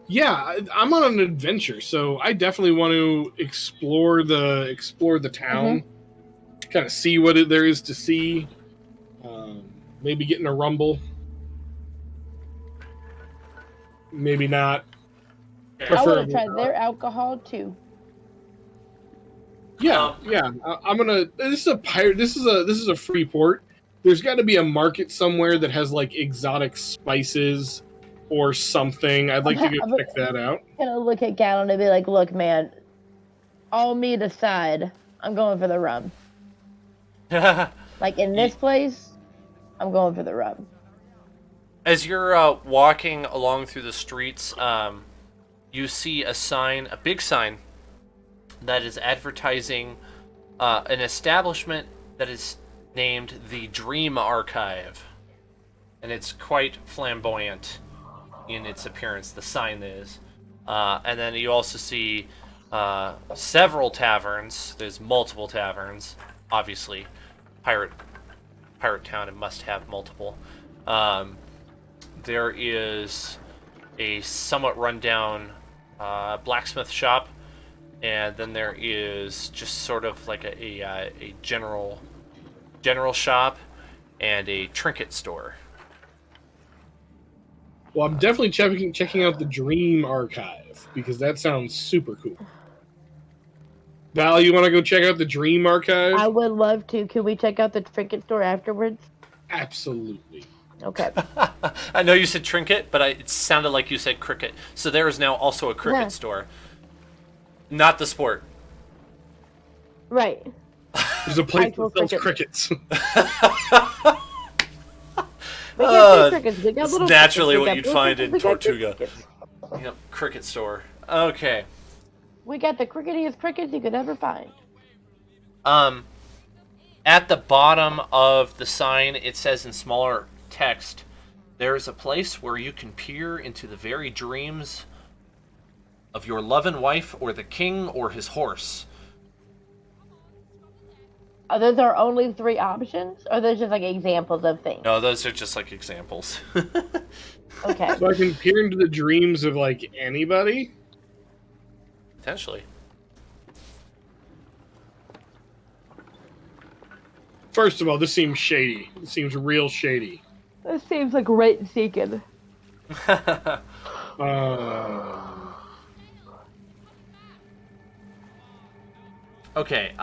S2: Yeah, I'm on an adventure, so I definitely want to explore the town, kind of see what there is to see. Maybe get in a rumble. Maybe not.
S1: Okay.
S3: I want to
S2: Preferably
S3: try
S2: not.
S3: their alcohol too.
S2: Yeah, yeah. I'm gonna. This is a pirate. This is a free port. There's got to be a market somewhere that has like exotic spices or something. I'd like to go
S3: I'm
S2: check that out.
S3: gonna look at Gallon and be like, "Look, man, all meat aside, I'm going for the rum. Like in this place, I'm going for the rum."
S1: As you're walking along through the streets, you see a big sign, that is advertising an establishment that is named the Dream Archive. And it's quite flamboyant in its appearance, the sign is. And then you also see several taverns. There's multiple taverns, obviously. Pirate town, it must have multiple. There is a somewhat rundown blacksmith shop, and then there is just sort of like a general shop and a trinket store.
S2: Well, I'm definitely checking out the Dream Archive because that sounds super cool. Val, you want to go check out the Dream Archive?
S3: I would love to. Can we check out the trinket store afterwards?
S2: Absolutely.
S3: Okay.
S1: I know you said trinket, but it sounded like you said cricket. So there is now also a cricket
S3: Yeah.
S1: store. Not the sport.
S3: Right.
S2: There's a place
S3: Actual
S2: that sells
S3: crickets.
S2: crickets.
S3: We got two crickets. We got
S1: It's
S3: little
S1: naturally
S3: crickets. We
S1: what
S3: got
S1: you'd
S3: blue
S1: find
S3: crickets.
S1: in
S3: We got green
S1: Tortuga.
S3: crickets.
S1: Yep, cricket store. Okay.
S3: We got the cricketiest crickets you could ever find.
S1: At the bottom of the sign, it says in smaller text, "There is a place where you can peer into the very dreams of your loving wife or the king or his horse."
S3: Are those our only three options? Or are those just like examples of things?
S1: No, those are just like examples.
S3: Okay.
S2: So I can peer into the dreams of like anybody.
S1: Potentially.
S2: First of all, this seems shady. It seems real shady.
S3: This seems like rate seeking.
S1: Okay,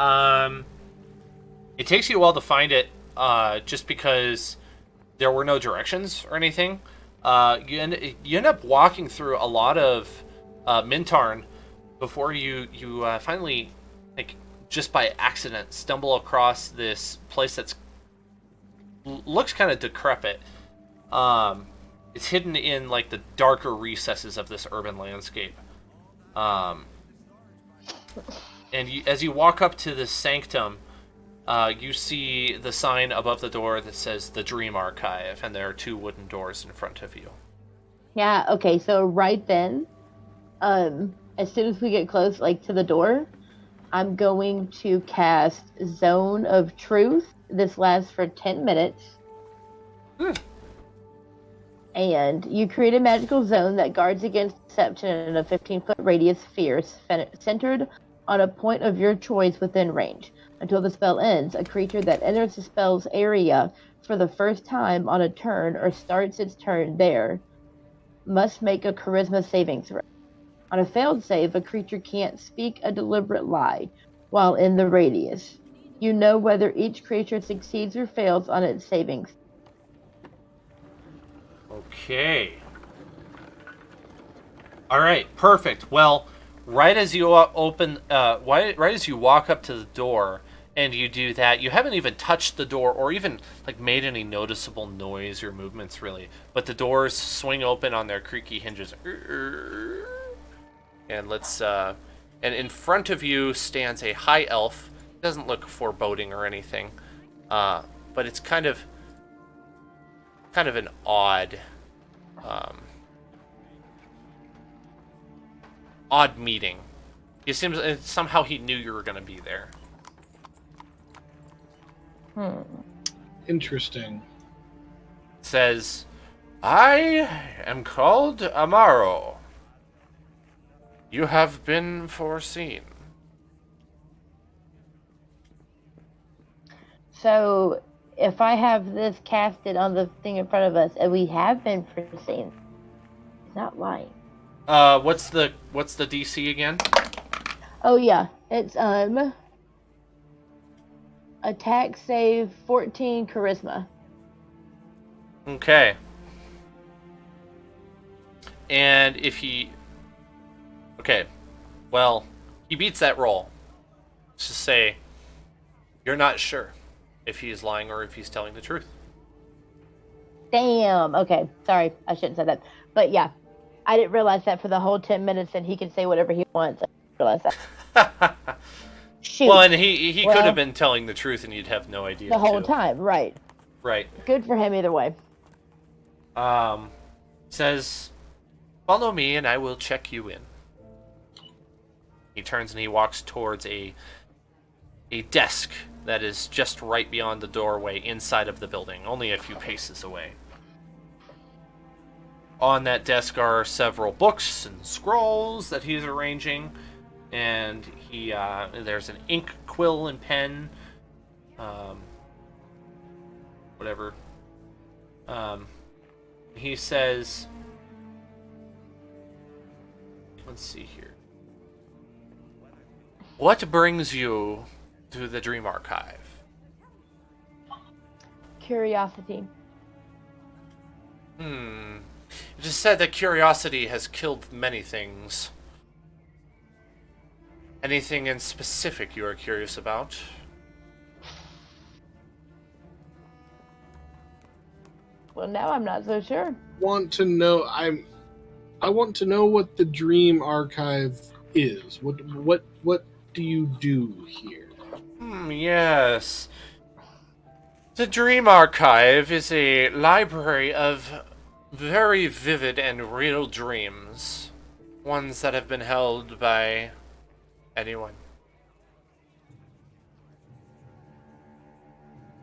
S1: it takes you a while to find it, just because there were no directions or anything. You end up walking through a lot of Mintarn before you finally, like, just by accident, stumble across this place that's looks kind of decrepit. It's hidden in like the darker recesses of this urban landscape. And as you walk up to this sanctum, you see the sign above the door that says the Dream Archive, and there are two wooden doors in front of you.
S3: Yeah, okay, so right then, as soon as we get close, like, to the door, I'm going to cast Zone of Truth. This lasts for 10 minutes. And you create a magical zone that guards against deception in a 15-foot radius sphere centered on a point of your choice within range. Until the spell ends, a creature that enters the spell's area for the first time on a turn or starts its turn there must make a charisma saving throw. On a failed save, a creature can't speak a deliberate lie while in the radius. You know whether each creature succeeds or fails on its savings.
S1: Okay. All right, perfect. Well, right as you right as you walk up to the door and you do that, you haven't even touched the door or even like made any noticeable noise or movements really. But the doors swing open on their creaky hinges, and and in front of you stands a high elf. Doesn't look foreboding or anything, but it's kind of an odd. Odd meeting. It seems somehow he knew you were going to be there.
S2: Interesting.
S1: It says, I am called Amaro. You have been foreseen.
S3: So, if I have this casted on the thing in front of us, and we have been foreseen, he's not lying.
S1: What's the DC again?
S3: Oh yeah, it's attack save 14 charisma.
S1: Okay. And if he... Okay. Well, he beats that roll. Let's just say you're not sure if he is lying or if he's telling the truth.
S3: Damn. Okay, sorry, I shouldn't say that. But yeah, I didn't realize that for the whole 10 minutes, and he can say whatever he wants. I didn't realize that. Shoot.
S1: Well, and he could have been telling the truth, and you'd have no idea
S3: the whole
S1: too.
S3: time, right?
S1: Right.
S3: Good for him either way.
S1: Says, follow me, and I will check you in. He turns and he walks towards a desk that is just right beyond the doorway inside of the building, only a few paces away. On that desk are several books and scrolls that he's arranging, and there's an ink, quill, and pen, whatever. He says, let's see here. What brings you to the Dream Archive?
S3: Curiosity.
S1: It is said that curiosity has killed many things. Anything in specific you are curious about?
S3: Well, now I'm not so sure.
S2: I want to know what the Dream Archive is. What do you do here?
S1: Yes. The Dream Archive is a library of very vivid and real dreams. Ones that have been held by anyone.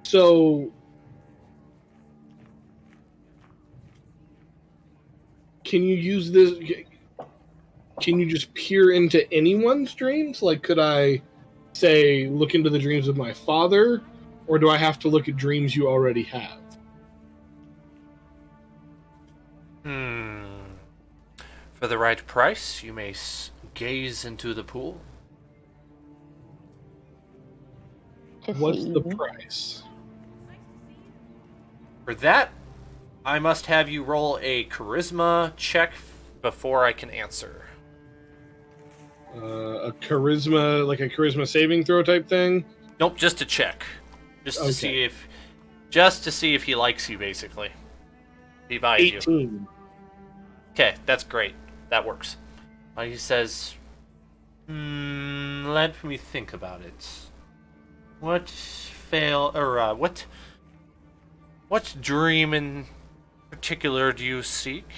S2: So, can you use this? Can you just peer into anyone's dreams? Like, could I say, look into the dreams of my father? Or do I have to look at dreams you already have?
S1: For the right price, you may gaze into the pool.
S2: What's the price?
S1: For that, I must have you roll a charisma check before I can answer.
S2: A charisma saving throw type thing?
S1: Nope, just a check. Just to
S2: Okay.
S1: see if he likes you, basically. He buys you.
S2: 18.
S1: Okay, that's great. That works. He says, let me think about it. What dream in particular do you seek?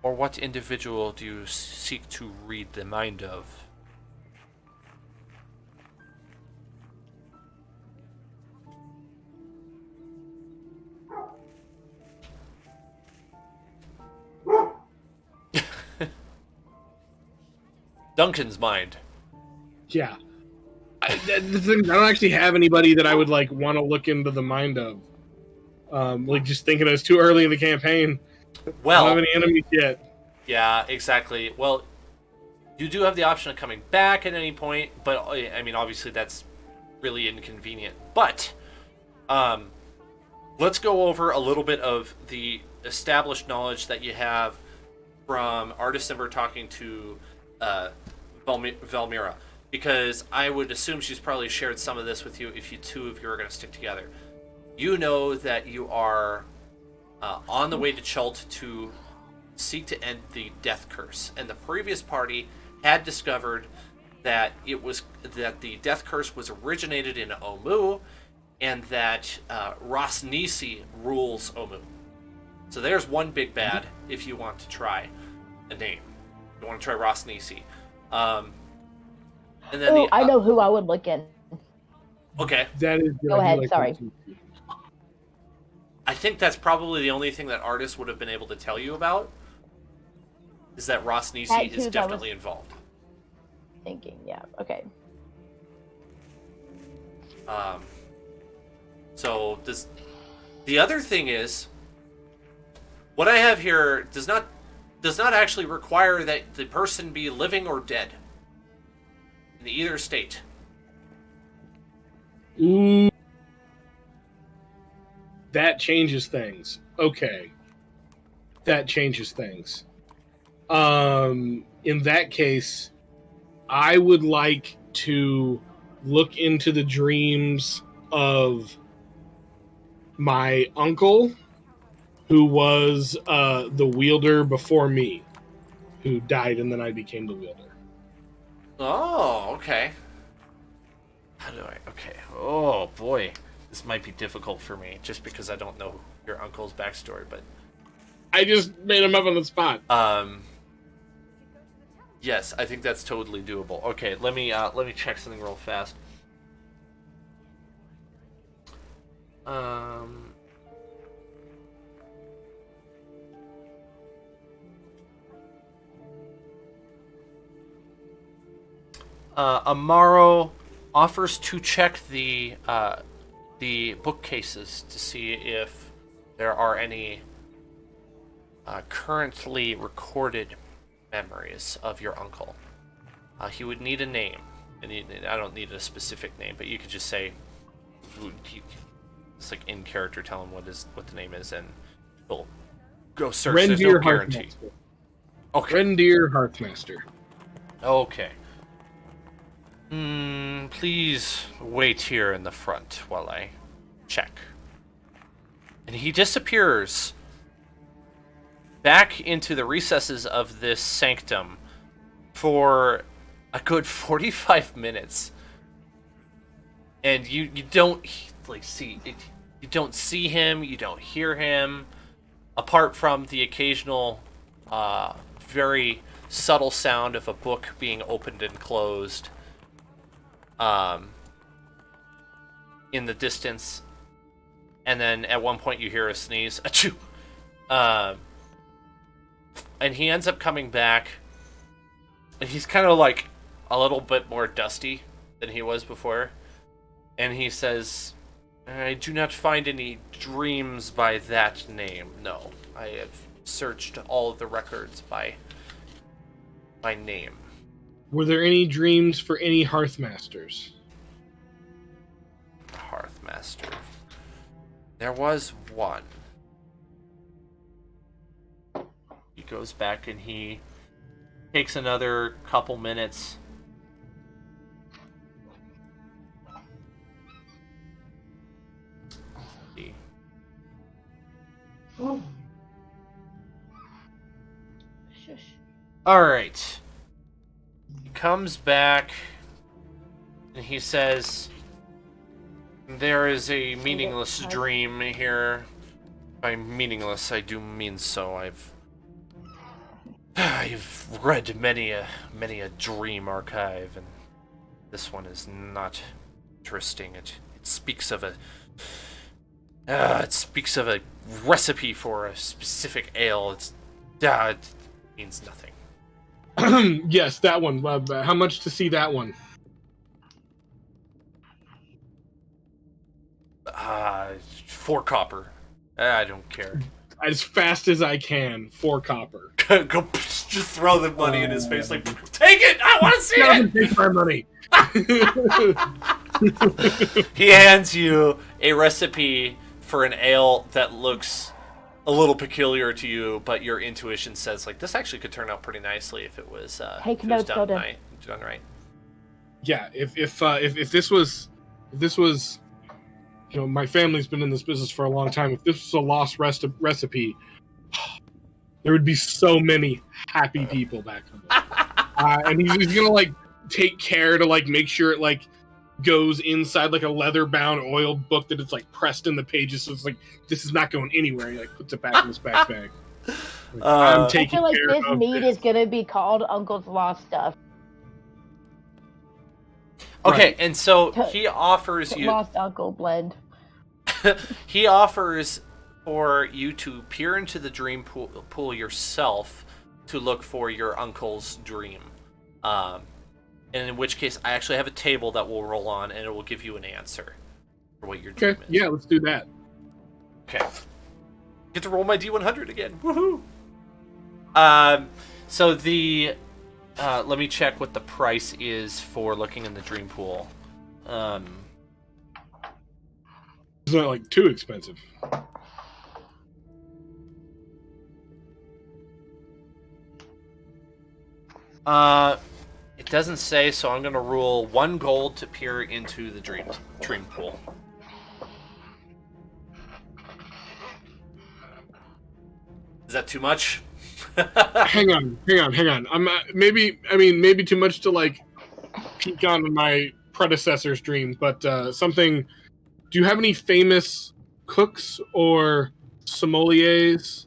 S1: Or what individual do you seek to read the mind of? Duncan's mind.
S2: Yeah. I don't actually have anybody that I would want to look into the mind of. Just thinking it's too early in the campaign.
S1: Well,
S2: I don't have any enemies yet.
S1: Yeah, exactly. Well, you do have the option of coming back at any point, but I mean, obviously that's really inconvenient. But let's go over a little bit of the established knowledge that you have from Artist Ember talking to Valmira, because I would assume she's probably shared some of this with you if you two of you are going to stick together. You know that you are on the way to Chult to seek to end the death curse, and the previous party had discovered that the death curse was originated in Omu, and that Rosnisi rules Omu. So there's one big bad if you want to try a name. You want to try Rosnisi. And then
S3: I know who I would look in.
S1: Okay.
S2: That is good.
S3: Go ahead, sorry.
S1: I think that's probably the only thing that artists would have been able to tell you about, is that Rosnisi is definitely involved.
S3: Thinking, yeah, okay.
S1: So the other thing is, what I have here does not actually require that the person be living or dead in either state.
S2: Ooh. That changes things. Okay. That changes things. In that case, I would like to look into the dreams of my uncle, who was the wielder before me, who died and then I became the wielder.
S1: Oh, okay. How do I... Okay. Oh, boy. This might be difficult for me, just because I don't know your uncle's backstory, but...
S2: I just made him up on the spot.
S1: Yes, I think that's totally doable. Okay, let me check something real fast. Amaro offers to check the bookcases to see if there are any currently recorded memories of your uncle. He would need a name, and I don't need a specific name, but you could just say, it's like in character, tell him what the name is, and we'll go search. There's no guarantee. Okay.
S2: Rendir Hearthmaster.
S1: Okay. Please wait here in the front while I check. And he disappears back into the recesses of this sanctum for a good 45 minutes. And you don't see it. You don't see him, you don't hear him, apart from the occasional very subtle sound of a book being opened and closed in the distance. And then at one point you hear a sneeze. Achoo! And he ends up coming back, and he's kind of like a little bit more dusty than he was before. And he says, I do not find any dreams by that name. No, I have searched all of the records by name.
S2: Were there any dreams for any Hearthmasters?
S1: Hearthmaster. There was one. He goes back and he takes another couple minutes. All right. He comes back and he says, there is a meaningless dream here. By meaningless, I do mean so. I've read many a dream archive, and this one is not interesting. It speaks of a recipe for a specific ale. It means nothing.
S2: Yes, that one. How much to see that one?
S1: 4 copper. I don't care.
S2: As fast as I can. 4 copper.
S1: Go just throw the money in his face, like, take it! I want to see it!
S2: Take my money.
S1: He hands you a recipe for an ale that looks a little peculiar to you, but your intuition says like this actually could turn out pretty nicely if it was
S3: Take
S1: if it was
S3: notes,
S1: done
S3: Golden.
S1: right.
S2: Yeah, if this was, you know, my family's been in this business for a long time. If this was a lost recipe, there would be so many happy people back home. And he's gonna like take care to like make sure it like goes inside like a leather-bound oil book that it's like pressed in the pages, so it's like this is not going anywhere. He like puts it back in his backpack. Like, I'm
S3: I
S2: taking
S3: feel like
S2: care
S3: this
S2: of
S3: meat
S2: this.
S3: is gonna be called Uncle's Lost Stuff.
S1: Okay,
S2: Right.
S1: and so he offers you.
S3: Lost Uncle blend.
S1: He offers for you to peer into the dream pool yourself to look for your uncle's dream. And in which case, I actually have a table that will roll on, and it will give you an answer for what your dream
S2: Okay,
S1: is.
S2: yeah, let's do that.
S1: Okay. Get to roll my D100 again. Woohoo! So the... let me check what the price is for looking in the dream pool.
S2: It's not like too expensive.
S1: It doesn't say, so I'm going to roll 1 gold to peer into the dream pool. Is that too much?
S2: hang on. I'm maybe too much to like peek on my predecessor's dream, but something. Do you have any famous cooks or sommeliers,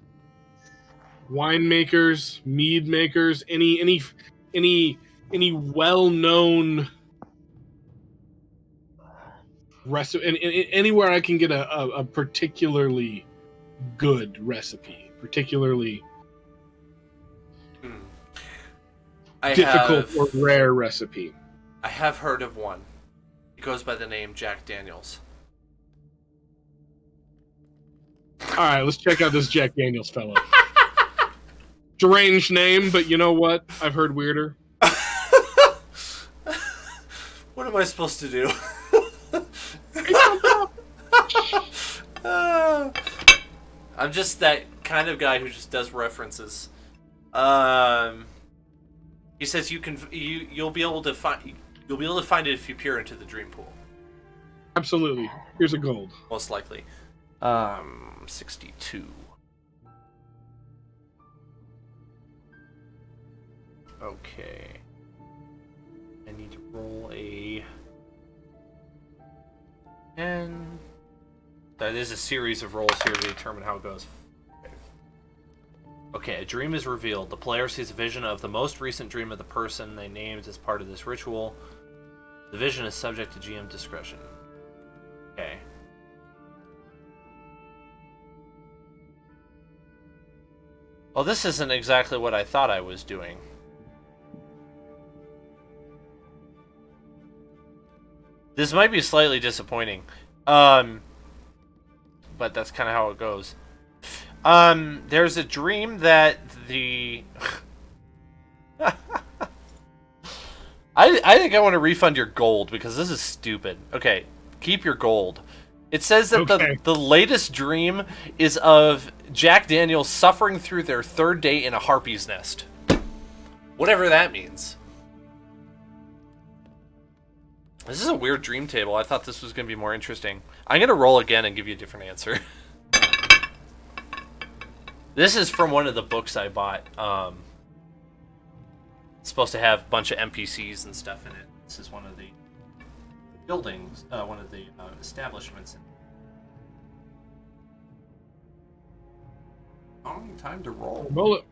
S2: winemakers, mead makers? Any well-known recipe? And anywhere I can get a particularly good recipe, particularly difficult or rare recipe.
S1: I have heard of one. It goes by the name Jack Daniels.
S2: All right, let's check out this Jack Daniels fellow. Strange name, but you know what? I've heard weirder.
S1: What am I supposed to do? I'm just that kind of guy who just does references. He says you'll be able to find it if you peer into the dream pool.
S2: Absolutely. Here's a gold.
S1: Most likely. 62. Okay. I need to roll a 10. That is a series of rolls here to determine how it goes. Okay, a dream is revealed. The player sees a vision of the most recent dream of the person they named as part of this ritual. The vision is subject to GM discretion. Okay. Well, this isn't exactly what I thought I was doing. This might be slightly disappointing. But that's kind of how it goes. There's a dream that the... I think I want to refund your gold because this is stupid. Okay, keep your gold. It says that the latest dream is of Jack Daniels suffering through their 3rd day in a harpy's nest. Whatever that means. This is a weird dream table. I thought this was going to be more interesting. I'm going to roll again and give you a different answer. This is from one of the books I bought. It's supposed to have a bunch of NPCs and stuff in it. This is one of the buildings, one of the establishments. Long time to roll.
S2: Bullet.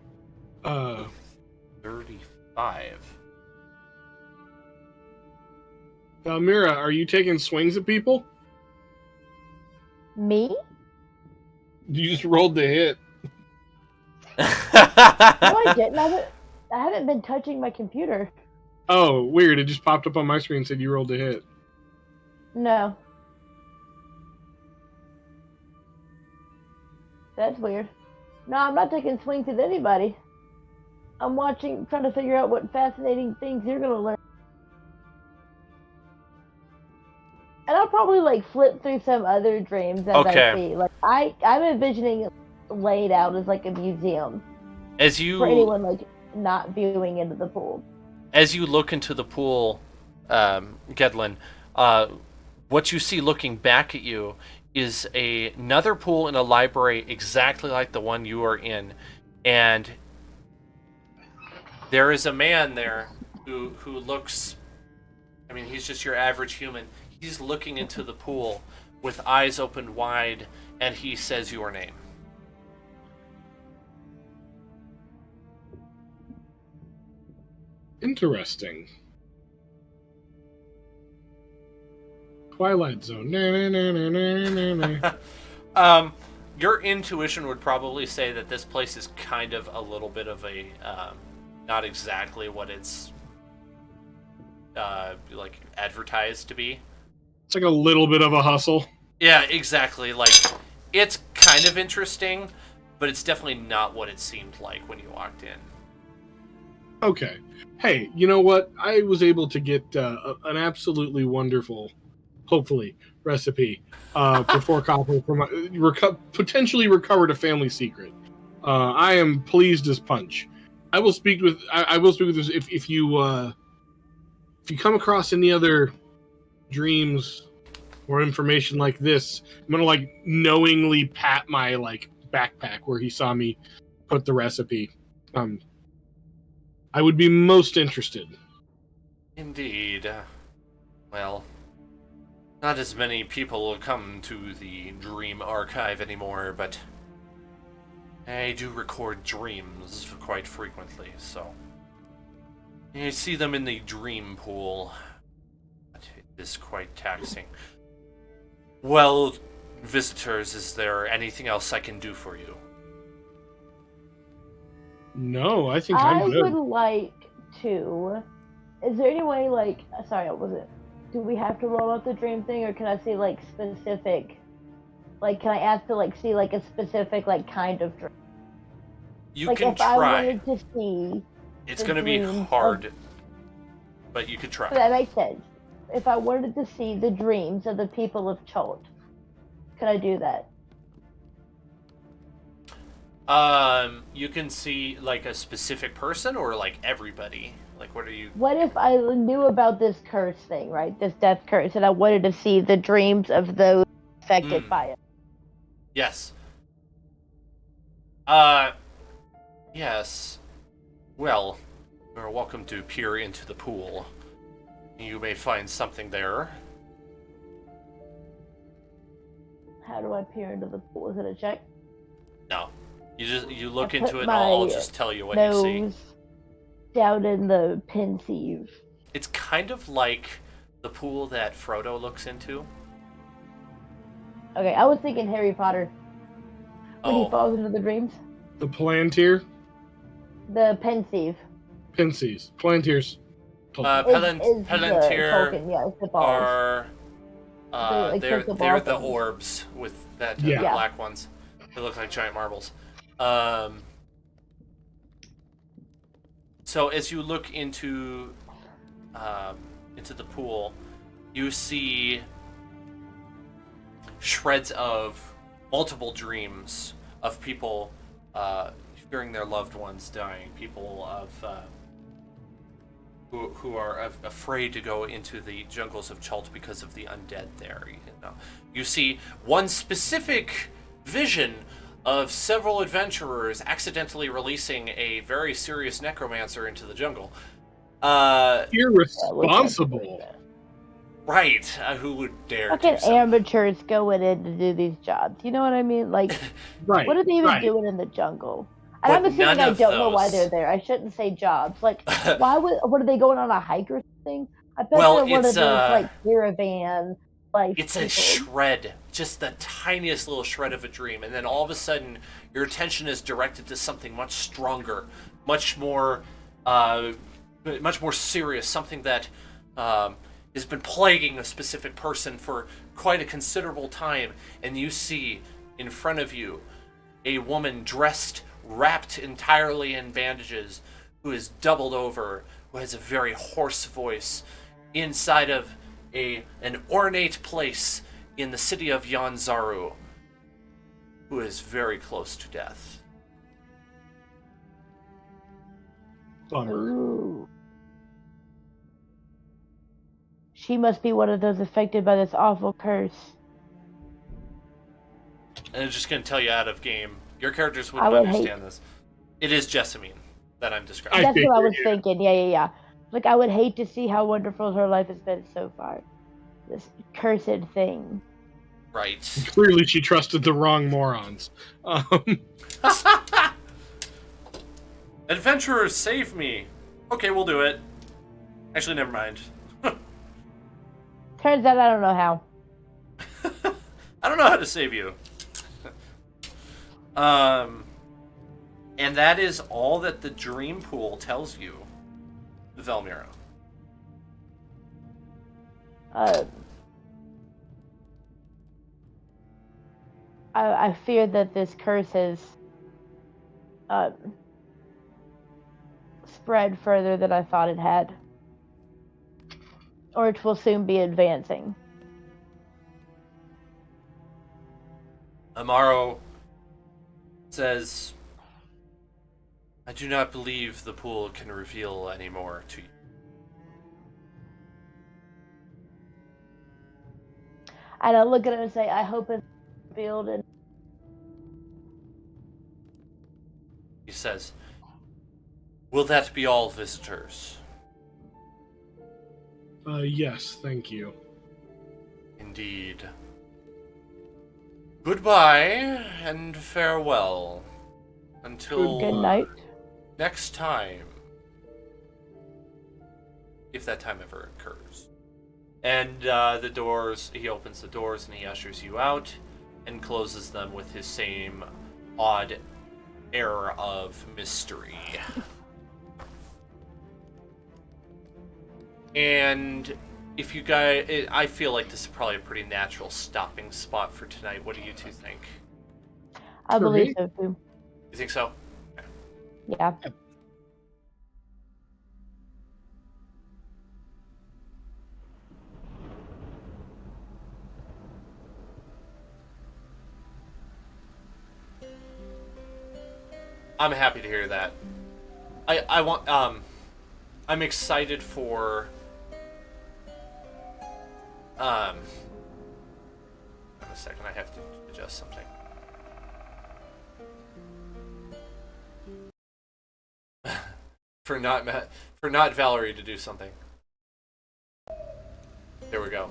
S1: 35.
S2: Mira, are you taking swings at people?
S3: Me?
S2: You just rolled the hit.
S3: No, I didn't. I haven't been touching my computer.
S2: Oh, weird. It just popped up on my screen and said you rolled a hit.
S3: No. That's weird. No, I'm not taking swings at anybody. I'm trying to figure out what fascinating things you're gonna learn. And I'll probably like flip through some other dreams as I see. Like I'm envisioning laid out as like a museum
S1: As
S3: for
S1: you
S3: anyone like not viewing into the pool.
S1: look into the pool, Gedlin, what you see looking back at you is another pool in a library exactly like the one you are in, and there is a man there who looks. I mean, he's just your average human. He's looking into the pool with eyes opened wide, and he says your name.
S2: Interesting. Twilight Zone. Na, na, na, na, na, na.
S1: Your intuition would probably say that this place is kind of a little bit of a, not exactly what it's, like, advertised to be.
S2: It's like a little bit of a hustle.
S1: Yeah, exactly. Like, it's kind of interesting, but it's definitely not what it seemed like when you walked in.
S2: Okay. Hey, you know what? I was able to get an absolutely wonderful, hopefully, recipe for 4 copper from potentially recovered a family secret. I am pleased as punch. I will speak with. I will speak with this if you come across any other dreams or information like this. I'm gonna like knowingly pat my like backpack where he saw me put the recipe. I would be most interested.
S1: Indeed. Well, not as many people come to the Dream Archive anymore, but I do record dreams quite frequently, so I see them in the dream pool. But it is quite taxing. Well, visitors, is there anything else I can do for you?
S2: No, I think
S3: I
S2: I'm good.
S3: would like to. Is there any way, like, sorry, what was it? Do we have to roll out the dream thing, or can I see like specific? Like, can I ask to like see like a specific like kind of dream?
S1: You
S3: Like,
S1: can
S3: if I
S1: try.
S3: wanted to see,
S1: It's
S3: the
S1: going to be
S3: dreams
S1: hard, but you could try.
S3: but that makes sense. If I wanted to see the dreams of the people of Cholt, could I do that?
S1: You can see like a specific person or like everybody. Like, what are you?
S3: What if I knew about this curse thing, right? This death curse, and I wanted to see the dreams of those affected by it?
S1: Yes. Yes. Well, you're welcome to peer into the pool. You may find something there.
S3: How do I peer into the pool? Is it a check?
S1: No. You look
S3: I
S1: into
S3: put
S1: it and I'll
S3: my
S1: just tell you what you see.
S3: Nose down in the pensieve.
S1: It's kind of like the pool that Frodo looks into.
S3: Okay, I was thinking Harry Potter when he falls into the dreams.
S2: The Palantir,
S3: The pensieve.
S2: Pensies, Palantirs.
S1: Palantir
S3: Tolkien, yeah, it's the balls.
S1: are
S3: like
S1: they're
S3: crystal ball
S1: the
S3: things.
S1: orbs with that
S2: Yeah.
S1: the black ones. They look like giant marbles. So as you look into the pool, you see shreds of multiple dreams of people fearing their loved ones dying, people of who are afraid to go into the jungles of Chult because of the undead there. You see one specific vision of several adventurers accidentally releasing a very serious necromancer into the jungle.
S2: Irresponsible.
S1: Right, who would dare
S3: Fucking
S1: do so?
S3: amateurs going in to do these jobs. You know what I mean? Like,
S2: Right.
S3: what are they even
S2: right.
S3: doing in the jungle?
S1: But
S3: And I'm assuming
S1: none
S3: I
S1: of
S3: don't know why
S1: those-
S3: they're there. I shouldn't say jobs. Like, what are they going on a hike or something? I bet
S1: Well,
S3: they're one of
S1: it's,
S3: those, like, caravan, like,
S1: It's a
S3: people.
S1: shred, just the tiniest little shred of a dream, and then all of a sudden, your attention is directed to something much stronger, much more serious, something that has been plaguing a specific person for quite a considerable time, and you see in front of you a woman wrapped entirely in bandages, who is doubled over, who has a very hoarse voice, inside of an ornate place in the city of Yanzaru. who is very close to death.
S2: Bummer.
S3: Ooh. She must be one of those affected by this awful curse.
S1: And I'm just going to tell you out of game. Your characters
S3: I
S1: wouldn't
S3: would
S1: understand this. It is Jessamine that I'm describing.
S2: I
S3: That's what I
S2: figured,
S3: was
S2: yeah.
S3: thinking. Yeah. Like, I would hate to see how wonderful her life has been so far. This cursed thing.
S1: Right.
S2: Clearly, she trusted the wrong morons.
S1: Adventurers, save me. Okay, we'll do it. Actually, never mind.
S3: Turns out I don't know how.
S1: I don't know how to save you. And that is all that the dream pool tells you, Velmira.
S3: I fear that this curse has spread further than I thought it had. Or it will soon be advancing.
S1: Amaro says, I do not believe the pool can reveal any more to you.
S3: And I look at him and say, I hope it's revealed. And
S1: He says, will that be all visitors?
S2: Yes, thank you.
S1: Indeed. Goodbye and farewell. Until
S3: good night.
S1: next time. If that time ever occurs. And the doors, he opens the doors and he ushers you out and closes them with his same odd air of mystery. And if you guys, I feel like this is probably a pretty natural stopping spot for tonight. What do you two think?
S3: I
S2: For
S3: believe
S2: me?
S3: so too.
S1: You think so?
S3: Yeah.
S1: I'm happy to hear that. I'm excited for Wait a second, I have to adjust something. for not Valerie to do something. There we go.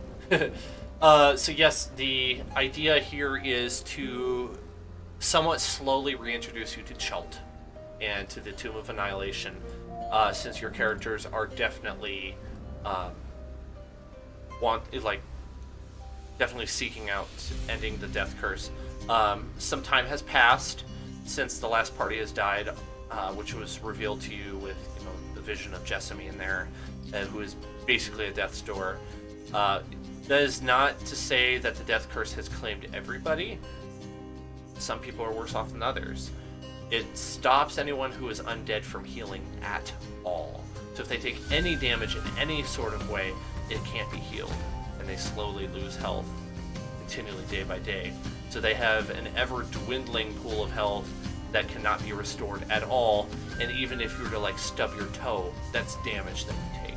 S1: So yes, the idea here is to somewhat slowly reintroduce you to Chult and to the Tomb of Annihilation, since your characters are definitely definitely seeking out ending the death curse. Some time has passed since the last party has died, which was revealed to you with the vision of Jessamine there, who is basically a death's door. That is not to say that the death curse has claimed everybody. Some people are worse off than others. It stops anyone who is undead from healing at all. So if they take any damage in any sort of way, it can't be healed, and they slowly lose health continually day by day. So they have an ever-dwindling pool of health that cannot be restored at all, and even if you were to stub your toe, that's damage that you take.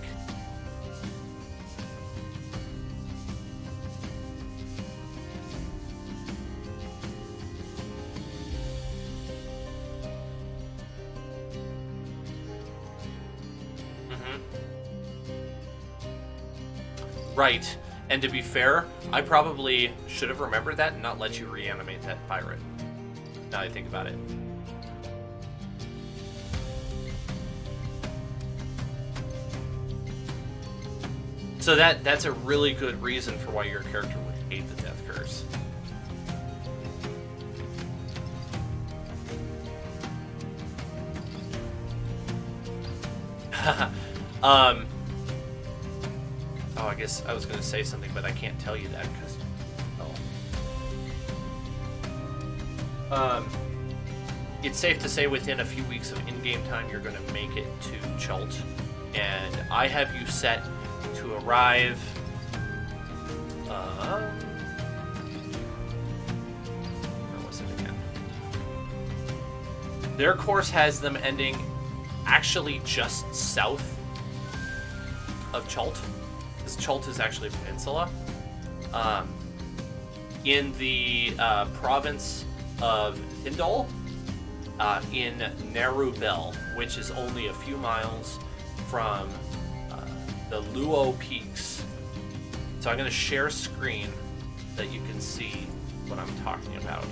S1: Right, and to be fair, I probably should have remembered that and not let you reanimate that pirate. Now I think about it. So that's a really good reason for why your character would hate the death curse. Oh, I guess I was going to say something, but I can't tell you that because... It's safe to say within a few weeks of in-game time, you're going to make it to Chult. And I have you set to arrive... where was it again? Their course has them ending actually just south of Chult, because Chult is actually a peninsula. In the province of Thindol, in Narubel, which is only a few miles from the Luo Peaks. So I'm going to share screen that you can see what I'm talking about.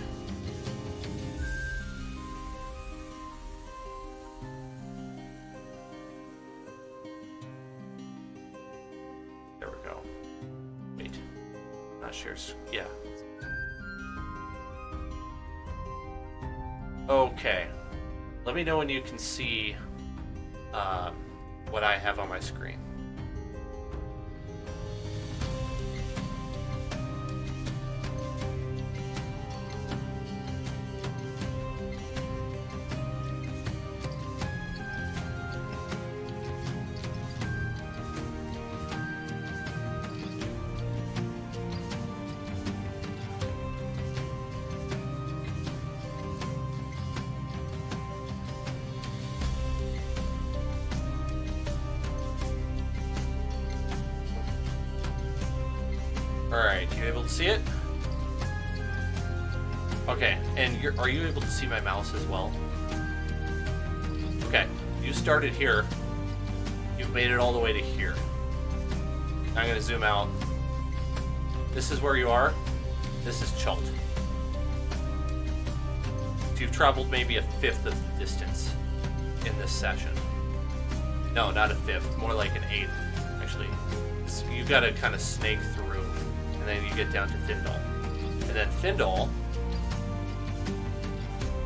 S1: There we go. Wait. Not share. Yeah. Okay. Let me know when you can see what I have on my screen. Alright, you able to see it? Okay, and are you able to see my mouse as well? Okay, you started here. You've made it all the way to here. I'm going to zoom out. This is where you are. This is Chult. So you've traveled maybe a fifth of the distance in this session. No, not a fifth. More like an eighth, actually. So you've got to kind of snake through. And then you get down to Thindol. And then Thindol,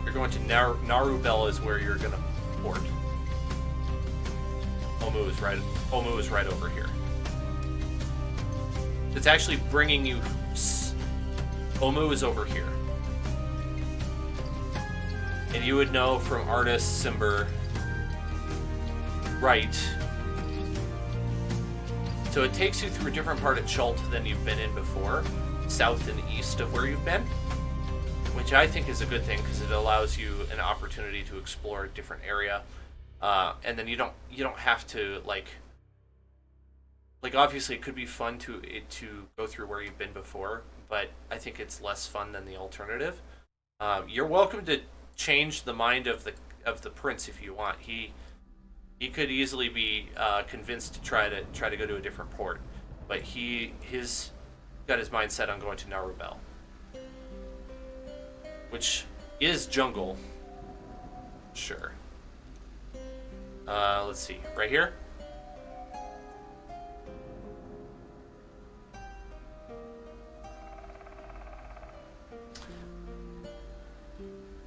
S1: you're going to Narubel is where you're going to port. Omu is right over here. It's actually bringing you... Omu is over here. And you would know from Artist Simber, right. So it takes you through a different part of Chult than you've been in before, south and east of where you've been, which I think is a good thing because it allows you an opportunity to explore a different area, and then you don't have to like obviously it could be fun to go through where you've been before, but I think it's less fun than the alternative. You're welcome to change the mind of the prince if you want. He could easily be convinced to try to go to a different port, but he's got his mind set on going to Narubel, which is jungle. Sure. Let's see, right here.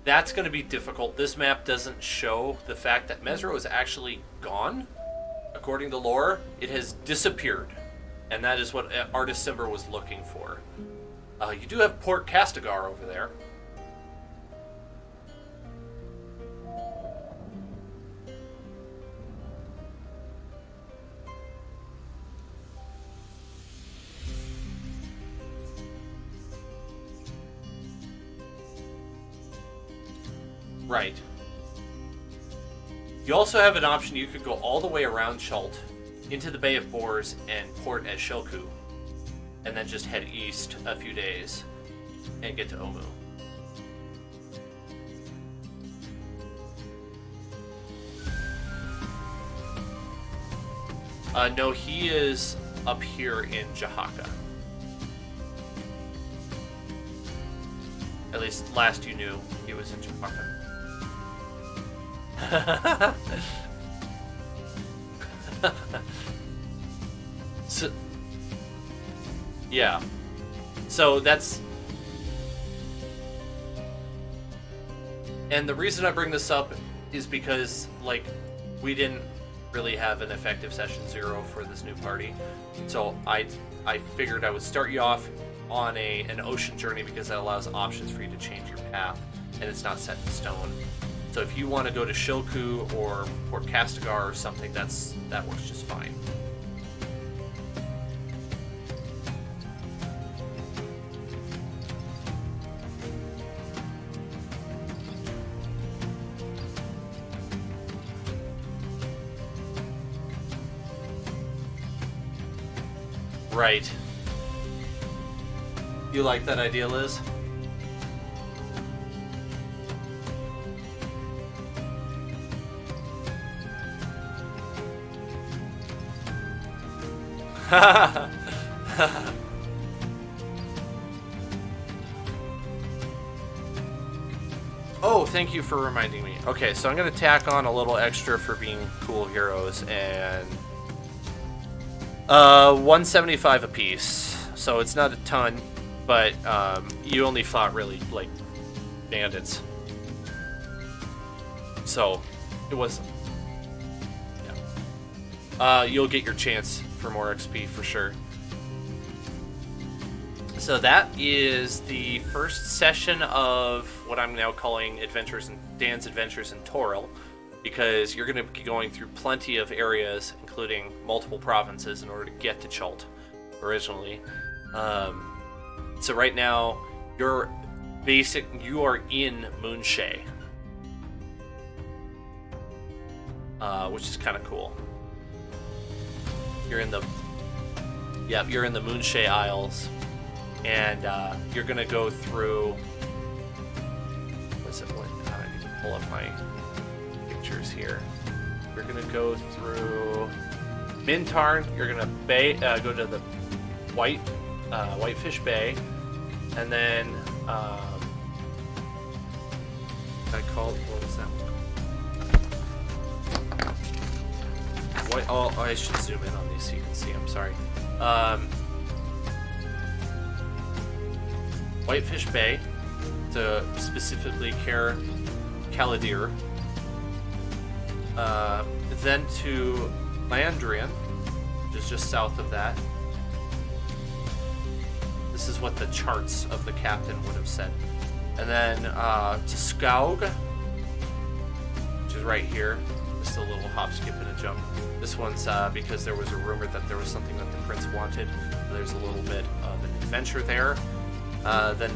S1: That's going to be difficult. This map doesn't show the fact that Mesro is actually gone. According to lore, it has disappeared. And that is what Artist Simber was looking for. You do have Port Castigar over there. Right. You also have an option. You could go all the way around Chult into the Bay of Boars and port at Shilku, and then just head east a few days and get to Omu. No, he is up here in Jahaka. At least last you knew, he was in Jahaka. So, yeah. So that's... And the reason I bring this up is because, like, we didn't really have an effective session 0 for this new party. So I figured I would start you off on an ocean journey because that allows options for you to change your path, and it's not set in stone. So if you want to go to Shilku or Port Castigar or something, that works just fine. Right. You like that idea, Liz? Oh, thank you for reminding me. Okay, so I'm going to tack on a little extra for being cool heroes, and 175 apiece. So it's not a ton, but you only fought really like bandits. So it was, yeah. You'll get your chance for more XP for sure. So that is the first session of what I'm now calling Dan's Adventures in Toril, because you're going to be going through plenty of areas, including multiple provinces, in order to get to Chult originally. So right now, you are in Moonshay, which is kind of cool. You're in the Moonshay Isles. And you're gonna go through. What's it? I need to pull up my pictures here. You're gonna go through Mintarn. You're gonna go to the Whitefish Bay, and then I called. What was that? Oh, I should zoom in on these so you can see. I'm sorry. Whitefish Bay to specifically Caladir, then to Landrian, which is just south of that. This is what the charts of the captain would have said. And then to Skaug, which is right here. Just a little hop, skip, and a jump. This one's because there was a rumor that there was something that the prince wanted. There's a little bit of an adventure there. Then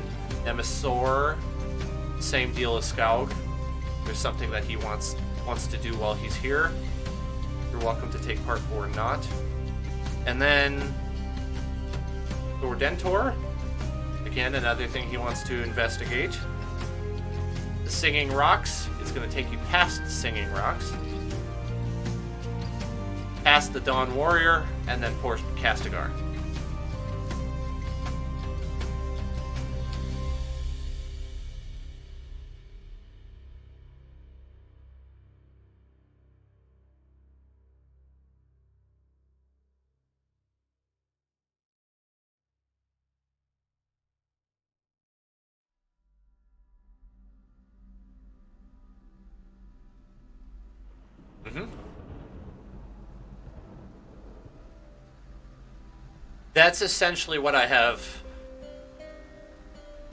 S1: Emisor, same deal as Skaug. There's something that he wants to do while he's here. You're welcome to take part or not. And then Dordentor, again, another thing he wants to investigate. The Singing Rocks, it's going to take you past the Singing Rocks, past the Dawn Warrior, and then Port Castigar. That's essentially what I have.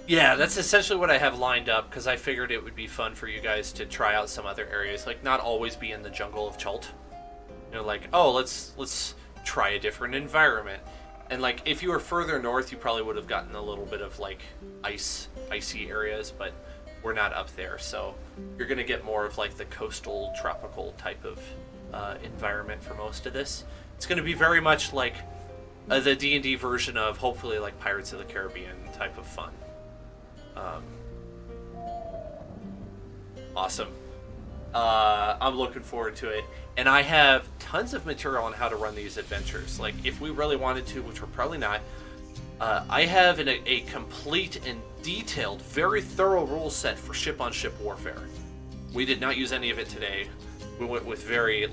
S1: Yeah, that's essentially what I have lined up, because I figured it would be fun for you guys to try out some other areas, like not always be in the jungle of Chult. You know, like, oh, let's try a different environment. And like, if you were further north, you probably would have gotten a little bit of like icy areas, but we're not up there, so you're gonna get more of like the coastal, tropical type of environment for most of this. It's gonna be very much like the D&D version of hopefully like Pirates of the Caribbean type of fun. Awesome. I'm looking forward to it. And I have tons of material on how to run these adventures. Like, if we really wanted to, which we're probably not, I have a complete and detailed, very thorough rule set for ship-on-ship warfare. We did not use any of it today. We went with very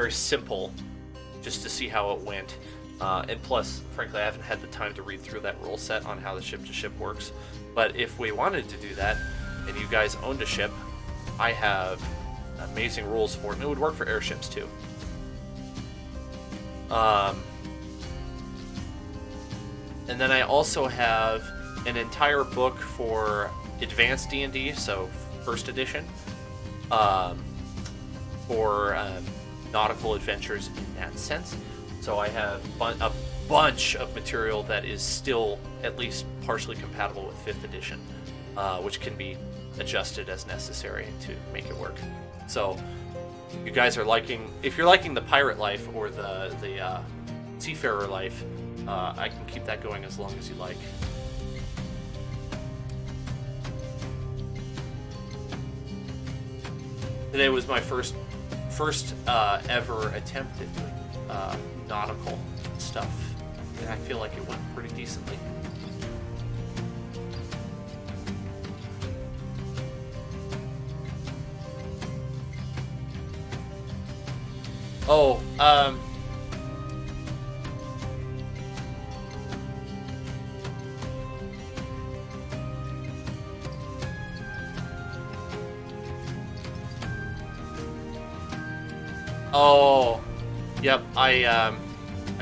S1: simple, just to see how it went. And plus, frankly, I haven't had the time to read through that rule set on how the ship-to-ship works. But if we wanted to do that, and you guys owned a ship, I have amazing rules for it, and it would work for airships too. And then I also have an entire book for Advanced D&D, so first edition, for nautical adventures in that sense. So I have a bunch of material that is still at least partially compatible with 5th edition, which can be adjusted as necessary to make it work. So you guys are liking, if you're liking the pirate life or the seafarer life, I can keep that going as long as you like. Today was my first ever attempt at doing nautical stuff, and I feel like it went pretty decently. Oh, oh, yep. I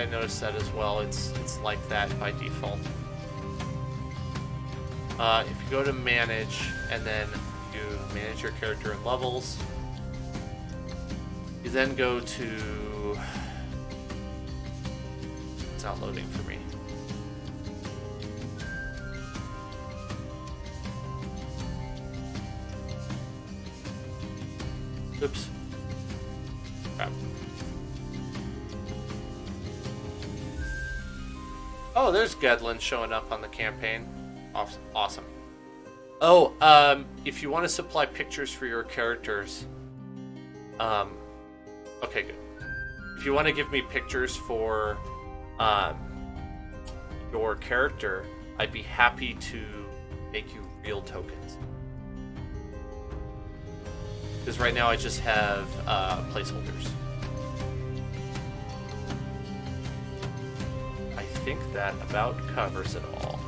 S1: noticed that as well. It's like that by default. If you go to manage and then you manage your character in levels, you then go to. It's not loading for me. Oops. Crap. Oh, there's Gedlin showing up on the campaign. Awesome. Oh, if you want to supply pictures for your characters, okay, good. If you want to give me pictures for your character, I'd be happy to make you real tokens. Because right now I just have placeholders. I think that about covers it all.